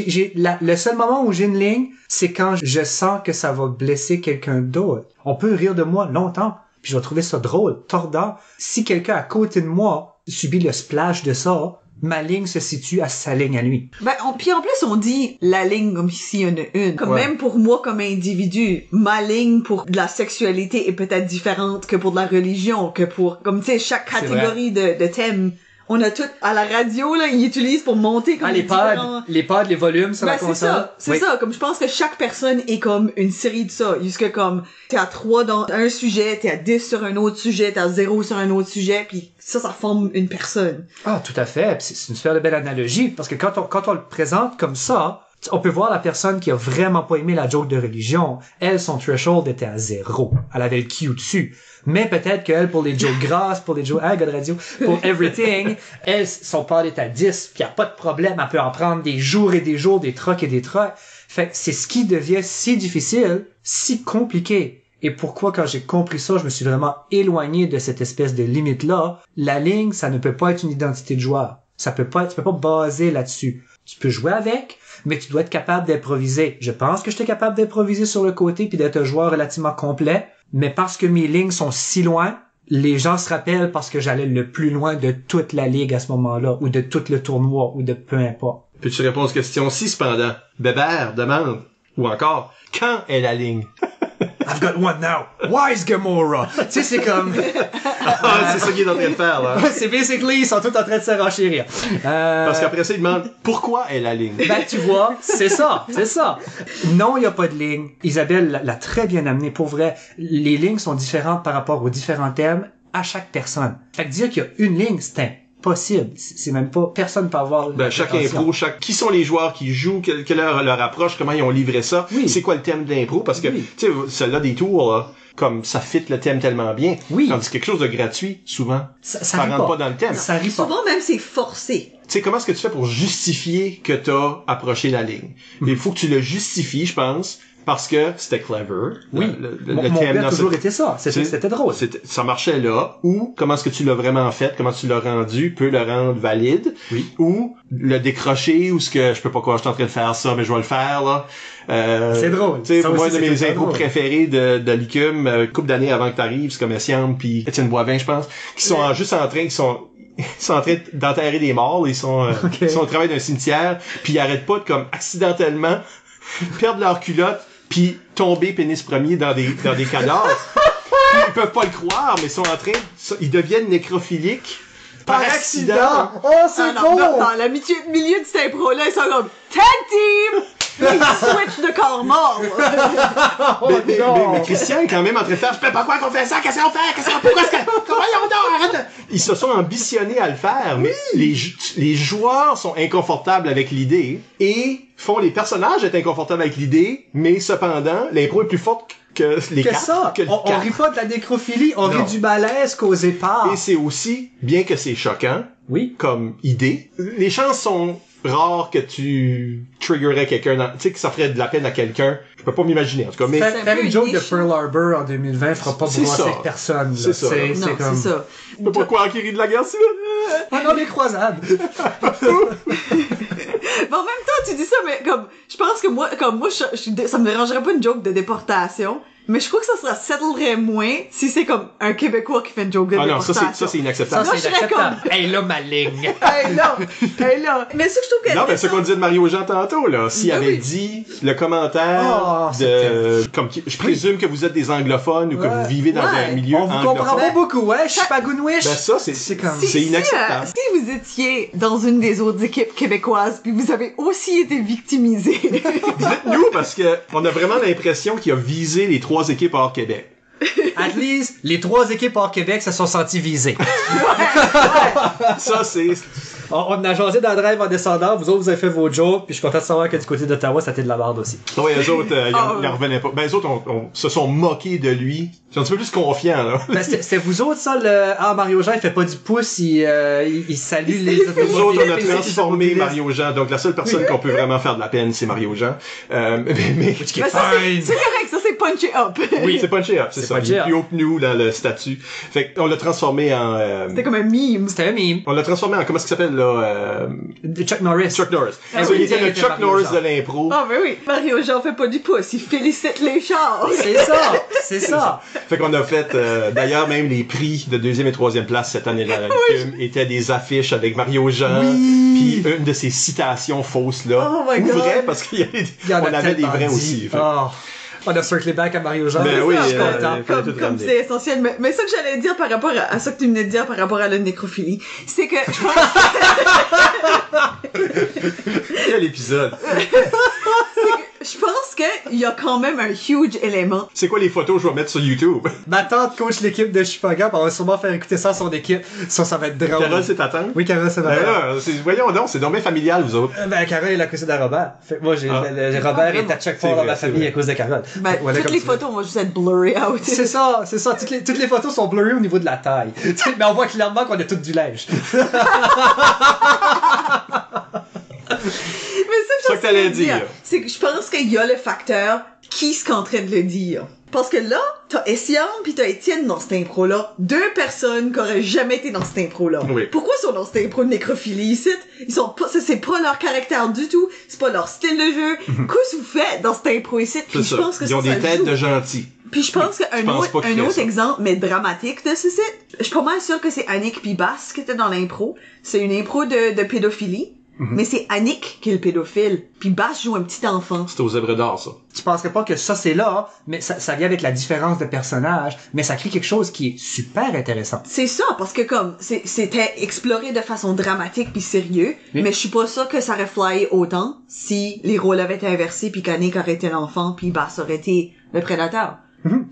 Le seul moment où j'ai une ligne, c'est quand je sens que ça va blesser quelqu'un d'autre. On peut rire de moi longtemps, puis je vais trouver ça drôle, tordant. Si quelqu'un à côté de moi subit le splash de ça, ma ligne se situe à sa ligne à lui. Puis en plus, on dit la ligne comme s'il y en a une. Comme même pour moi comme individu, ma ligne pour de la sexualité est peut-être différente que pour de la religion, que pour, comme tu sais, chaque catégorie de thèmes. On a tout, à la radio, là, ils utilisent pour monter comme les pads, les volumes sur la console. C'est ça. Comme je pense que chaque personne est comme une série de ça. Jusque comme, t'es à 3 dans un sujet, t'es à 10 sur un autre sujet, t'es à 0 sur un autre sujet, puis ça forme une personne. Ah, tout à fait. C'est une super belle analogie, parce que quand on le présente comme ça, on peut voir la personne qui a vraiment pas aimé la joke de religion. Elle, son threshold était à 0. Elle avait le Q dessus. Mais peut-être qu'elle, pour les jokes grasses, pour les jokes, God Radio, pour everything, elle, son pad est à 10, puis y a pas de problème. Elle peut en prendre des jours et des jours, des trocs et des trocs. Fait que c'est ce qui devient si difficile, si compliqué. Et pourquoi, quand j'ai compris ça, je me suis vraiment éloigné de cette espèce de limite-là. La ligne, ça ne peut pas être une identité de joueur. Tu peux pas baser là-dessus. Tu peux jouer avec, mais tu dois être capable d'improviser. Je pense que j'étais capable d'improviser sur le côté puis d'être un joueur relativement complet, mais parce que mes lignes sont si loin, les gens se rappellent parce que j'allais le plus loin de toute la ligue à ce moment-là, ou de tout le tournoi, ou de peu importe. Peux-tu répondre à cette question-ci, cependant? Bébert demande, ou encore, quand est la ligne? I've got one now. Wise Gamora. Tu sais, c'est comme... c'est ça qu'il est en train de faire, là. C'est basically, ils sont tous en train de se renchérir. Parce qu'après ça, il demande, pourquoi est la ligne? Ben, tu vois, c'est ça. Non, il n'y a pas de ligne. Isabelle l'a très bien amené. Pour vrai, les lignes sont différentes par rapport aux différents thèmes à chaque personne. Fait que dire qu'il y a une ligne, c'est impossible. C'est même pas, personne peut avoir... chaque impro, qui sont les joueurs qui jouent, quelle est leur approche, comment ils ont livré ça, c'est quoi le thème de l'impro, parce que, tu sais, celle-là des tours, là, comme ça fit le thème tellement bien. Oui. Tandis que quelque chose de gratuit, souvent, ça rentre pas dans le thème. Ça arrive pas. Souvent même c'est forcé. Tu sais, comment est-ce que tu fais pour justifier que t'as approché la ligne? Il faut que tu le justifies, je pense, parce que c'était clever. Oui. Le Mon thème but a dans toujours cette- été ça. C'était drôle. Ça marchait là, ou comment est-ce que tu l'as vraiment fait, comment tu l'as rendu, peut le rendre valide, Oui. ou le décrocher, ou ce que je peux pas croire, je suis en train de faire ça, mais je vais le faire, là. C'est drôle. Tu sais, Ça pour moi, aussi, un de c'est mes tout le temps impros drôle. préférés de Licume, couple d'années avant que t'arrives, c'est comme Essiam puis Étienne Boivin, je pense, qui sont juste en train, ils sont en train d'enterrer des morts, ils sont au travail d'un cimetière, puis ils arrêtent pas de comme accidentellement perdre leur culotte puis tomber pénis premier dans des cadavres. Puis ils peuvent pas le croire, mais ils sont en train, ils deviennent nécrophiliques par accident. Oh, c'est Alors, con! dans l'amitié de milieu de cette impro-là, ils sont comme tag team! Puis ils switchent de corps mort. Oh, non! Mais Christian est quand même en train de faire, je sais pas quoi qu'on fait ça, qu'est-ce qu'on fait, pourquoi est-ce que, voyons donc, arrête! Ils se sont ambitionnés à le faire, mais les joueurs sont inconfortables avec l'idée et font les personnages être inconfortables avec l'idée, mais cependant, l'impro est plus forte que les Que cartes. ça! Que le On quatre. rit pas de la nécrophilie, on Non. rit du malaise causé par... Et c'est aussi, bien que c'est choquant, Oui. comme idée, les chances sont rares que tu triggerais quelqu'un, tu sais, que ça ferait de la peine à quelqu'un. Je peux pas m'imaginer, en tout cas, mais... C'est un Faire peu une joke de niche. Pearl Harbor en 2020 fera pas C'est brosser ça. avec personne. là. C'est ça. Non, C'est comme... c'est ça. Je peux pas croire qu'il rit de la guerre civile. Ah non, les croisades! Mais en même temps, tu dis ça, mais comme, je pense que moi, ça me dérangerait pas une joke de déportation, mais je crois que ça settlerait moins si c'est comme un Québécois qui fait une joke de Ah non, déportation. ça c'est Ça, inacceptable. Moi, c'est je serais inacceptable. Hey, là, ma ligne! Hey là! Mais ça, je trouve que... Non, ben, ce qu'on disait de Mario Jean tantôt, là, s'il Ben avait oui. dit le commentaire Oh, comme, je présume que vous êtes des anglophones ou que Ouais. vous vivez dans Ouais. un milieu On vous comprend anglophone. pas beaucoup, hein? Chipagounouish! Ben, ça, C'est comme... c'est inacceptable. Si vous étiez dans une des autres équipes québécoises, puis vous avez aussi été victimisé, Dites-nous, parce que on a vraiment l'impression qu'il a visé les 3 équipes hors Québec. At least, les 3 équipes hors Québec se sont senties visées. Ça, c'est... On a jasé dans le drive en descendant, vous autres, vous avez fait vos jokes, puis je suis content de savoir que du côté d'Ottawa, ça a été de la merde aussi. Oui, eux autres, Ah, ils en revenaient pas. Ben, eux autres, on se sont moqués de lui. Ils sont un petit peu plus confiants, là. Ben, c'était vous autres, ça, Mario Jean, il fait pas du pouce, il salue les Nous autres, on a automobilistes. transformé Mario Jean. Donc, la seule personne qu'on peut vraiment faire de la peine, c'est Mario Jean. Mais Which is mais ça, fine. c'est correct, ça, c'est punché up. oui, c'est punché up, c'est ça. punché Il est up. plus haut que nous dans le statut. Fait qu'on l'a transformé en... C'était comme un meme. C'était un meme. on l'a transformé en... Comment est-ce qu'il s'appelle, là? De Chuck Norris. Chuck Norris. Ah So, oui, il était il le était Chuck Mario Norris Jean. de l'impro. Ah, ben oui. Mario Jean fait pas du pouce, il félicite les chars. C'est ça, c'est ça. Fait qu'on a fait, d'ailleurs, même les prix de 2e et 3e place cette année-là, la Licume, étaient des affiches avec Mario Jean, puis une de ses citations fausses, là. Oh my Ou God. vraies, parce qu'il y avait, Il y en a on avait des tellement vrais dit. aussi. Fait. Oh. On a circlé back à Mario Jean. Ben oui, je suis content. il fallait tout Comme ramener. c'est essentiel. Mais ça que j'allais dire par rapport à ça que tu venais de dire par rapport à la nécrophilie, c'est que je pense Quel épisode? je pense qu'il y a quand même un huge élément. C'est quoi les photos que je vais mettre sur YouTube? Ma tante coach l'équipe de Chipaga, puis on va sûrement faire écouter ça à son équipe. Ça va être drôle. Carole, c'est ta tante? Oui, Carole, c'est ma Ben tante. là, voyons donc, c'est donc bien familial, vous autres. Carole est la cousine à Robert. Fait que moi, Ah. Robert est à chaque fois C'est dans vrai, ma c'est famille vrai. à cause de Carole. Ben, Voilà, toutes comme les tu photos vont juste être blurry out. C'est ça. Toutes les photos sont blurry au niveau de la taille. Mais on voit clairement qu'on a toutes du linge. Mais ça que t'allais dire. c'est que je pense qu'il y a le facteur qui est en train de le dire. Parce que là, t'as Essiam pis t'as Étienne dans cette impro-là. 2 personnes qui auraient jamais été dans cette impro-là. Oui. Pourquoi ils sont dans cette impro de nécrophilie ici? Ils sont pas, c'est pas leur caractère du tout. C'est pas leur style de jeu. Qu'est-ce que vous faites dans cette impro ici? C'est Puis je ça. pense que Ils ont ça des têtes joue. de gentils. Puis je pense qu'un pense pas qu'ils autre feraient ça. exemple, mais dramatique de ce site, je suis pas mal sûre que c'est Annick pis Bass qui étaient dans l'impro. C'est une impro de pédophilie. Mais c'est Annick qui est le pédophile. Puis Bass joue un petit enfant. C'était aux zèbres d'or, ça. Tu penserais pas que ça c'est là, mais ça vient avec la différence de personnage, mais ça crée quelque chose qui est super intéressant. C'est ça, parce que comme, c'était exploré de façon dramatique puis sérieux, Oui. mais je suis pas sûre que ça aurait flyé autant si les rôles avaient été inversés puis qu'Annick aurait été l'enfant puis Bass aurait été le prédateur.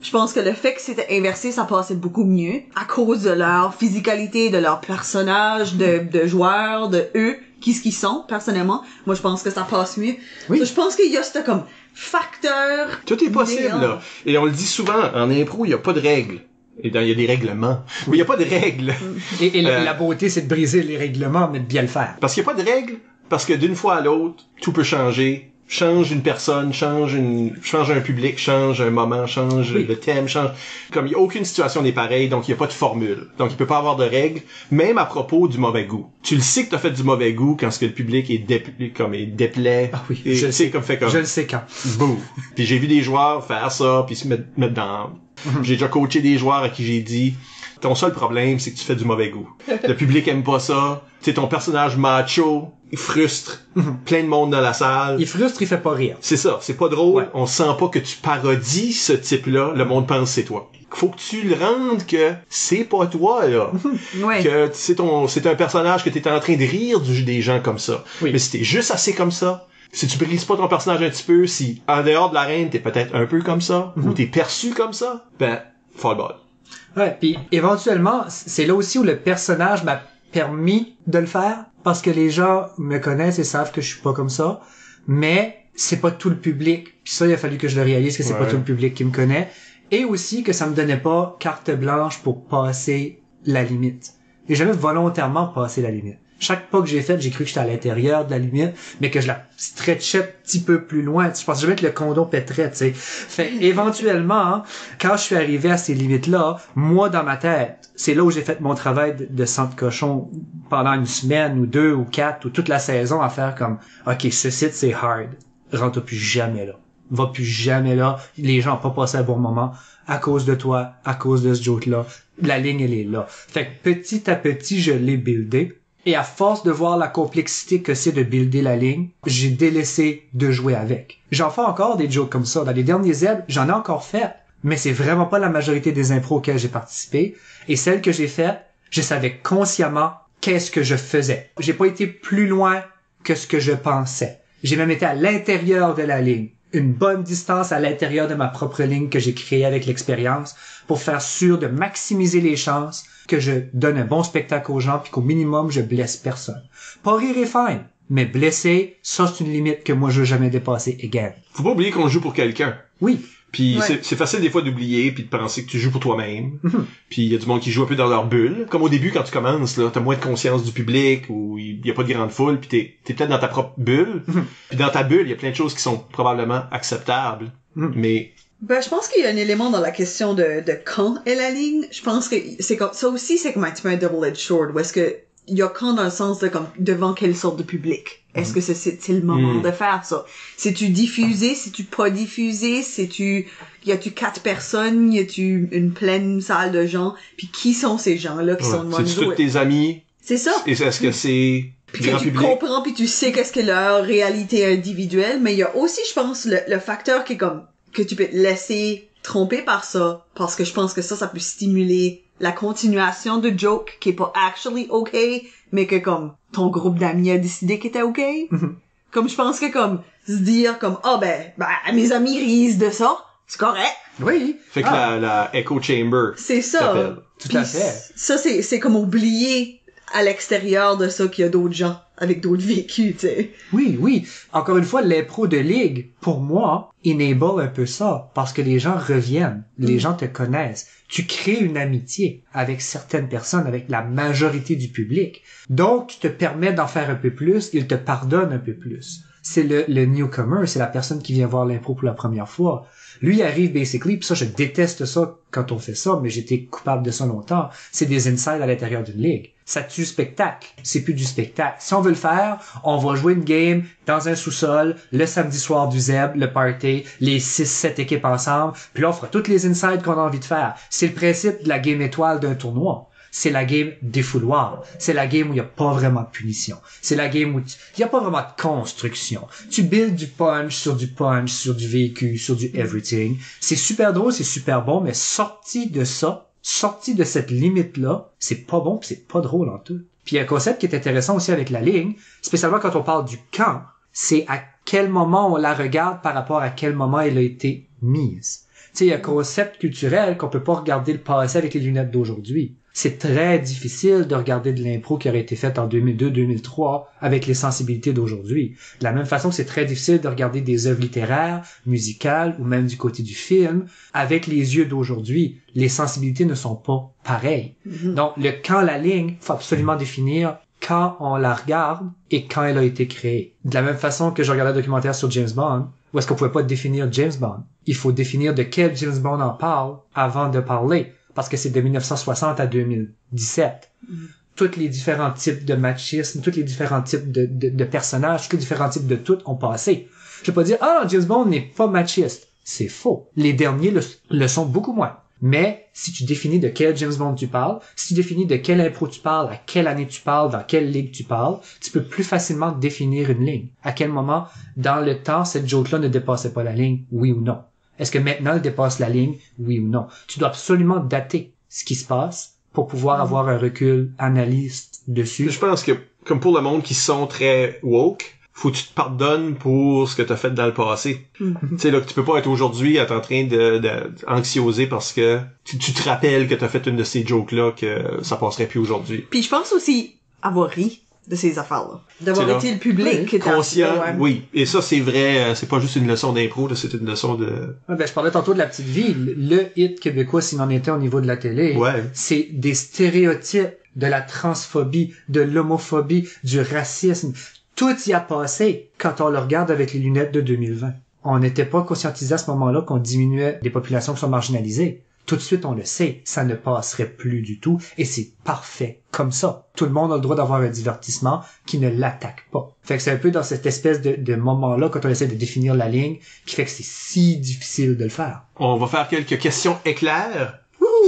Je pense que le fait que c'était inversé, ça passait beaucoup mieux à cause de leur physicalité, de leur personnage, de joueurs, de eux, qui ce qu'ils sont, personnellement. Moi, je pense que ça passe mieux. Oui. So, je pense qu'il y a ce comme facteur. Tout est possible, néant. là. Et on le dit souvent, en impro, il n'y a pas de règles. Et il y a des règlements. Mais il n'y a pas de règles. Et la beauté c'est de briser les règlements, mais de bien le faire. Parce qu'il n'y a pas de règles, parce que d'une fois à l'autre, tout peut changer change une personne, change un public, change un moment, change le thème, change... Comme il y a aucune situation n'est pareille, donc il y a pas de formule. Donc il peut pas avoir de règles, même à propos du mauvais goût. Tu le sais que t'as fait du mauvais goût quand ce que le public est déplaît. Ah oui, et, je le sais. Je le sais quand. Boum. Puis j'ai vu des joueurs faire ça, puis se mettre dans... J'ai déjà coaché des joueurs à qui j'ai dit... Ton seul problème, c'est que tu fais du mauvais goût. Le public aime pas ça. Tu sais, ton personnage macho, il frustre plein de monde dans la salle. Il frustre, il fait pas rire. C'est ça, c'est pas drôle. Ouais. On sent pas que tu parodies ce type-là. Le monde pense que c'est toi. Faut que tu le rendes que c'est pas toi, là. Ouais. Que c'est un personnage que t'es en train de rire des gens comme ça. Oui. Mais si t'es juste assez comme ça, si tu brises pas ton personnage un petit peu, si en dehors de l'arène, t'es peut-être un peu comme ça, ou t'es perçu comme ça, ben, fall ball. Ouais, puis éventuellement, c'est là aussi où le personnage m'a permis de le faire, parce que les gens me connaissent et savent que je suis pas comme ça, mais c'est pas tout le public. Puis ça, il a fallu que je le réalise que c'est pas tout le public qui me connaît, et aussi que ça me donnait pas carte blanche pour passer la limite. J'ai jamais volontairement passé la limite. Chaque pas que j'ai fait, j'ai cru que j'étais à l'intérieur de la limite, mais que je la stretchais un petit peu plus loin. Je pensais jamais que le condom pèterait, tu sais. Fait éventuellement, hein, quand je suis arrivé à ces limites-là, moi, dans ma tête, c'est là où j'ai fait mon travail de sang de cochon pendant une semaine ou 2 ou 4 ou toute la saison à faire comme, OK, ce site, c'est hard. Rentre plus jamais là. Va plus jamais là. Les gens ont pas passé un bon moment à cause de toi, à cause de ce joke-là. La ligne, elle est là. Fait que petit à petit, je l'ai buildé. Et à force de voir la complexité que c'est de builder la ligne, j'ai délaissé de jouer avec. J'en fais encore des jokes comme ça. Dans les derniers zèbres, j'en ai encore fait. Mais c'est vraiment pas la majorité des impros auxquelles j'ai participé. Et celles que j'ai faites, je savais consciemment qu'est-ce que je faisais. J'ai pas été plus loin que ce que je pensais. J'ai même été à l'intérieur de la ligne. Une bonne distance à l'intérieur de ma propre ligne que j'ai créée avec l'expérience pour faire sûr de maximiser les chances que je donne un bon spectacle aux gens puis qu'au minimum, je blesse personne. Pas rire est fine, mais blesser, ça c'est une limite que moi je veux jamais dépasser again. Faut pas oublier qu'on joue pour quelqu'un. Oui. Puis Ouais. c'est facile des fois d'oublier puis de penser que tu joues pour toi-même. Puis il y a du monde qui joue un peu dans leur bulle. Comme au début quand tu commences là, t'as moins de conscience du public ou il y a pas de grande foule puis t'es peut-être dans ta propre bulle. Puis dans ta bulle, il y a plein de choses qui sont probablement acceptables. Mais Ben, je pense qu'il y a un élément dans la question de quand est la ligne. Je pense que c'est comme, ça aussi, c'est comme un petit peu un double-edged sword, où est-ce que, il y a quand dans le sens de comme, devant quelle sorte de public? Est-ce que c'est le moment de faire ça? C'est-tu diffusé? C'est-tu pas diffusé? Y a-tu 4 personnes? Y a-tu une pleine salle de gens? Puis qui sont ces gens-là qui sont devant c'est-tu nous? tous tes amis? C'est ça. Et est-ce que c'est Puis grand que tu public? comprends, puis tu sais qu'est-ce que leur réalité individuelle, mais il y a aussi, je pense, le facteur qui est comme, que tu peux te laisser tromper par ça, parce que je pense que ça peut stimuler la continuation de joke qui est pas actually okay, mais que comme ton groupe d'amis a décidé qu'il était okay. Comme je pense que comme se dire comme mes amis risent de ça, c'est correct. Oui. Fait que la echo chamber. C'est ça. s'appelle. Tout à Puis fait. Ça c'est comme oublier à l'extérieur de ça qu'il y a d'autres gens avec d'autres vécus, tu sais. Oui, oui. Encore une fois, l'impro de ligue, pour moi, enable un peu ça, parce que les gens reviennent, les gens te connaissent. Tu crées une amitié avec certaines personnes, avec la majorité du public. Donc, tu te permets d'en faire un peu plus, ils te pardonnent un peu plus. C'est le newcomer, c'est la personne qui vient voir l'impro pour la première fois. Lui, il arrive basically, puis ça, je déteste ça quand on fait ça, mais j'étais coupable de ça longtemps. C'est des insides à l'intérieur d'une ligue. Ça tue spectacle. C'est plus du spectacle. Si on veut le faire, on va jouer une game dans un sous-sol, le samedi soir du Zeb, le party, les 6-7 équipes ensemble, puis là, on fera toutes les insides qu'on a envie de faire. C'est le principe de la game étoile d'un tournoi. C'est la game défouloir. C'est la game où il n'y a pas vraiment de punition. C'est la game où il n'y a pas vraiment de construction. Tu builds du punch, sur du vécu, sur du everything. C'est super drôle, c'est super bon, mais sorti de cette limite-là, c'est pas bon pis c'est pas drôle en tout. Puis il y a un concept qui est intéressant aussi avec la ligne, spécialement quand on parle du quand, c'est à quel moment on la regarde par rapport à quel moment elle a été mise. Tu sais, il y a un concept culturel qu'on peut pas regarder le passé avec les lunettes d'aujourd'hui. C'est très difficile de regarder de l'impro qui aurait été faite en 2002-2003 avec les sensibilités d'aujourd'hui. De la même façon que c'est très difficile de regarder des œuvres littéraires, musicales ou même du côté du film avec les yeux d'aujourd'hui. Les sensibilités ne sont pas pareilles. Donc, le quand la ligne, faut absolument définir quand on la regarde et quand elle a été créée. De la même façon que je regardais un documentaire sur James Bond, où est-ce qu'on pouvait pas définir James Bond. Il faut définir de quel James Bond on parle avant de parler, parce que c'est de 1960 à 2017. Tous les différents types de machisme, tous les différents types de personnages, tous les différents types de tout ont passé. Je vais pas dire, ah, James Bond n'est pas machiste. C'est faux. Les derniers le sont beaucoup moins. Mais si tu définis de quel James Bond tu parles, si tu définis de quelle impro tu parles, à quelle année tu parles, dans quelle ligue tu parles, tu peux plus facilement définir une ligne. À quel moment, dans le temps, cette joke-là ne dépassait pas la ligne, oui ou non? Est-ce que maintenant elle dépasse la ligne, oui ou non? Tu dois absolument dater ce qui se passe pour pouvoir avoir un recul analyste dessus. Je pense que, comme pour le monde qui sont très woke, faut que tu te pardonnes pour ce que t'as fait dans le passé. Tu sais, là, que tu peux pas être aujourd'hui être en train de anxioser parce que tu te rappelles que t'as fait une de ces jokes-là que ça passerait plus aujourd'hui. Puis je pense aussi avoir ri de ces affaires-là. D'avoir été le public. Oui. Conscient, oui. Et ça, c'est vrai, c'est pas juste une leçon d'impro, là, c'est une leçon de... Ouais, ben, je parlais tantôt de La Petite Vie. Le hit québécois, s'il en était au niveau de la télé, c'est des stéréotypes de la transphobie, de l'homophobie, du racisme. Tout y a passé quand on le regarde avec les lunettes de 2020. On n'était pas conscientisé à ce moment-là qu'on diminuait des populations qui sont marginalisées. Tout de suite, on le sait, ça ne passerait plus du tout, et c'est parfait comme ça. Tout le monde a le droit d'avoir un divertissement qui ne l'attaque pas. Fait que c'est un peu dans cette espèce de moment-là, quand on essaie de définir la ligne, qui fait que c'est si difficile de le faire. On va faire quelques questions éclairs.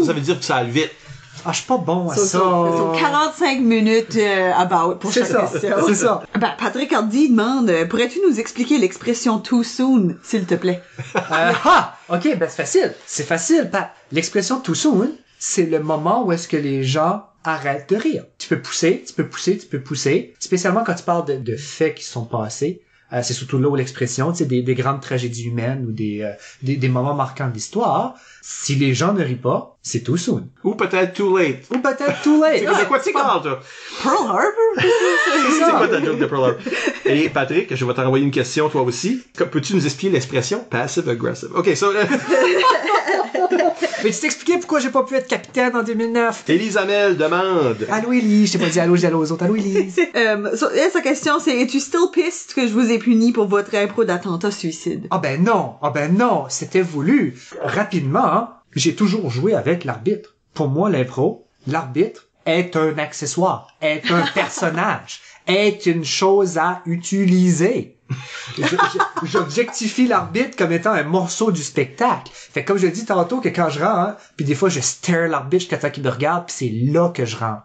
Ça veut dire que ça va vite. Ah, je suis pas bon à ça. C'est 45 minutes about pour chaque question. C'est ça. Ben, Patrick Hardy demande, pourrais-tu nous expliquer l'expression too soon, s'il te plaît? OK, ben c'est facile. C'est facile, Pat. L'expression too soon, c'est le moment où est-ce que les gens arrêtent de rire. Tu peux pousser, tu peux pousser, tu peux pousser. Spécialement quand tu parles de faits qui sont passés. C'est surtout là où l'expression, tu sais, des grandes tragédies humaines ou des moments marquants de l'histoire. Si les gens ne rient pas, c'est too soon. Ou peut-être too late. Ou peut-être too late. De quoi tu parles, toi? Pearl Harbor? C'est quoi ta joke de Pearl Harbor? Et Patrick, je vais t'envoyer une question, toi aussi. Peux-tu nous expliquer l'expression passive-aggressive? OK, ça... Mais tu t'expliquais pourquoi j'ai pas pu être capitaine en 2009? Élise Hamel demande... Allô, Élie. Je t'ai pas dit allô, j'ai allô aux autres. Allô, Élise. Sa question, c'est, es-tu still pissed que je vous ai puni pour votre impro d'attentat suicide? Ah ben non. C'était voulu. Rapidement, j'ai toujours joué avec l'arbitre. Pour moi, l'impro, l'arbitre est un accessoire, est un personnage, est une chose à utiliser. J'objectifie l'arbitre comme étant un morceau du spectacle. Fait que comme je dis tantôt que quand je rentre, puis des fois je stare l'arbitre jusqu'à temps qu'il me regarde, puis c'est là que je rentre.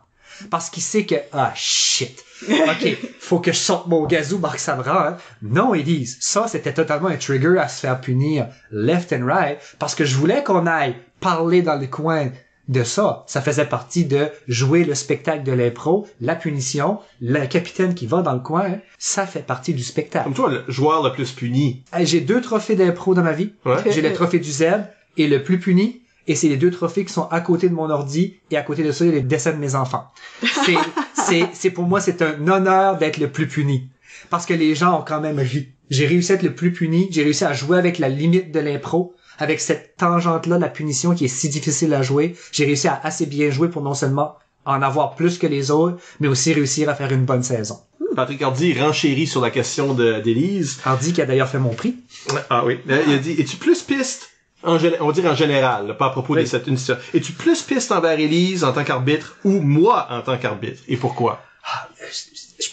Parce qu'il sait que, shit. OK, faut que je sorte mon gazou parce que ça me rend. Non, ils disent, ça, c'était totalement un trigger à se faire punir left and right parce que je voulais qu'on aille parler dans les coins de ça. Ça faisait partie de jouer le spectacle de l'impro, la punition, le capitaine qui va dans le coin, ça fait partie du spectacle. Comme toi, le joueur le plus puni. J'ai 2 trophées d'impro dans ma vie. Ouais. J'ai le trophée du Zeb et le plus puni. Et c'est les 2 trophées qui sont à côté de mon ordi, et à côté de ça, il y a les dessins de mes enfants. C'est pour moi, c'est un honneur d'être le plus puni. Parce que les gens ont quand même ri. J'ai réussi à être le plus puni, j'ai réussi à jouer avec la limite de l'impro, avec cette tangente-là, la punition qui est si difficile à jouer. J'ai réussi à assez bien jouer pour non seulement en avoir plus que les autres, mais aussi réussir à faire une bonne saison. Patrick Hardy renchérit sur la question d'Élise. Hardy qui a d'ailleurs fait mon prix. Ah oui. Il a dit, es-tu plus piste? On va dire en général, là, pas à propos de cette situation. Es-tu plus piste envers Élise en tant qu'arbitre ou moi en tant qu'arbitre? Et pourquoi?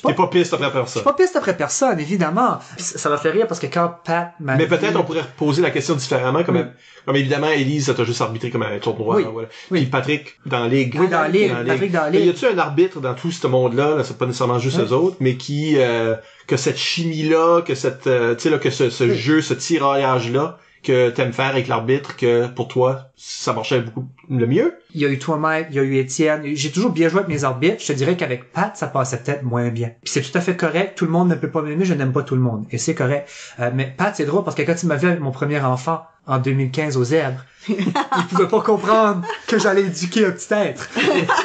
T'es pas piste après personne. Je suis pas piste après personne, évidemment. Ça m'a fait rire parce que quand Pat m'a Mais peut-être on pourrait poser la question différemment, comme évidemment, Élise, ça t'a juste arbitré comme un tournoi. Oui. Voilà. Oui. Puis Patrick, dans la ligue. Oui, dans la ligue. Patrick dans la ligue. Y a-tu un arbitre dans tout ce monde-là, là, c'est pas nécessairement juste eux autres, mais qui, que cette chimie-là, que cette, tu sais, là, que ce jeu, ce tiraillage-là, que t'aimes faire avec l'arbitre, que pour toi, ça marchait beaucoup le mieux? Il y a eu toi, Mike, il y a eu Étienne. J'ai toujours bien joué avec mes arbitres. Je te dirais qu'avec Pat, ça passait peut-être moins bien. Puis c'est tout à fait correct. Tout le monde ne peut pas m'aimer. Je n'aime pas tout le monde. Et c'est correct. Mais Pat, c'est drôle parce que quand il m'a vu avec mon premier enfant en 2015 aux Zèbres, il pouvait pas comprendre que j'allais éduquer un petit être.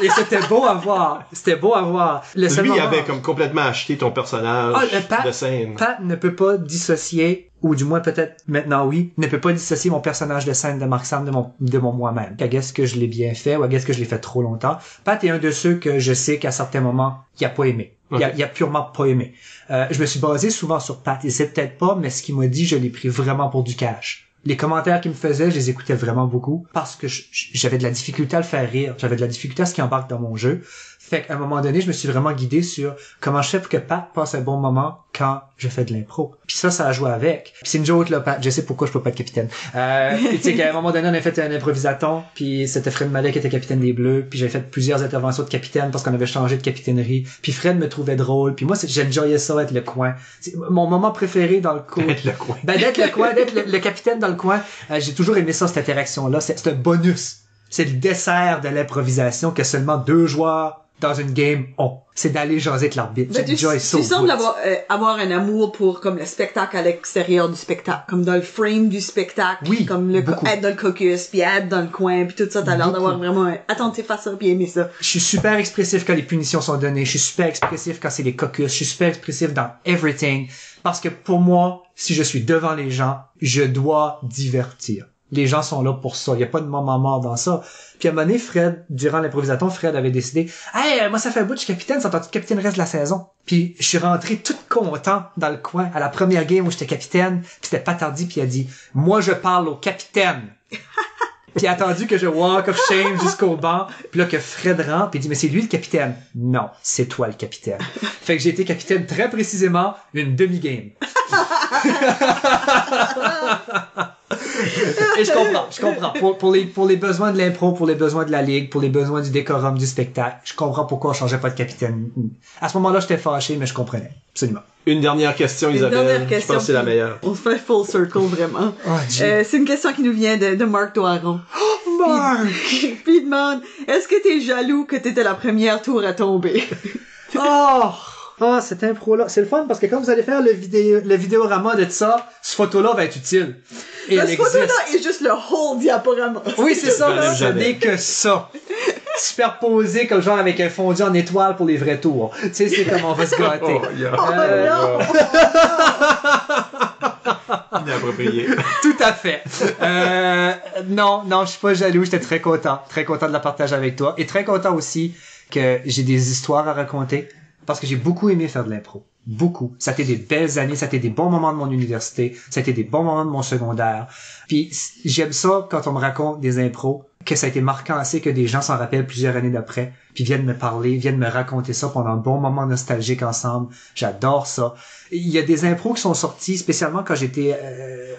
Et c'était beau à voir. C'était beau à voir. Lui, il avait comme complètement acheté ton personnage de scène. Pat ne peut pas dissocier ou du moins peut-être maintenant oui, ne peut pas dissocier mon personnage de scène de Mark Sam de mon moi-même. Est-ce que je l'ai bien fait ou est-ce que je l'ai fait trop longtemps? Pat est un de ceux que je sais qu'à certains moments, il a pas aimé. Okay. Il a purement pas aimé. Je me suis basé souvent sur Pat. Il sait peut-être pas, mais ce qu'il m'a dit, je l'ai pris vraiment pour du cash. Les commentaires qu'il me faisait, je les écoutais vraiment beaucoup parce que j'avais de la difficulté à le faire rire. J'avais de la difficulté à ce qu'il embarque dans mon jeu. Fait qu'à un moment donné, je me suis vraiment guidé sur comment je fais pour que Pat passe un bon moment quand je fais de l'impro. Puis ça a joué avec. Puis c'est une joke là, Pat. Je sais pourquoi je peux pas être capitaine. Tu sais qu'à un moment donné, on a fait un improvisaton, puis c'était Fred Mallet qui était capitaine des Bleus, puis j'avais fait plusieurs interventions de capitaine parce qu'on avait changé de capitainerie. Puis Fred me trouvait drôle, puis moi j'enjoyais ça être le coin. C'est mon moment préféré dans le coin. D'être le coin. D'être le coin, d'être le capitaine dans le coin. J'ai toujours aimé ça, cette interaction là. C'est un bonus. C'est le dessert de l'improvisation que seulement 2 joueurs dans une game ont. C'est d'aller jaser avec l'arbitre. Tu sembles avoir un amour pour comme le spectacle à l'extérieur du spectacle, comme dans le frame du spectacle, oui, comme être dans le caucus, puis être dans le coin, puis tout ça, t'as l'air d'avoir vraiment attentif à ça, puis aimer ça. Je suis super expressif quand les punitions sont données, je suis super expressif quand c'est les caucus, je suis super expressif dans everything, parce que pour moi, si je suis devant les gens, je dois divertir. Les gens sont là pour ça. Il n'y a pas de moment mort dans ça. Puis à un moment donné, Fred, durant l'improvisaton, Fred avait décidé « Hey, moi ça fait un bout que je suis capitaine, ça t'entend capitaine le reste de la saison. » Puis je suis rentré tout content dans le coin à la première game où j'étais capitaine, puis c'était pas tardi, puis il a dit « Moi je parle au capitaine. » Puis il a attendu que je walk of shame jusqu'au banc, puis là que Fred rentre, puis il dit « Mais c'est lui le capitaine. » Non, c'est toi le capitaine. Fait que j'ai été capitaine très précisément une demi-game. Et je comprends. Pour les besoins de l'impro, pour les besoins de la ligue, pour les besoins du décorum du spectacle, je comprends pourquoi on changeait pas de capitaine. À ce moment-là, j'étais fâché, mais je comprenais. Absolument. Une dernière question, Isabelle. Je pense que c'est la meilleure. On se fait full circle, vraiment. C'est une question qui nous vient de Marc Doiron. Oh, Marc! Puis il demande, est-ce que t'es jaloux que t'étais la première tour à tomber? Cette impro-là, c'est le fun parce que quand vous allez faire le vidéorama de ça, cette photo-là va être utile. Et cette photo-là est juste le whole diaporama. Oui, c'est ça. Ce n'est que ça. Superposé comme genre avec un fondu en étoile pour les vrais tours. Tu sais, c'est comme on va se gâter. Inapproprié. Tout à fait. Non, je suis pas jaloux. J'étais très content de la partager avec toi. Et très content aussi que j'ai des histoires à raconter. Parce que j'ai beaucoup aimé faire de l'impro. Beaucoup. Ça a été des belles années, ça a été des bons moments de mon université, ça a été des bons moments de mon secondaire. Puis j'aime ça quand on me raconte des impros, que ça a été marquant assez que des gens s'en rappellent plusieurs années d'après, puis viennent me parler, viennent me raconter ça pendant un bon moment nostalgique ensemble. J'adore ça. Il y a des impros qui sont sortis, spécialement quand j'étais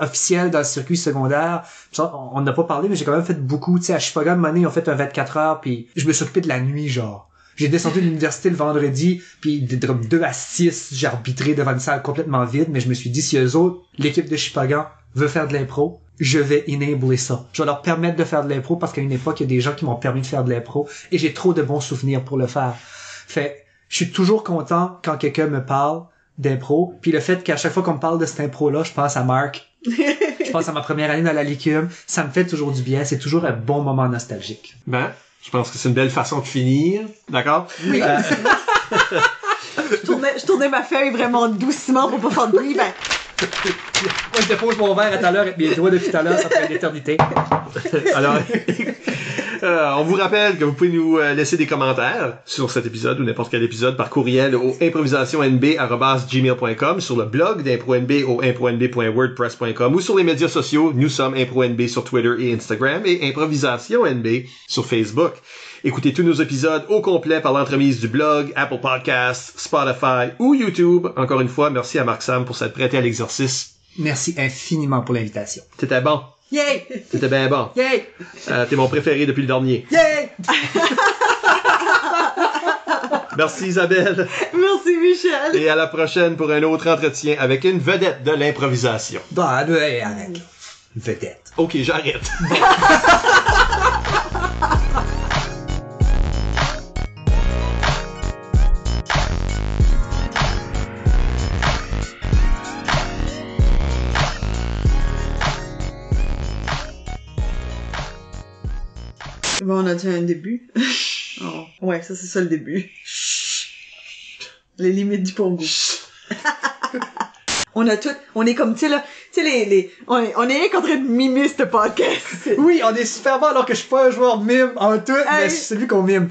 officiel dans le circuit secondaire. Ça, on n'a pas parlé, mais j'ai quand même fait beaucoup. Tu sais, à Chicago, à un moment donné, ils ont fait un 24 heures, puis je me suis occupé de la nuit, genre. J'ai descendu de l'université le vendredi, puis de 2 à 6, j'ai arbitré devant une salle complètement vide, mais je me suis dit, si eux autres, l'équipe de Chipagan, veut faire de l'impro, je vais enabler ça. Je vais leur permettre de faire de l'impro parce qu'à une époque, il y a des gens qui m'ont permis de faire de l'impro, et j'ai trop de bons souvenirs pour le faire. Fait, je suis toujours content quand quelqu'un me parle d'impro, puis le fait qu'à chaque fois qu'on me parle de cette impro-là, je pense à Marc. Je pense à ma première année dans la Licume. Ça me fait toujours du bien, c'est toujours un bon moment nostalgique. Je pense que c'est une belle façon de finir. D'accord? Oui. Je tournais ma feuille vraiment doucement pour pas faire de bruit. Moi, je dépose mon verre à tout à l'heure avec mes doigts depuis tout à l'heure, ça fait une éternité. Alors, on vous rappelle que vous pouvez nous laisser des commentaires sur cet épisode ou n'importe quel épisode par courriel au improvisationnb@gmail.com, sur le blog d'ImproNB au impronb.wordpress.com ou sur les médias sociaux. Nous sommes ImproNB sur Twitter et Instagram et ImprovisationNB sur Facebook. Écoutez tous nos épisodes au complet par l'entremise du blog, Apple Podcasts, Spotify ou YouTube. Encore une fois, merci à Mark Sam pour s'être prêté à l'exercice. Merci infiniment pour l'invitation. T'étais bon. Yay! T'étais bien bon. Yay! T'es mon préféré depuis le dernier. Yay! Merci Isabelle. Merci Michel. Et à la prochaine pour un autre entretien avec une vedette de l'improvisation. Arrête. Vedette. Ok, j'arrête. Bon, on a déjà un début. Oh. Ouais, ça c'est ça le début. Les limites du pongo. On est comme, tu sais, là, tu sais, on est rien qu'en train de mimer ce podcast. Oui, on est super bon alors que je suis pas un joueur mime en tout, mais Hey. c'est lui qu'on mime.